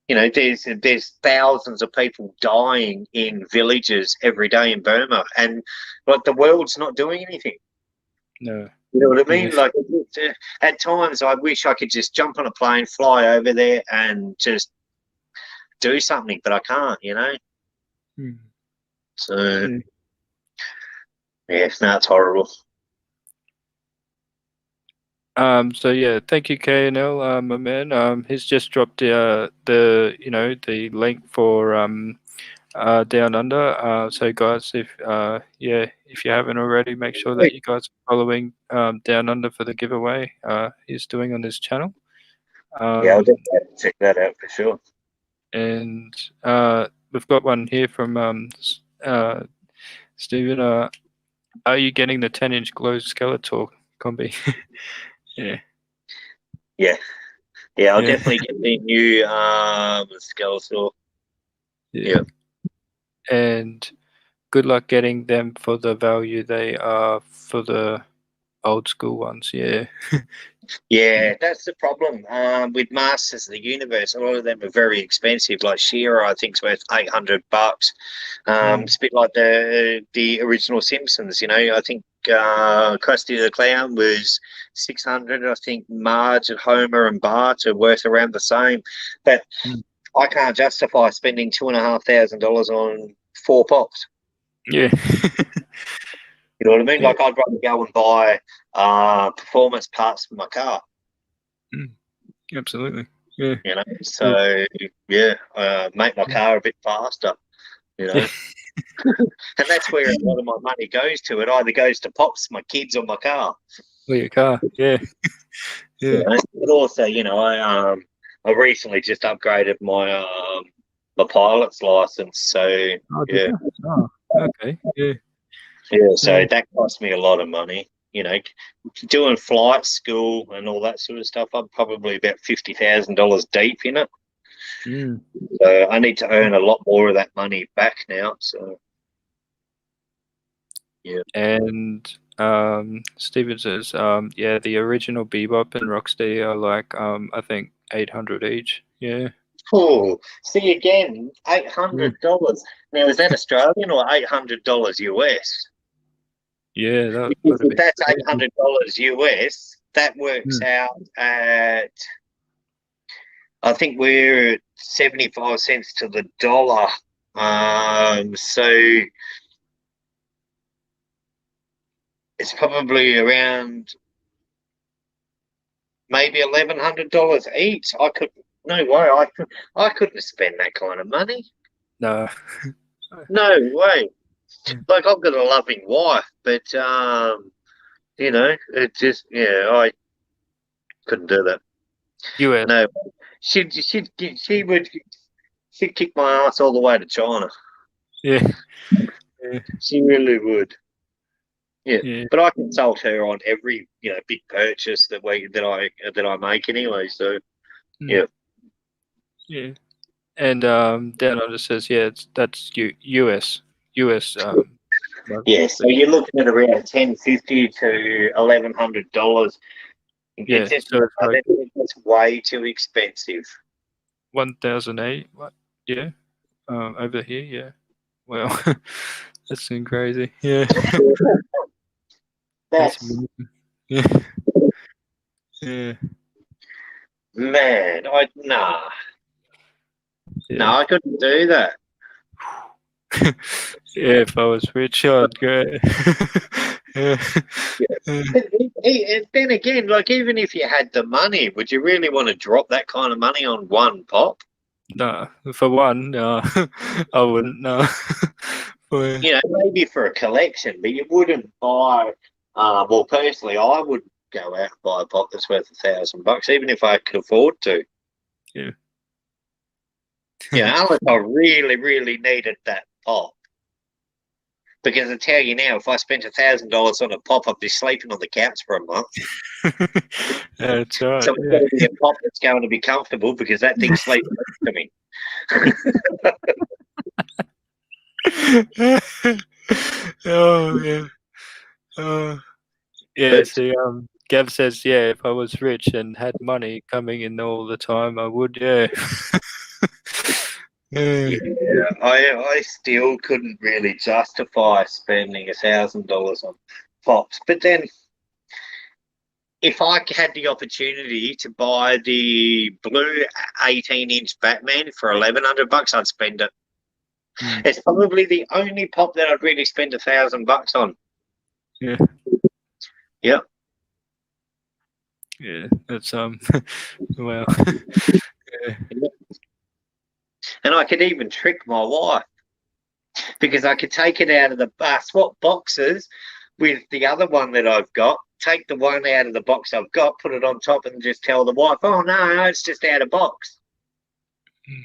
you know, there's thousands of people dying in villages every day in Burma, and like the world's not doing anything. no. You know what I Yeah. mean? Like at times, I wish I could just jump on a plane, fly over there, and just do something, but I can't. You know. Mm, So yeah. yeah, no, it's horrible. So yeah, thank you, KNL, my man. He's just dropped the link for Down Under. So guys, if you haven't already, make sure that you guys are following Down Under for the giveaway he's doing on his channel. Yeah, I'll Um, definitely have to check that out for sure. and we've got one here from Stephen. Are you getting the 10-inch glow Skeletor combi? Yeah, Yeah, yeah, I'll yeah, definitely get the new Skeletor. yeah. Yeah. And good luck getting them for the value they are for the old school ones. Yeah. Yeah, that's the problem. With Masters of the Universe, a lot of them are very expensive. Like She-Ra, I think is worth $800. Mm, It's a bit like the original Simpsons. You know, I think Krusty the Clown was 600. I think Marge and Homer and Bart are worth around the same. But mm. I can't justify spending $2,500 on four pops. Yeah. You know what I mean? Yeah. Like I'd rather go and buy performance parts for my car. Mm, absolutely. Yeah. You know, Yeah. so yeah, make my Mm. car a bit faster. You Yeah. know, and that's where a lot of my money goes to. It either goes to pops, my kids, or my car. For your car. Yeah. You Yeah. know, but also, you know, I recently just upgraded my pilot's license. So Oh, did yeah, you? Oh, okay. Yeah. yeah. Yeah. So that cost me a lot of money. You know, doing flight school and all that sort of stuff. I'm probably about $50,000 deep in it. Mm. So I need to earn a lot more of that money back now. So yeah. And Steven says, yeah, the original Bebop and Rocksteady are like, I think 800 each. Yeah. Oh, see again, eight Mm. hundred dollars. Now is that Australian or $800 US? Yeah, that Because would have if been that's eight crazy. hundred dollars US, that works Mm. out at I think we're at 75 cents to the dollar. So it's probably around maybe $1,100 each. I could no way. I couldn't spend that kind of money. No. No way. Yeah. Like I've got a loving wife, but you know, it just yeah, I couldn't do that. US. No, she'd kick my ass all the way to China. Yeah. Yeah. She really would. Yeah, Yeah. but I consult her on every big purchase that I make anyway. So Mm. yeah, Yeah. And down under says, yeah, that's US. US yeah. monthly. So you're looking at around 1050 to $1,100. It's Yeah, just so it's like that's way too expensive. 1,008. What? Yeah. Over here, yeah. Well, that's been crazy. Yeah. That's That's amazing. Yeah. Yeah. man. I nah, no, Yeah. I couldn't do that. Yeah, if I was rich, I'd go. Yeah. Yeah. Yeah. But and then again, like even if you had the money, would you really want to drop that kind of money on one pop? No, for one, no, I wouldn't. No. For, You know, maybe for a collection, but you wouldn't buy. Well, personally, I wouldn't go out and buy a pop that's worth $1,000, even if I could afford to. yeah. Yeah, unless I really, really needed that pop. Because I tell you now, if I spent $1,000 on a pop, I'd be sleeping on the couch for a month. That's right. So it's got to be a pop that's going to be comfortable because that thing's sleeping next to me. Yeah. Oh yeah. Oh yeah. But See, Gav says, yeah, if I was rich and had money coming in all the time, I would. Yeah. Yeah. yeah, I still couldn't really justify spending $1,000 on pops. But then, if I had the opportunity to buy the blue 18-inch Batman for $1,100, I'd spend it. Mm. It's probably the only pop that I'd really spend $1,000 on. Yeah. Yep. Yeah. That's well. Yeah. And I could even trick my wife because I could take it out of the swap boxes with the other one that I've got. Take the one out of the box I've got, put it on top, and just tell the wife, "Oh no, it's just out of box." Yeah.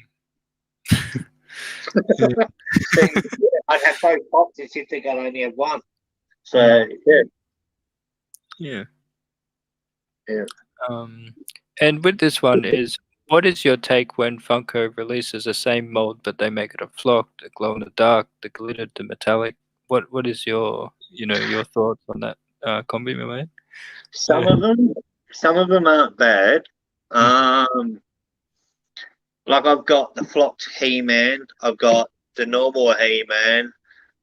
So I'd have both boxes if they got only have one. So Mm. yeah, Yeah. yeah. And with this one is, what is your take when Funko releases the same mold but they make it a flock, the glow in the dark, the glittered, the metallic? What is your your thoughts on that combi, my man? Some Yeah. of them, some of them aren't bad. Mm. Like I've got the flocked He-Man, I've got the normal He-Man,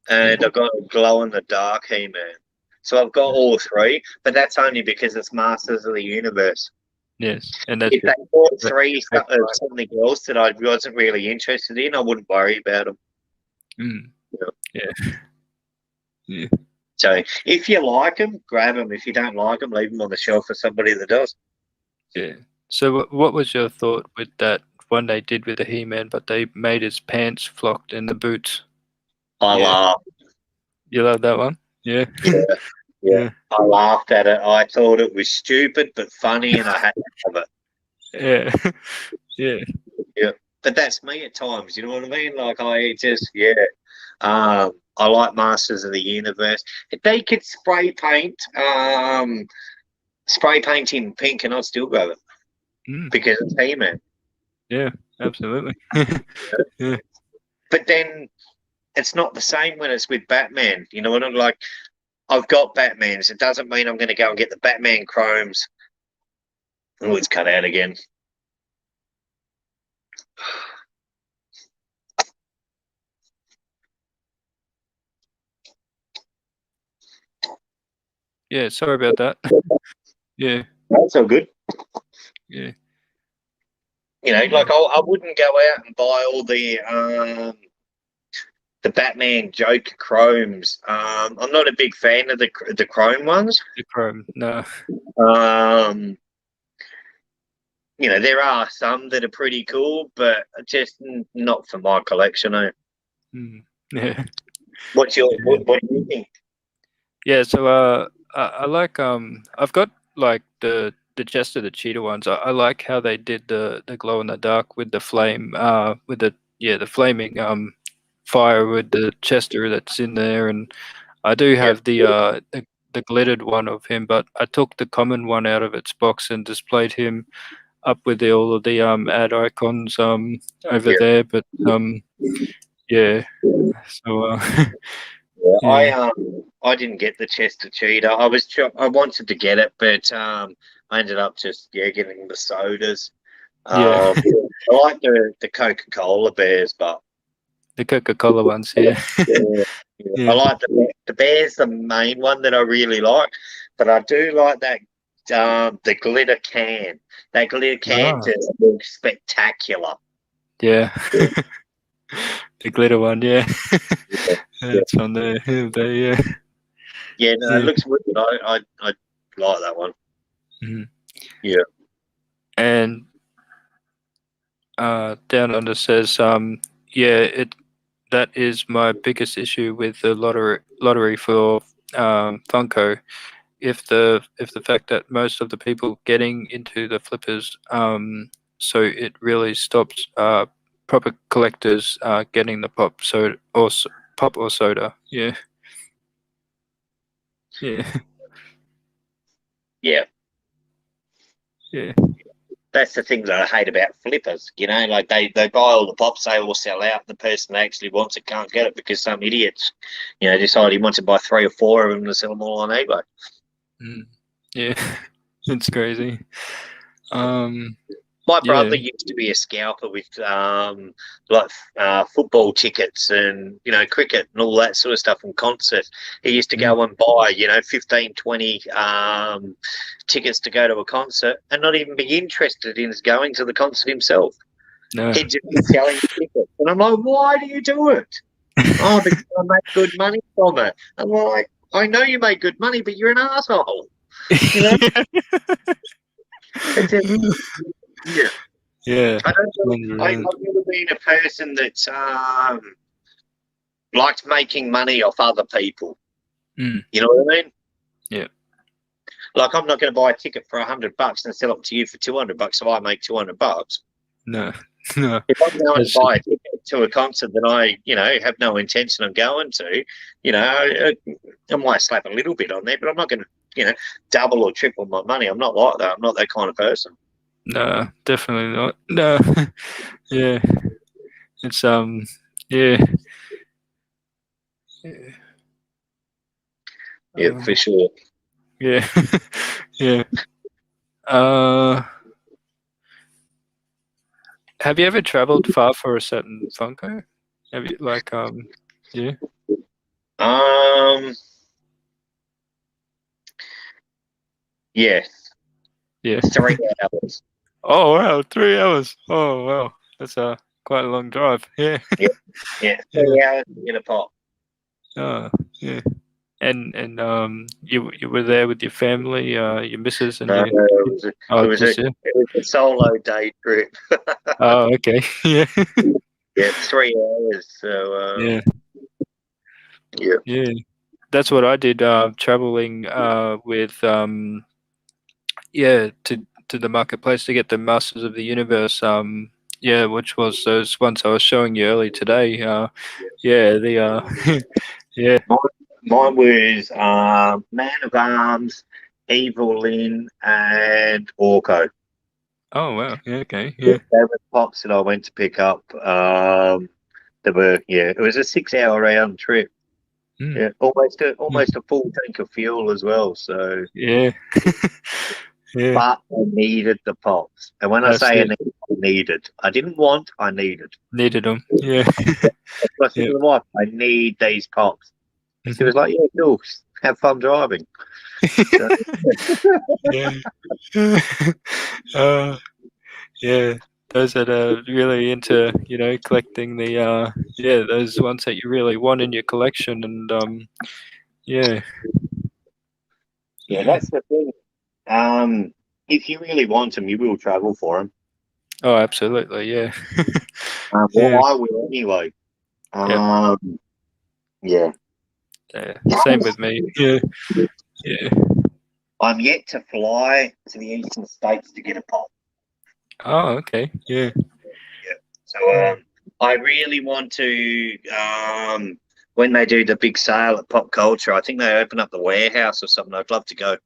Yeah. and I've got a glow in the dark He-Man. So I've got all three, but that's only because it's Masters of the Universe. Yes. And that's If your they bought favorite, three favorite of line. something else that I wasn't really interested in, I wouldn't worry about them. Mm. Yeah. Yeah. So if you like them, grab them. If you don't like them, leave them on the shelf for somebody that does. Yeah. So what was your thought with that one they did with the He-Man, but they made his pants flocked and the boots? I Yeah. laughed. You love that one? Yeah. Yeah, yeah. Yeah. I laughed at it. I thought it was stupid but funny, and I had to have it. Yeah. Yeah. Yeah, but that's me at times. You know what I mean? Like I just, yeah. I like Masters of the Universe. If they could spray paint him pink, and I'd still grab it Mm. because it's He-Man. Yeah, absolutely. Yeah. But then it's not the same when it's with Batman. You know what I'm like? I've got Batmans. It doesn't mean I'm going to go and get the Batman chromes. Oh, it's cut out again. Yeah, sorry about that. Yeah, That's all good. yeah, You know, yeah, like I wouldn't go out and buy all the Batman Joker chromes. I'm not a big fan of the chrome ones. the chrome. No. Um, you know, there are some that are pretty cool, but just not for my collection. Eh? Mm. Yeah, What's your yeah. what do you think? Yeah, so I like I've got like the Jester the Cheetah ones. I like how they did the glow in the dark with the flame with the flaming fire with the Chester that's in there, and I do Yeah, have the glittered one of him, but I took the common one out of its box and displayed him up with all of the ad icons over yeah, there. But yeah, so yeah. yeah, I didn't get the Chester Cheetah. I wanted to get it, but I ended up just getting the sodas. yeah, I like the Coca Cola bears, but the Coca-Cola ones. Yeah, yeah, yeah. I yeah. like the bear's the main one that I really like, but I do like that the glitter can. That glitter can Ah, just looks spectacular. yeah. The glitter one. Yeah, Yeah, it's on there. Yeah, yeah, no, it yeah. looks wicked. I like that one. Mhm. Yeah, And down under says yeah, it that is my biggest issue with the lottery for Funko. If the fact that most of the people getting into the flippers, so it really stops proper collectors getting the pop soda or pop or soda. Yeah. Yeah. Yeah. Yeah. That's the thing that I hate about flippers, like they buy all the pops, they all sell out. The person that actually wants it can't get it because some idiots, decide he wants to buy 3 or 4 of them to sell them all on eBay. Yeah. It's crazy. My Yeah. brother used to be a scalper with football tickets and cricket and all that sort of stuff and concerts. He used to go and buy 15, 20 tickets to go to a concert and not even be interested in going to the concert himself. No. He'd just be selling tickets, and I'm like, why do you do it? Oh, because I make good money from it. I'm like, I know you make good money, but you're an asshole. It's just, yeah. Yeah. I don't. I've never been a person that's liked making money off other people. You know what I mean? Yeah. Like, I'm not going to buy a ticket for $100 and sell it to you for $200, so I make $200. No. No. If I'm going to buy a ticket to a concert that I, have no intention of going to, I might slap a little bit on there, but I'm not going to, double or triple my money. I'm not like that. I'm not that kind of person. No, definitely not. No. Yeah. It's yeah. Yeah, for sure. Yeah. Yeah. Uh have you ever traveled far for a certain Funko? Have you yeah. Yes. Yeah. 3 hours. Oh wow, 3 hours. Oh wow. That's quite a long drive. Yeah. Yeah. Yeah. Yeah. 3 hours to get a pop. Oh, yeah. And you were there with your family, your missus and No, your kids? Oh, it was just you? a solo day trip. Oh, okay. Yeah. Yeah, 3 hours. So Yeah. yeah. Yeah. That's what I did, traveling with yeah, to the marketplace to get the Masters of the Universe, yeah, which was those ones I was showing you earlier today. Yeah, the yeah. Mine was Man of Arms, Evil Lynn, and Orko. Oh wow. Yeah, okay. Yeah, Yeah. they were pops that I went to pick up. It was a 6 hour round trip. Mm. Yeah, almost a full tank of fuel as well. So, Yeah. Yeah. but I needed the pops, and when I That's say it. I needed, I didn't want, I needed. Needed them. Yeah. I said Yeah. to the wife, I need these pops. And she Mhm. was like, yeah, cool. Have fun driving. So, Yeah. Uh, yeah. Those that are really into, collecting the yeah, those ones that you really want in your collection and yeah. yeah, Yeah. that's the thing. If you really want them, you will travel for them. Oh, absolutely. Yeah. Yeah. Well, I will anyway. Yep. Um, yeah. Yeah. Same with me. Yeah. Yeah. I'm yet to fly to the eastern states to get a pop. Oh, okay. Yeah. Yeah. So I really want to. When they do the big sale at Pop Culture, I think they open up the warehouse or something. I'd love to go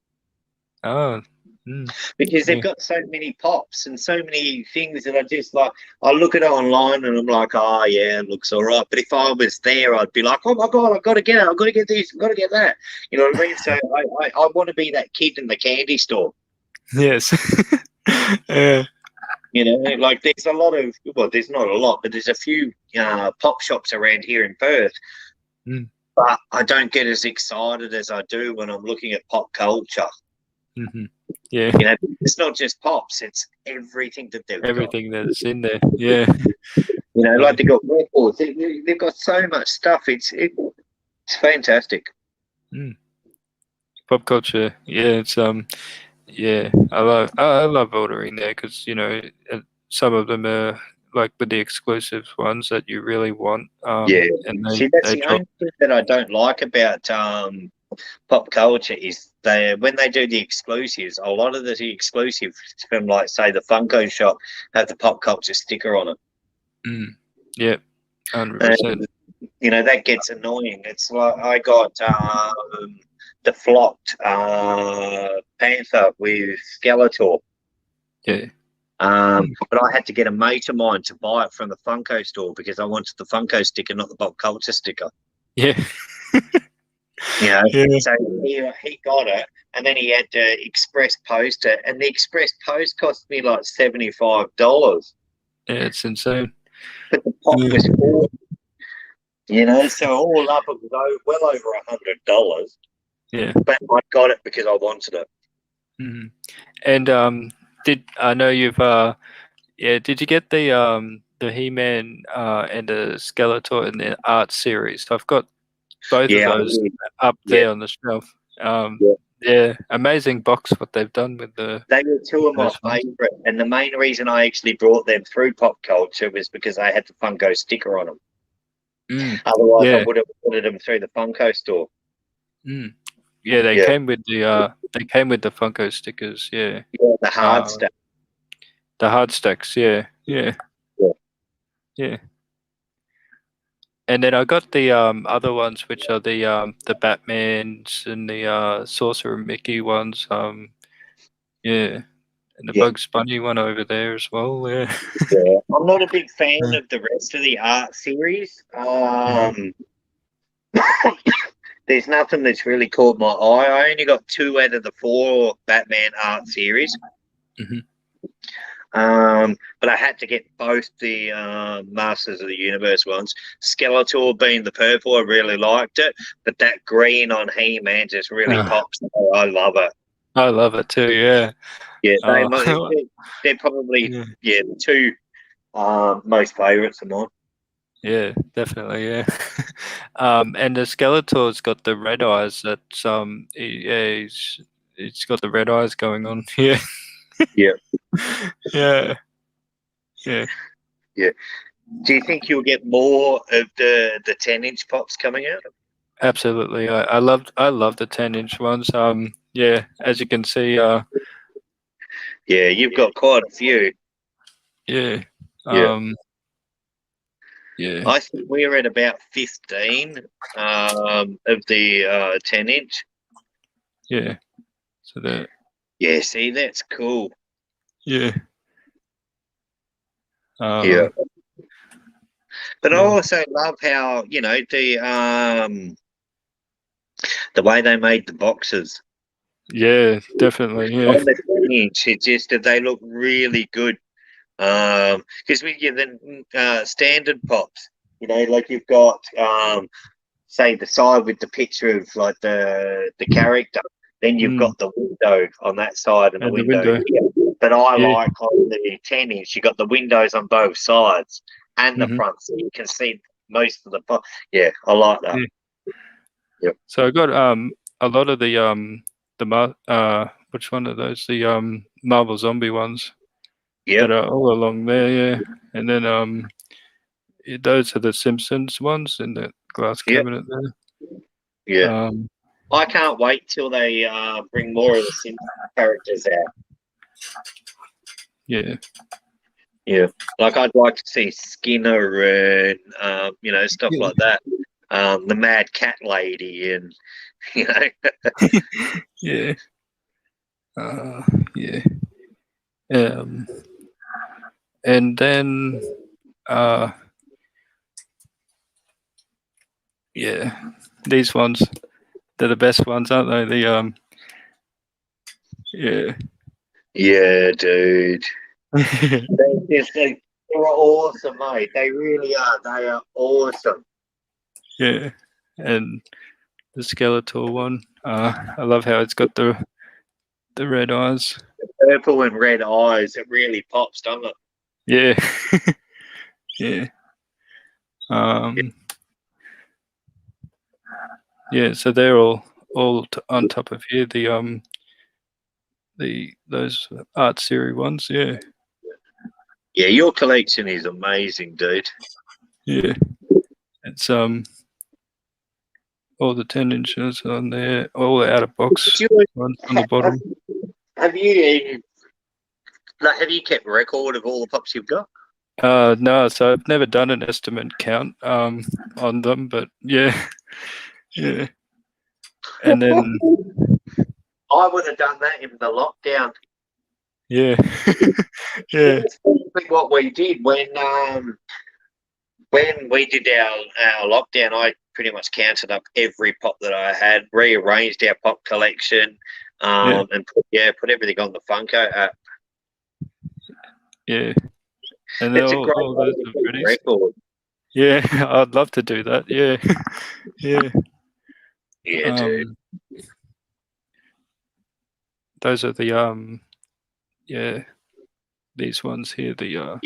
Oh. Mm. because they've Yeah. got so many pops and so many things that I just like. I look at it online and I'm like, oh yeah, it looks all right. But if I was there, I'd be like, oh my god, I've got to get it. I've got to get this. I've got to get that. You know what I mean? So I want to be that kid in the candy store. Yes. Yeah. Like there's a lot of, well, there's not a lot, but there's a few pop shops around here in Perth. Mm. But I don't get as excited as I do when I'm looking at pop culture. Mm-hmm. Yeah. It's not just pops; it's everything that they've got. Everything that's in there. Yeah. Yeah. Like they've got records. They've got so much stuff. It's fantastic. Mm. Pop culture. Yeah. It's yeah. I love ordering there because some of them are like with the exclusive ones that you really want. Yeah. And See, that's they the drop. only thing that I don't like about pop culture is when they do the exclusives, a lot of the exclusives from, like, say, the Funko shop have the pop culture sticker on it. Mm. Yeah, 100%. And that gets annoying. It's like I got the flocked panther with Skeletor. Yeah. But I had to get a mate of mine to buy it from the Funko store because I wanted the Funko sticker, not the pop culture sticker. Yeah. Yeah. Yeah. So he got it, and then he had to express post it, and the express post cost me like $75. Yeah, it's insane. But the pop Yeah. was 40. So all up it was well over $100. Yeah. But I got it because I wanted it. Mm. And did I know you've did you get the He-Man and the Skeletor in the art series? I've got both of Yeah, I those did. up Yeah, there on the shelf. yeah. Yeah, amazing box what they've done with They were two of my those ones. favourite, and the main reason I actually brought them through pop culture was because they had the Funko sticker on them. Mm. Otherwise, I Yeah. would have ordered them through the Funko store. Mm. Yeah, they Yeah, came with the Funko stickers. Yeah. yeah, the hard Uh, stuff. the hard stacks. Yeah. Yeah. Yeah, Yeah. And then I got the other ones, which are the Batmans and the Sorcerer Mickey ones. Yeah, and the yeah, Bugs Bunny one over there as well. Yeah. yeah. I'm not a big fan Mm. of the rest of the art series. Mhm. There's nothing that's really caught my eye. I only got 2 out of the 4 Batman art series. Mhm. But I had to get both the Masters of the Universe ones. Skeletor being the purple, I really liked it, but that green on He-Man just really Ah, pops. I love it. I love it too. Yeah. Yeah, Uh, they're probably yeah. the 2 most favourites of mine. Yeah, definitely. Yeah. And the Skeletor's got the red eyes. That's yeah, he's got the red eyes going on. Yeah. Yeah, Yeah. Yeah. yeah. Do you think you'll get more of the 10-inch pops coming out? Absolutely. I love the 10-inch ones. Yeah, as you can see, Yeah, you've got quite a few. yeah. Yeah. Um, yeah. I think we're at about 15 of the 10-inch. Yeah. So that, Yeah, see, that's cool. yeah. Yeah. Um, But I yeah. also love how, the way they made the boxes Yeah, definitely. Yeah. on the 10-inch, it just they look really good. Because with your standard pops, like you've got say the side with the picture of like the character, then you've Mm. got the window on that side and the And the window window. here. But I Yeah. like on the 10-inch, you got the windows on both sides and the Hmm. front, so you can see most of the pop. Yeah, I like that. Yeah. Yep. So I got a lot of which one of those? The Marvel Zombie ones that Yep. are all along there. Yeah. And then those are the Simpsons ones in the glass Yep. cabinet there. Yeah. Um, I can't wait till they bring more of the Simpsons characters out. yeah. Yeah, like I'd like to see Skinner and stuff Yeah. like that. The Mad Cat Lady and you know, Yeah. Uh, yeah. Um, and then, uh, yeah, these ones, they're the best ones, aren't they? Yeah. yeah, dude, they're awesome, mate. They really are. They are awesome. Yeah. And the Skeletor one, I love how it's got the red eyes. Purple and red eyes. It really pops, doesn't it? Yeah. Yeah. Um, yeah. So they're all on top of here. Those art series ones. Yeah. Yeah, your collection is amazing, dude. Yeah. It's all the 10 inches on there, all the out of box ones on the Have, bottom. have you kept record of all the pops you've got? No, so I've never done an estimate count on them, but yeah, yeah. And then I would have done that in the lockdown. yeah, yeah, That's basically what we did when we did our lockdown. I pretty much counted up every pop that I had, rearranged our pop collection, yeah, and put everything on the Funko app. yeah. And then It's a great all way those to are keep pretty. record. Yeah, I'd love to do that. Yeah, yeah. Yeah, dude. Um, those are the yeah, these ones here. The Yeah,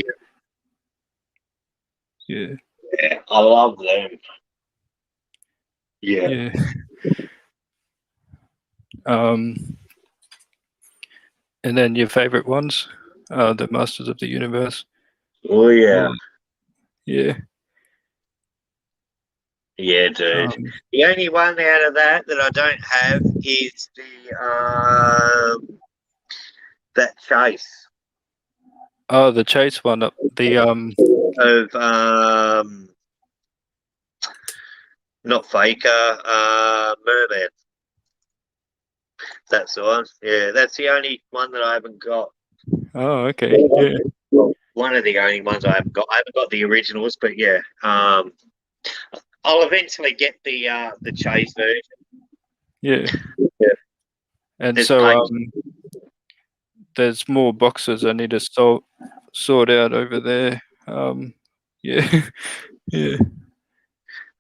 yeah, yeah, I love them. Yeah. yeah. Um, and then your favorite ones, the Masters of the Universe. Oh yeah. Or yeah, Yeah, dude. um, The only one out of that I don't have is the that chase oh, the Chase one up the of not Faker, Merman. That's the one. Yeah, that's the only one that I haven't got. oh, okay, yeah, One of the only ones I haven't got. I haven't got the originals, but yeah. I'll eventually get the chase version. yeah. Yeah. And It's so painful. there's more boxes I need to sort out over there. Yeah, yeah.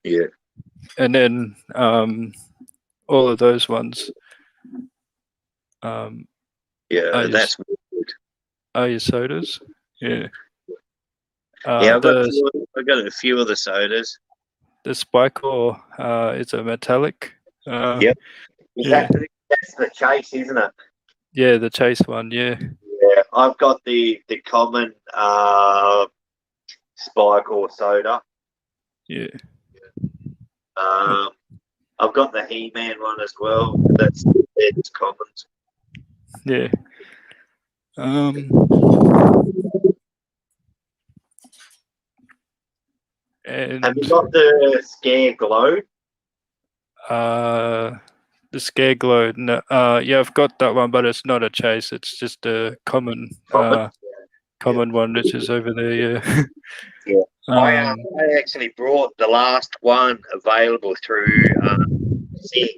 Yeah. And then all of those ones are Yeah, your, that's good. are your sodas. Yeah. Yeah, The I've got a few of the sodas. the spike ore is a metallic. Yep. Yeah, That's the chase, isn't it? yeah. The Chase one. Yeah, Yeah. I've got the common spike or soda. yeah, Um, I've got the He-Man one as well. It's common. yeah. Have you And got the Scare Glow? uh, the Scare Glow. No, yeah, I've got that one, but it's not a Chase. It's just a Common. Yeah. common one, which is over there. Yeah. Yeah. um, I actually brought the last one available through Sing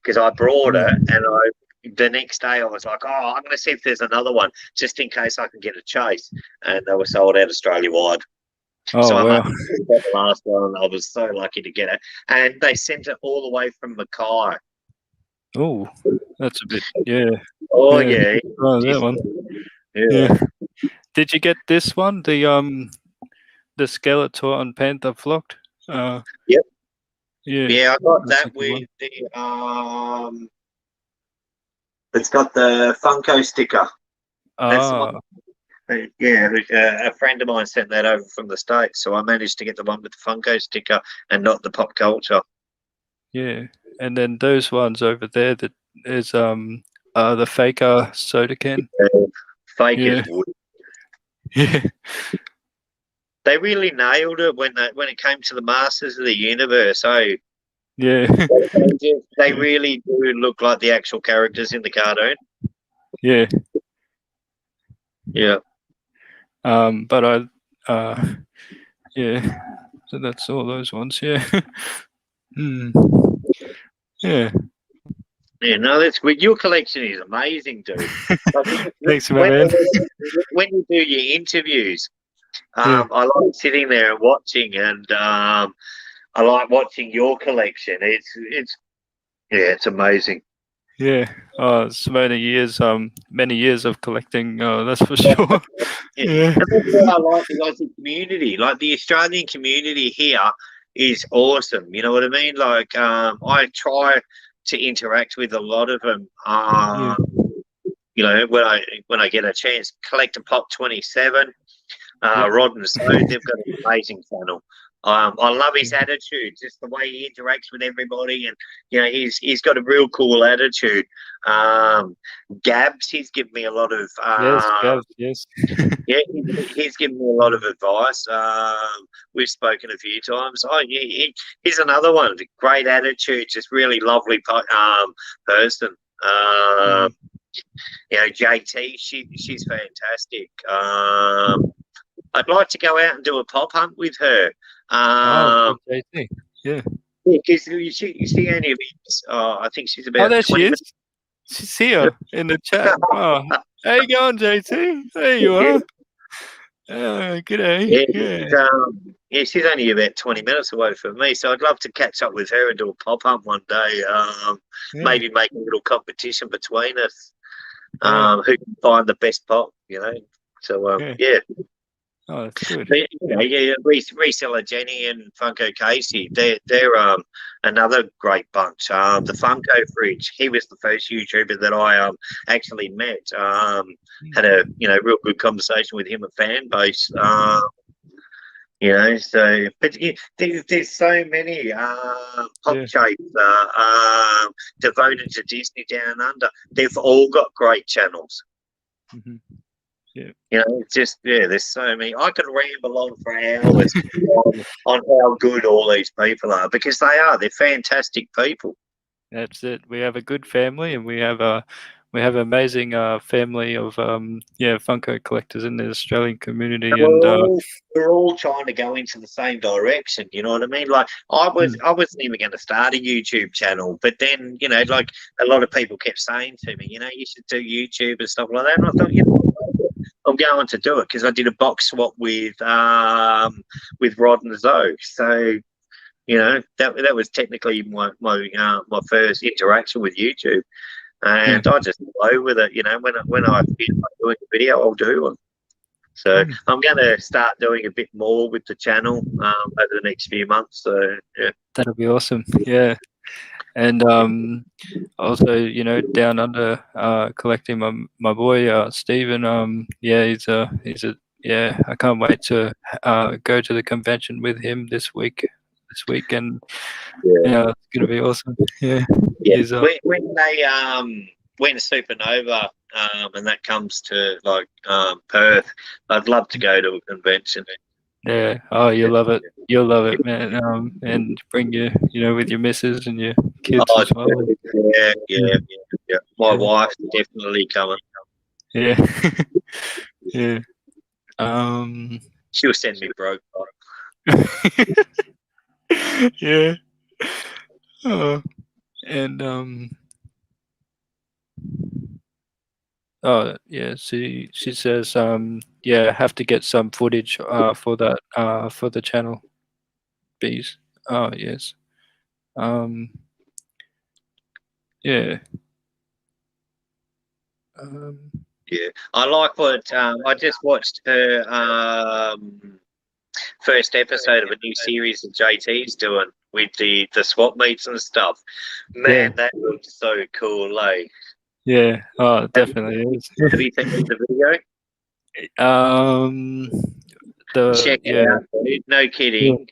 because I brought it mm. and the next day I was like, oh, I'm going to see if there's another one just in case I can get a chase. And they were sold out Australia wide. So Oh I wow. got the last one. I was so lucky to get it. And they sent it all the way from Mackay. Oh, that's a bit. Yeah, Oh, yeah. yeah. Oh, that one. Yeah. Yeah. Did you get this one? The Skeletor and Panther flocked. Yep. Yeah. Yeah, I got That's a that good with one. it's got the Funko sticker. That's the one. Ah, Yeah, a friend of mine sent that over from the States, so I managed to get the one with the Funko sticker and not the pop culture. yeah. And then those ones over there that is the Faker soda can. Fake as Yeah. wood. Yeah. They really nailed it when it came to the Masters of the Universe. Oh, Yeah. they Yeah. really do look like the actual characters in the cartoon. Yeah. Yeah. But yeah. So that's all those ones. Yeah. Hmm. Yeah. Yeah, no, that's good. Your collection is amazing, dude. Like, Thanks, my man. when you do your interviews, Yeah. I like sitting there and watching, and I like watching your collection. It's amazing. Yeah. Oh, it's many years of collecting. Oh, that's for sure. Yeah. Yeah. And that's why I like the Aussie community. Like the Australian community here is awesome. You know what I mean? Like I try to interact with a lot of them. Yeah. You know, when I get a chance, Collector Pop 27, Yep. Rod and So, they've got an amazing channel. I love his attitude, just the way he interacts with everybody, and he's got a real cool attitude. Gabs, he's given me a lot of Yes, Gav. Yes. yeah, he's given me a lot of advice. We've spoken a few times. Oh, he's another one. Great attitude, just really lovely person. Um, JT, she's fantastic. I'd like to go out and do a pop hunt with her. Oh, with JT. Yeah. Because she only I think she's Oh, about there she 20 is. She's here in the chat. Oh, how you going, JT? There you are. G'day. Yeah, Yeah. she's only about 20 minutes away from me, so I'd love to catch up with her and do a pop hunt one day. Yeah. Maybe make a little competition between us. Yeah. Who can find the best pop, So, Yeah. yeah. Oh, that's good. But, Reseller Jenny and Funko Casey, they're another great bunch. The Funko Fridge, he was the first YouTuber that I actually met. Had a real good conversation with him, a fan base. So but there's so many pop Yeah. shapes devoted to Disney Down Under. They've all got great channels. Mm-hmm. Yeah. It's just there's so many. I could ramble on for hours on how good all these people are, because they're fantastic people. That's it. We have a good family, and we have amazing family of Funko collectors in the Australian community, And and we're all trying to go into the same direction. You know what I mean? Like I wasn't even going to start a YouTube channel, but then like a lot of people kept saying to me, you should do YouTube and stuff like that. And I thought, I'm going to do it, because I did a box swap with Rod and Zoe. So that was technically my first interaction with YouTube, and I just flow with it. When I feel like doing a video, I'll do one. So I'm going to start doing a bit more with the channel over the next few months. So yeah, that'll be awesome. Yeah. And also, down under collecting my boy Stephen. I can't wait to go to the convention with him this week. And it's gonna be awesome. Yeah, yeah. he's When they when Supernova and that comes to like Perth, I'd love to go to a convention. yeah. Oh, you'll love it. You'll love it, man. And bring your with your missus and your kids Oh, as well. yeah. My wife's definitely coming. Yeah, yeah. Um. She'll send me broke. Yeah. Oh, and oh yeah. She says have to get some footage for that for the channel. Bees. Oh yes. Um. Yeah. Yeah, I like what I just watched her first episode of a new series that JT's doing with the swap meets and stuff. Man, that looks so cool, eh? Yeah. Oh, it definitely is. Have you seen the video? Check it out, dude. No kidding.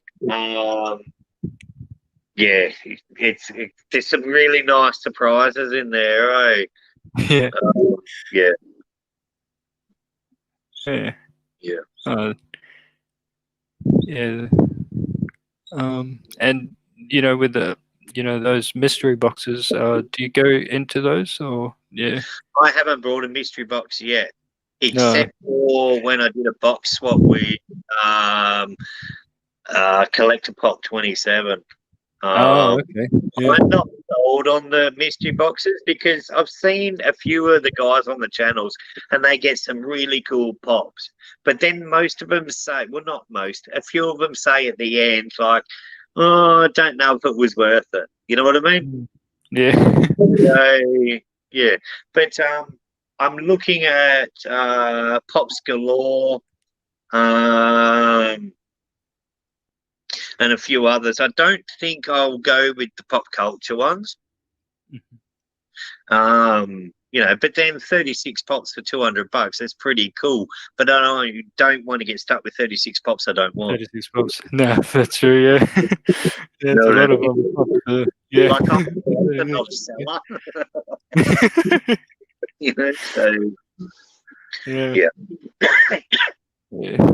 Yeah, there's some really nice surprises in there, eh? Yeah. Yeah. Yeah. Yeah. Yeah. And with the those mystery boxes, do you go into those or yeah? I haven't brought a mystery box yet, No. except for when I did a box swap with Collector Pop 27. Oh, okay. Yeah. I'm not sold on the mystery boxes, because I've seen a few of the guys on the channels and they get some really cool pops. But then most of them say, well, not most, a few of them say at the end, like, oh, I don't know if it was worth it. You know what I mean? Yeah. So, yeah. But I'm looking at Pops Galore. And a few others. I don't think I'll go with the pop culture ones. but then 36 pops for $200, that's pretty cool. But I don't want to get stuck with 36 pops I don't want. 36 pops. No, that's true. Yeah, yeah, it's a lot of pops. Yeah, Like I'm not a seller, so yeah, yeah. yeah.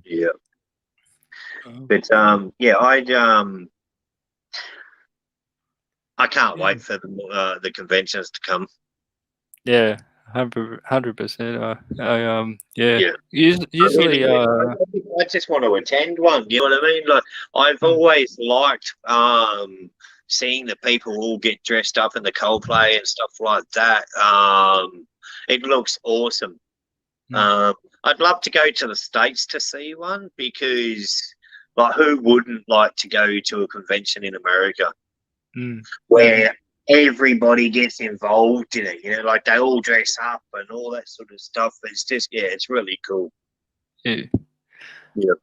Yeah. Um, But I can't yeah. wait for the conventions to come. Yeah, 100%. Yeah. Yeah. Usually, I just want to attend one. You know what I mean? Like I've mm, always liked seeing the people all get dressed up in the Coldplay and stuff like that. It looks awesome. mm, I'd love to go to the States to see one because, like, who wouldn't like to go to a convention in America yeah, where everybody gets involved in it? Like they all dress up and all that sort of stuff. It's just, it's really cool. yeah. Yeah.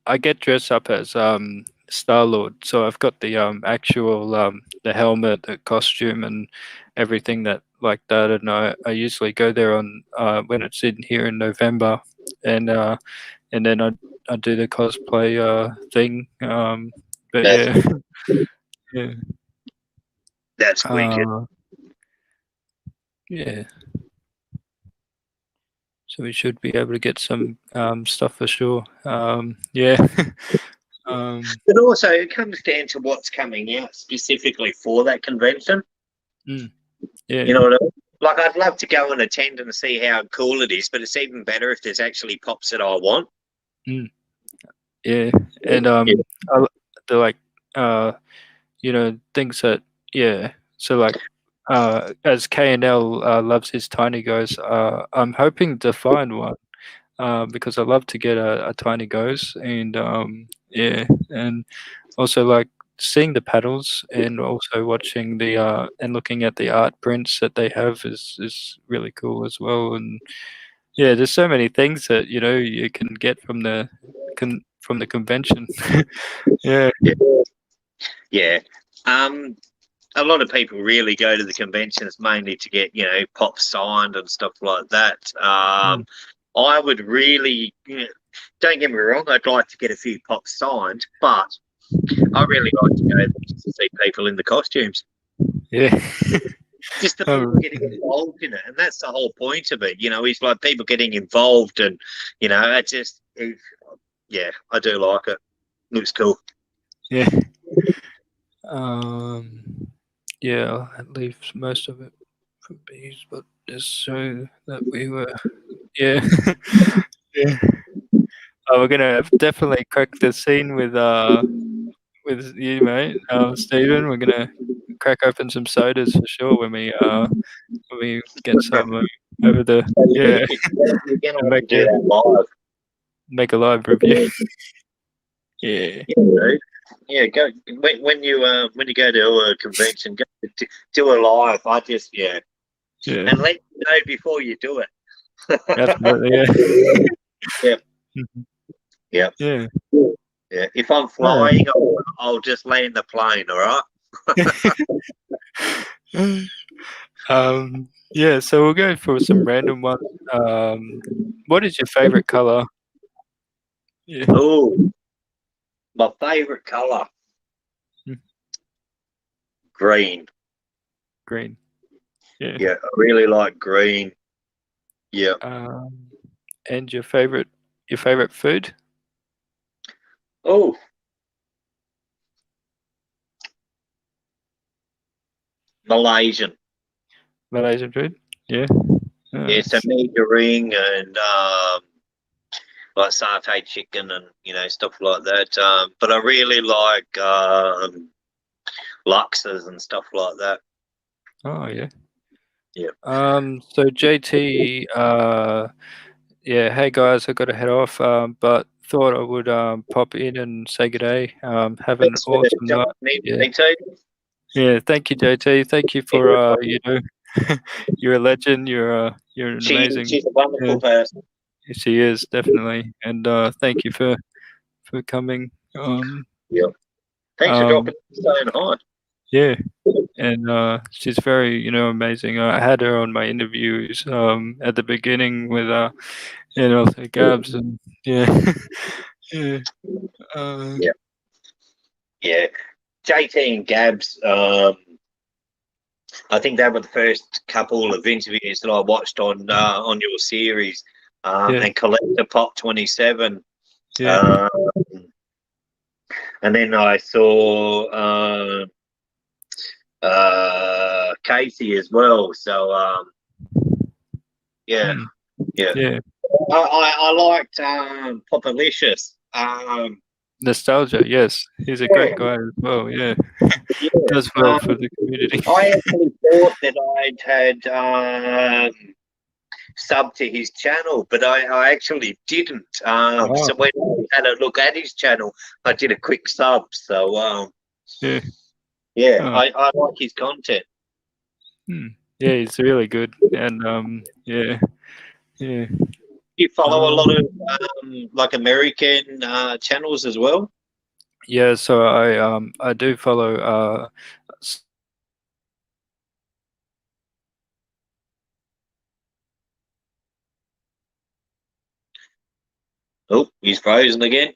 I get dressed up as Star-Lord, so I've got the actual the helmet, the costume, and everything that like that. And I usually go there on when it's in here in November, and then I do the cosplay thing. But That's yeah, yeah, that's wicked. yeah. So we should be able to get some stuff for sure. Yeah. But also, it comes down to what's coming out specifically for that convention. Yeah. You know what I mean? Like, I'd love to go and attend and see how cool it is, but it's even better if there's actually pops that I want. Yeah. And they're like things that so like as K&L loves his tiny goes, I'm hoping to find one because I love to get a tiny goes, and and also like seeing the paddles and also watching the and looking at the art prints that they have is really cool as well. And yeah, there's so many things that you can get from the convention. Yeah. Yeah. A lot of people really go to the conventions mainly to get, pop signed and stuff like that. Mm, I would really, don't get me wrong, I'd like to get a few pops signed, but I really like to go there just to see people in the costumes. yeah. Just the people getting involved in it, and that's the whole point of it. It's like people getting involved, and I do like it. Looks cool. Yeah. Yeah, I'll leave most of it for bees, but just so that we were, yeah, yeah. We're gonna definitely crack the scene with you, mate, Stephen. We're gonna crack open some sodas for sure when we get some over the yeah You're gonna and have to do that live. make a live review. Yeah, Yeah, go when you go to a convention, go do a live. yeah, And let you know before you do it. absolutely, yeah. Yeah, Mhm. yeah, Yeah. yeah. If I'm Oh. flying, I'll just land the plane. All right. Yeah, so we'll go for some random ones. What is your favorite color? Yeah. Oh, my favorite color, Mm, green. green. Yeah. Yeah, I really like green. Yeah. And your favorite food? Oh, Malaysian. Malaysian food? Yeah. Yeah, so Nice. meat ring and like satay chicken and stuff like that. But I really like Luxes and stuff like that. Oh yeah. Yeah. So JT, yeah, hey guys, I gotta head off. But thought I would pop in and say good day. Have an Thanks for awesome night. jumping in, Yeah. me too. Yeah, thank you, JT. Thank you for you're a legend. You're an amazing. She's a Yeah, wonderful person. she is definitely, and thank you for coming. Yeah. Thanks for Um, dropping saying hi. yeah, and she's very, amazing. I had her on my interviews at the beginning with and also Gabs, and yeah, yeah, uh, Yeah, yeah. JT and Gabs, I think they were the first couple of interviews that I watched on your series, yeah, and Collector Pop 27. yeah. Um, and then I saw Casey as well. So yeah, Mm, yeah. yeah. I liked Popalicious. Nostalgia, yes, he's a great Yeah, guy as well. Yeah, yeah. does well for the community. I actually thought that I'd had sub to his channel, but I actually didn't. Oh, So when I had a look at his channel, I did a quick sub. So yeah. yeah, Oh, I like his content. hmm. Yeah, he's really good, and yeah, yeah. You follow a lot of Um, like American channels as well. yeah. So I do follow s- Oh, he's frozen again.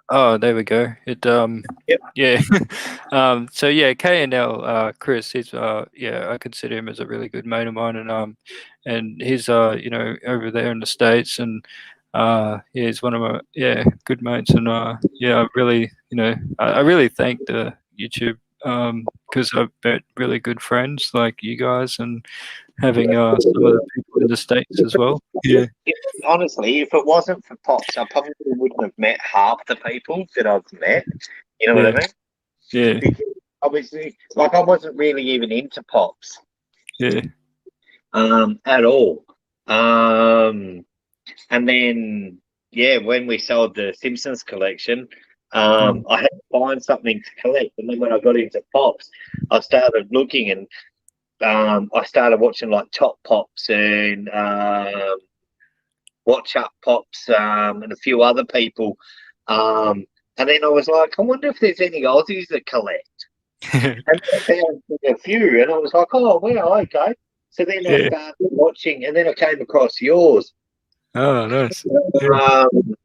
oh, there we go. It Yep. yeah. So yeah, KNL Chris, he's yeah, I consider him as a really good mate of mine, and he's over there in the States, and yeah, he's one of my, yeah, good mates, and yeah, I really, I really thank the YouTube, because I've met really good friends like you guys, and having some of the people in the States as well. Yeah. If, honestly, if it wasn't for Pops, I probably wouldn't have met half the people that I've met. You know what I Yeah. mean? Yeah. Because obviously, like I wasn't really even into Pops Yeah. at all. Um, and then, yeah, when we sold the Simpsons collection, Mm. I had to find something to collect. And then when I got into Pops, I started looking and I started watching like Top Pops and Watch Up Pops, and a few other people. Um, and then I was like, I wonder if there's any Aussies that collect. And I found a few, and I was like, oh, well, okay. So then I Yeah. started watching, and then I came across yours. Oh, nice. Yeah. Um,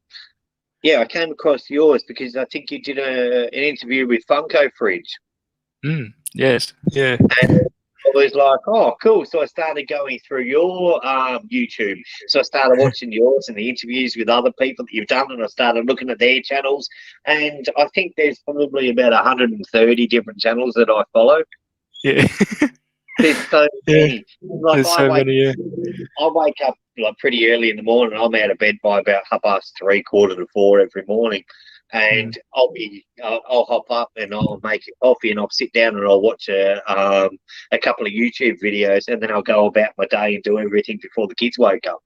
yeah, I came across yours because I think you did an interview with Funko Fridge. Mm. Yes. Yeah. And I was like, oh, cool. So I started going through your YouTube. So I started watching yours and the interviews with other people that you've done, and I started looking at their channels. And I think there's probably about 130 different channels that I follow. Yeah. There's so Yeah. many. Like There's so many. Yeah. I wake up like pretty early in the morning. I'm out of bed by about 3:30, 4:45 every morning, Mm. and I'll hop up and I'll make a coffee and I'll sit down and I'll watch a couple of YouTube videos, and then I'll go about my day and do everything before the kids wake up.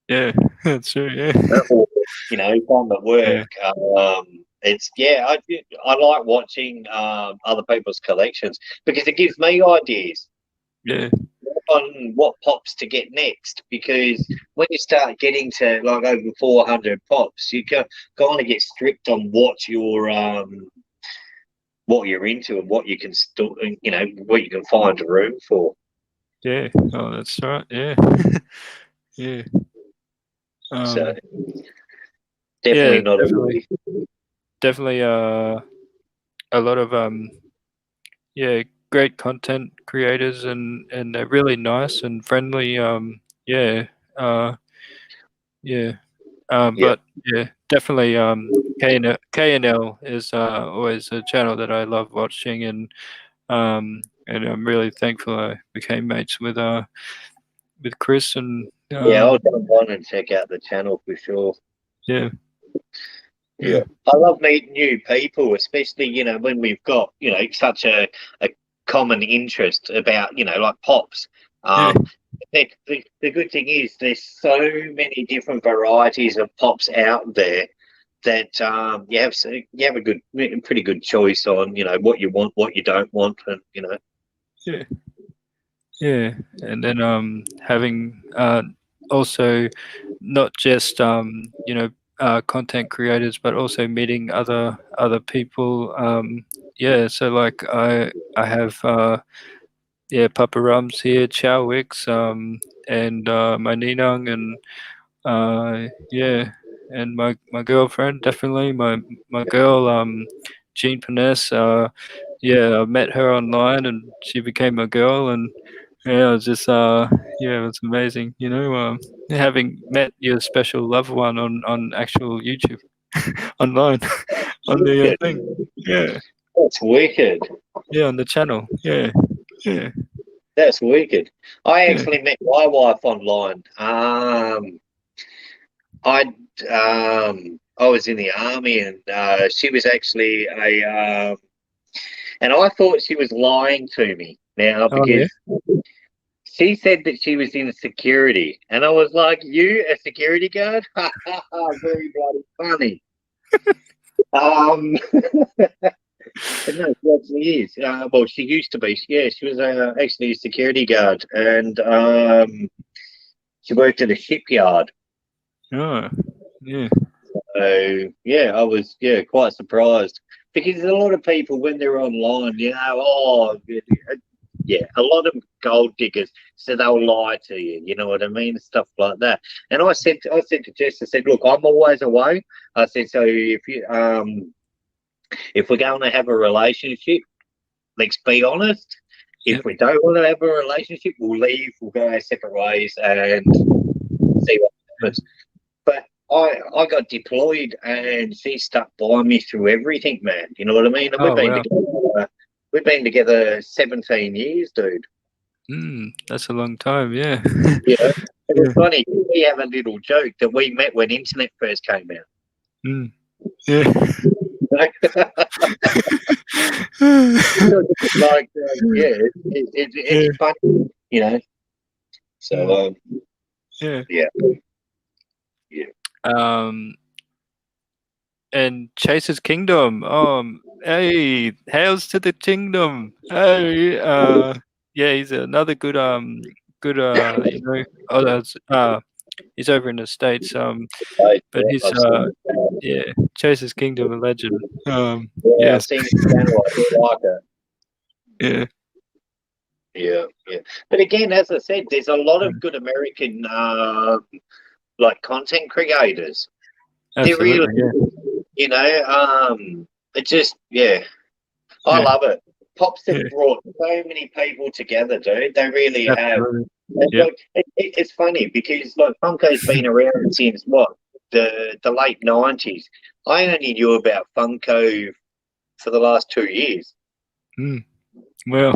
Yeah. That's true. Yeah. Or, you know, if I'm at Yeah. work. It's yeah, I like watching other people's collections because it gives me ideas Yeah. on what pops to get next, because when you start getting to like over 400 pops, you kind of get strict on what you're into and what you can still, you know, what you can find a room for. Yeah. Oh, that's right. Yeah. Yeah. So Um. definitely Yeah. not Definitely. easy. Definitely. A lot of yeah, great content creators, and they're really nice and friendly. Yeah. Uh. Yeah. Yeah, But yeah, definitely. KNL is always a channel that I love watching, and I'm really thankful I became mates with Chris, and yeah, I'll go on and check out the channel for sure. yeah, Yeah, yeah, I love meeting new people, especially when we've got such a common interest about like pops. yeah, Um, the good thing is there's so many different varieties of pops out there that you have a pretty good choice on what you want, what you don't want, and yeah, yeah. And then having also not just content creators, but also meeting other people yeah, so like I have yeah, Papa Rums here, Chow Wicks, and my Ninang, and yeah, and my girlfriend, definitely my girl, Jean Paness. Yeah, I met her online, and she became a girl, and yeah, it was just yeah, it was amazing. You know, having met your special loved one on actual YouTube online on the Wicked. thing. Yeah, That's wicked. yeah, on the channel. Yeah, yeah, That's wicked. I yeah. actually met my wife online. I I was in the army, and she was actually and I thought she was lying to me now Oh yeah. because she said that she was in security, and I was like, "You a security guard? Very bloody funny." Um, but no, she actually is. Well, she used to be. Yeah, she was actually a security guard, and she worked at a shipyard. Oh, yeah. So yeah, I was quite surprised because a lot of people when they're online, yeah, a lot of gold diggers, so they'll lie to you. You know what I mean? Stuff like that. And I said to Jess, I said, look, I'm always away. I said, so if we're going to have a relationship, let's be honest. If Yep. we don't want to have a relationship, we'll leave. We'll go our separate ways and see what happens. But I got deployed, and she stuck by me through everything, man. You know what I mean? And Oh wow. we've been together 17 years, dude. That's a long time. Yeah. You know, it was Yeah. funny. We have a little joke that we met when internet first came out. Mm. Yeah. Like, yeah, it's Yeah. funny, you know. Mm. So, Yeah. yeah, yeah, Um, and Chase's Kingdom. Hey, hails to the kingdom. Hey, yeah, he's another good, you know, oh, he's over in the States. But he's, I've seen yeah, Chase's Kingdom, a legend. I've Yes, seen his channel. I do like it. yeah, Yeah, yeah. But again, as I said, there's a lot of good American like content creators. They're really, absolutely, yeah, you know, it just I yeah, love it. Pops have yeah, brought so many people together, dude. They really have. absolutely, And yep. look, it's funny because like Funko's been around since what the late '90s. I only knew about Funko for the last 2 years. Mm, well,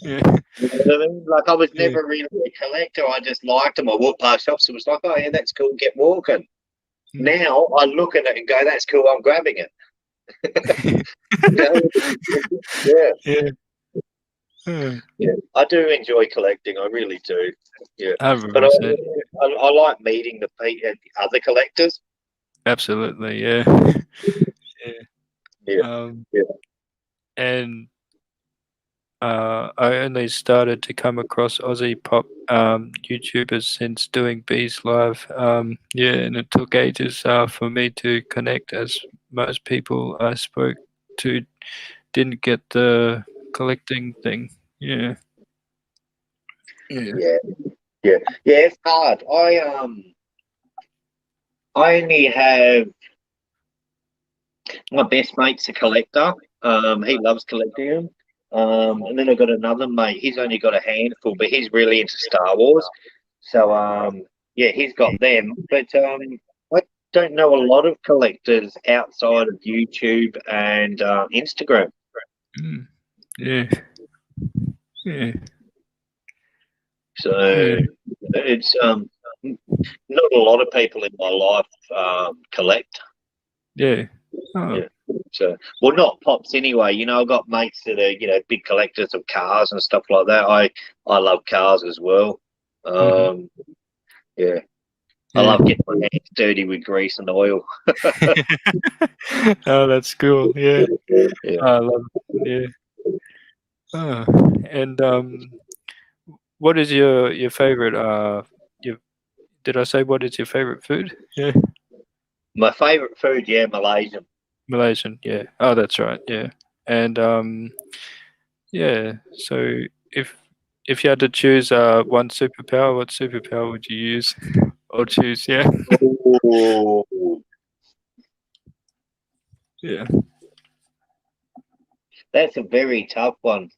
yeah, You know what I mean? Like I was yeah, never really a collector. I just liked them. I walked past shops. It was like, oh yeah, that's cool. Get walking. mm. Now I look at it and go, that's cool. I'm grabbing it. You know? Yeah, Yeah, uh, yeah. I do enjoy collecting. I really do. Yeah, but 100%, I like meeting the other collectors. absolutely, yeah, yeah. Yeah, yeah, And I only started to come across Aussie pop YouTubers since doing Bees Live. Yeah, and it took ages for me to connect, as most people I spoke to didn't get the collecting thing. Yeah, yeah, yeah, yeah, yeah. It's hard. I only have my best mate's a collector. He loves collecting them. And then I've got another mate. He's only got a handful, but he's really into Star Wars. So yeah, he's got them. But I don't know a lot of collectors outside of YouTube and Instagram. mm, yeah, yeah, So yeah, it's not a lot of people in my life collect. yeah. Oh, Yeah. So, well, not pops anyway. You know, I've got mates that are, big collectors of cars and stuff like that. I love cars as well. hmm, Um, yeah, I yeah. love getting my hands dirty with grease and oil. Oh, that's cool. Yeah, Yeah. I love it. Yeah. And what is your favorite your did I say what is your favorite food? Yeah. My favorite food, yeah, Malaysian. Malaysian, yeah. Oh, that's right. Yeah. And yeah, so if you had to choose one superpower, what superpower would you use or choose? Yeah, Ooh, yeah. that's a very tough one.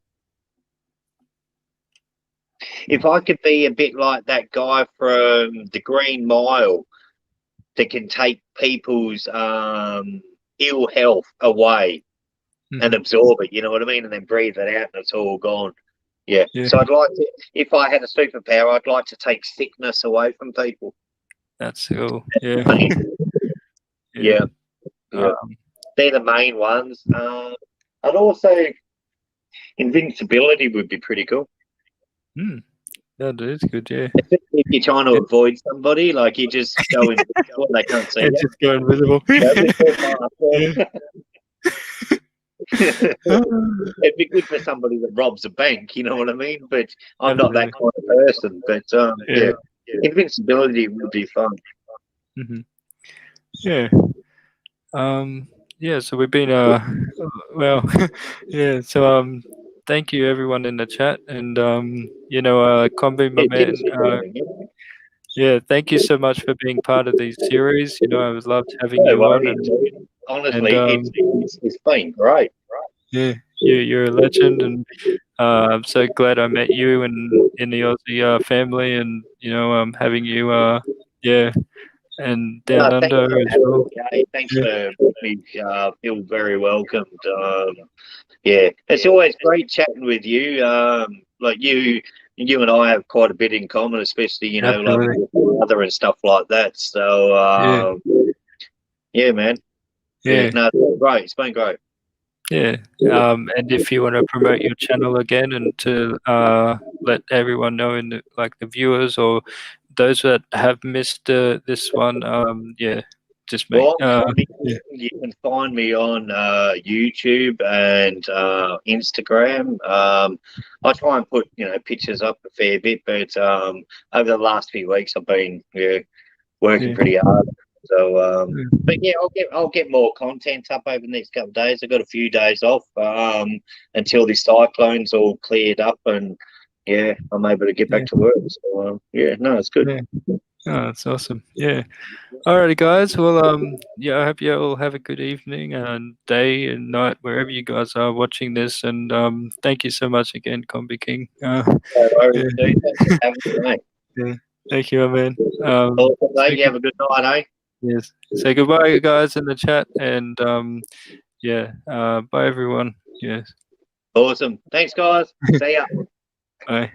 If I could be a bit like that guy from the Green Mile that can take people's ill health away and Hmm. absorb it, you know what I mean, and then breathe it out and it's all gone. Yeah. Yeah, So I'd like to, if I had a superpower, I'd like to take sickness away from people. that's cool. Yeah, yeah. Yeah, yeah. Um, They're the main ones. And also invincibility would be pretty cool. hmm, that is good. Yeah, Especially if you're trying to yeah. avoid somebody, like you just go invisible and they can't see And you. just go invisible. That'd be cool, Yeah. man. It'd be good for somebody that robs a bank, you know what I mean? But I'm not that Absolutely. kind of person. But Yeah. yeah, invincibility would be fun. Hmm. Yeah. Um, yeah, so we've been well, yeah, so thank you everyone in the chat, and Kombi, my Yeah, man, cheers for joining. Yeah, yeah, thank you so much for being part of these series. I was loved having no you on, worries, and dude. and Honestly, it's been great. yeah, you're a legend, and I'm so glad I met you and in the Aussie family, and having you yeah, and down Thanks under for as having well. me, Kate. Thanks Yeah, for making me feel very welcomed. Yeah, it's always great chatting with you. Like you and I have quite a bit in common, especially like absolutely. with your brother and stuff like that. So Yeah, yeah, man. Yeah, yeah. no, it's been great. It's been great. Yeah, and if you want to promote your channel again and to let everyone know in like the viewers or those that have missed this one, yeah, just make Well, yeah, you can find me on YouTube and Instagram. I try and put pictures up a fair bit, but over the last few weeks I've been working yeah, pretty hard. So, yeah, but yeah, I'll get more content up over the next couple of days. I've got a few days off until the cyclone's all cleared up, and yeah, I'm able to get back yeah, to work. So yeah, no, it's good. yeah. Oh, that's awesome. Yeah. Alrighty, guys. Well, yeah, I hope you all have a good evening and day and night wherever you guys are watching this. And thank you so much again, Combi King. No worries, Yeah, dude. Thanks for having me, mate. yeah. Thank you, my man. Awesome, mate. Say You have a good night, eh? yes. Say goodbye, guys, in the chat, and yeah. Bye, everyone. Yes. Awesome. Thanks, guys. See ya. Bye.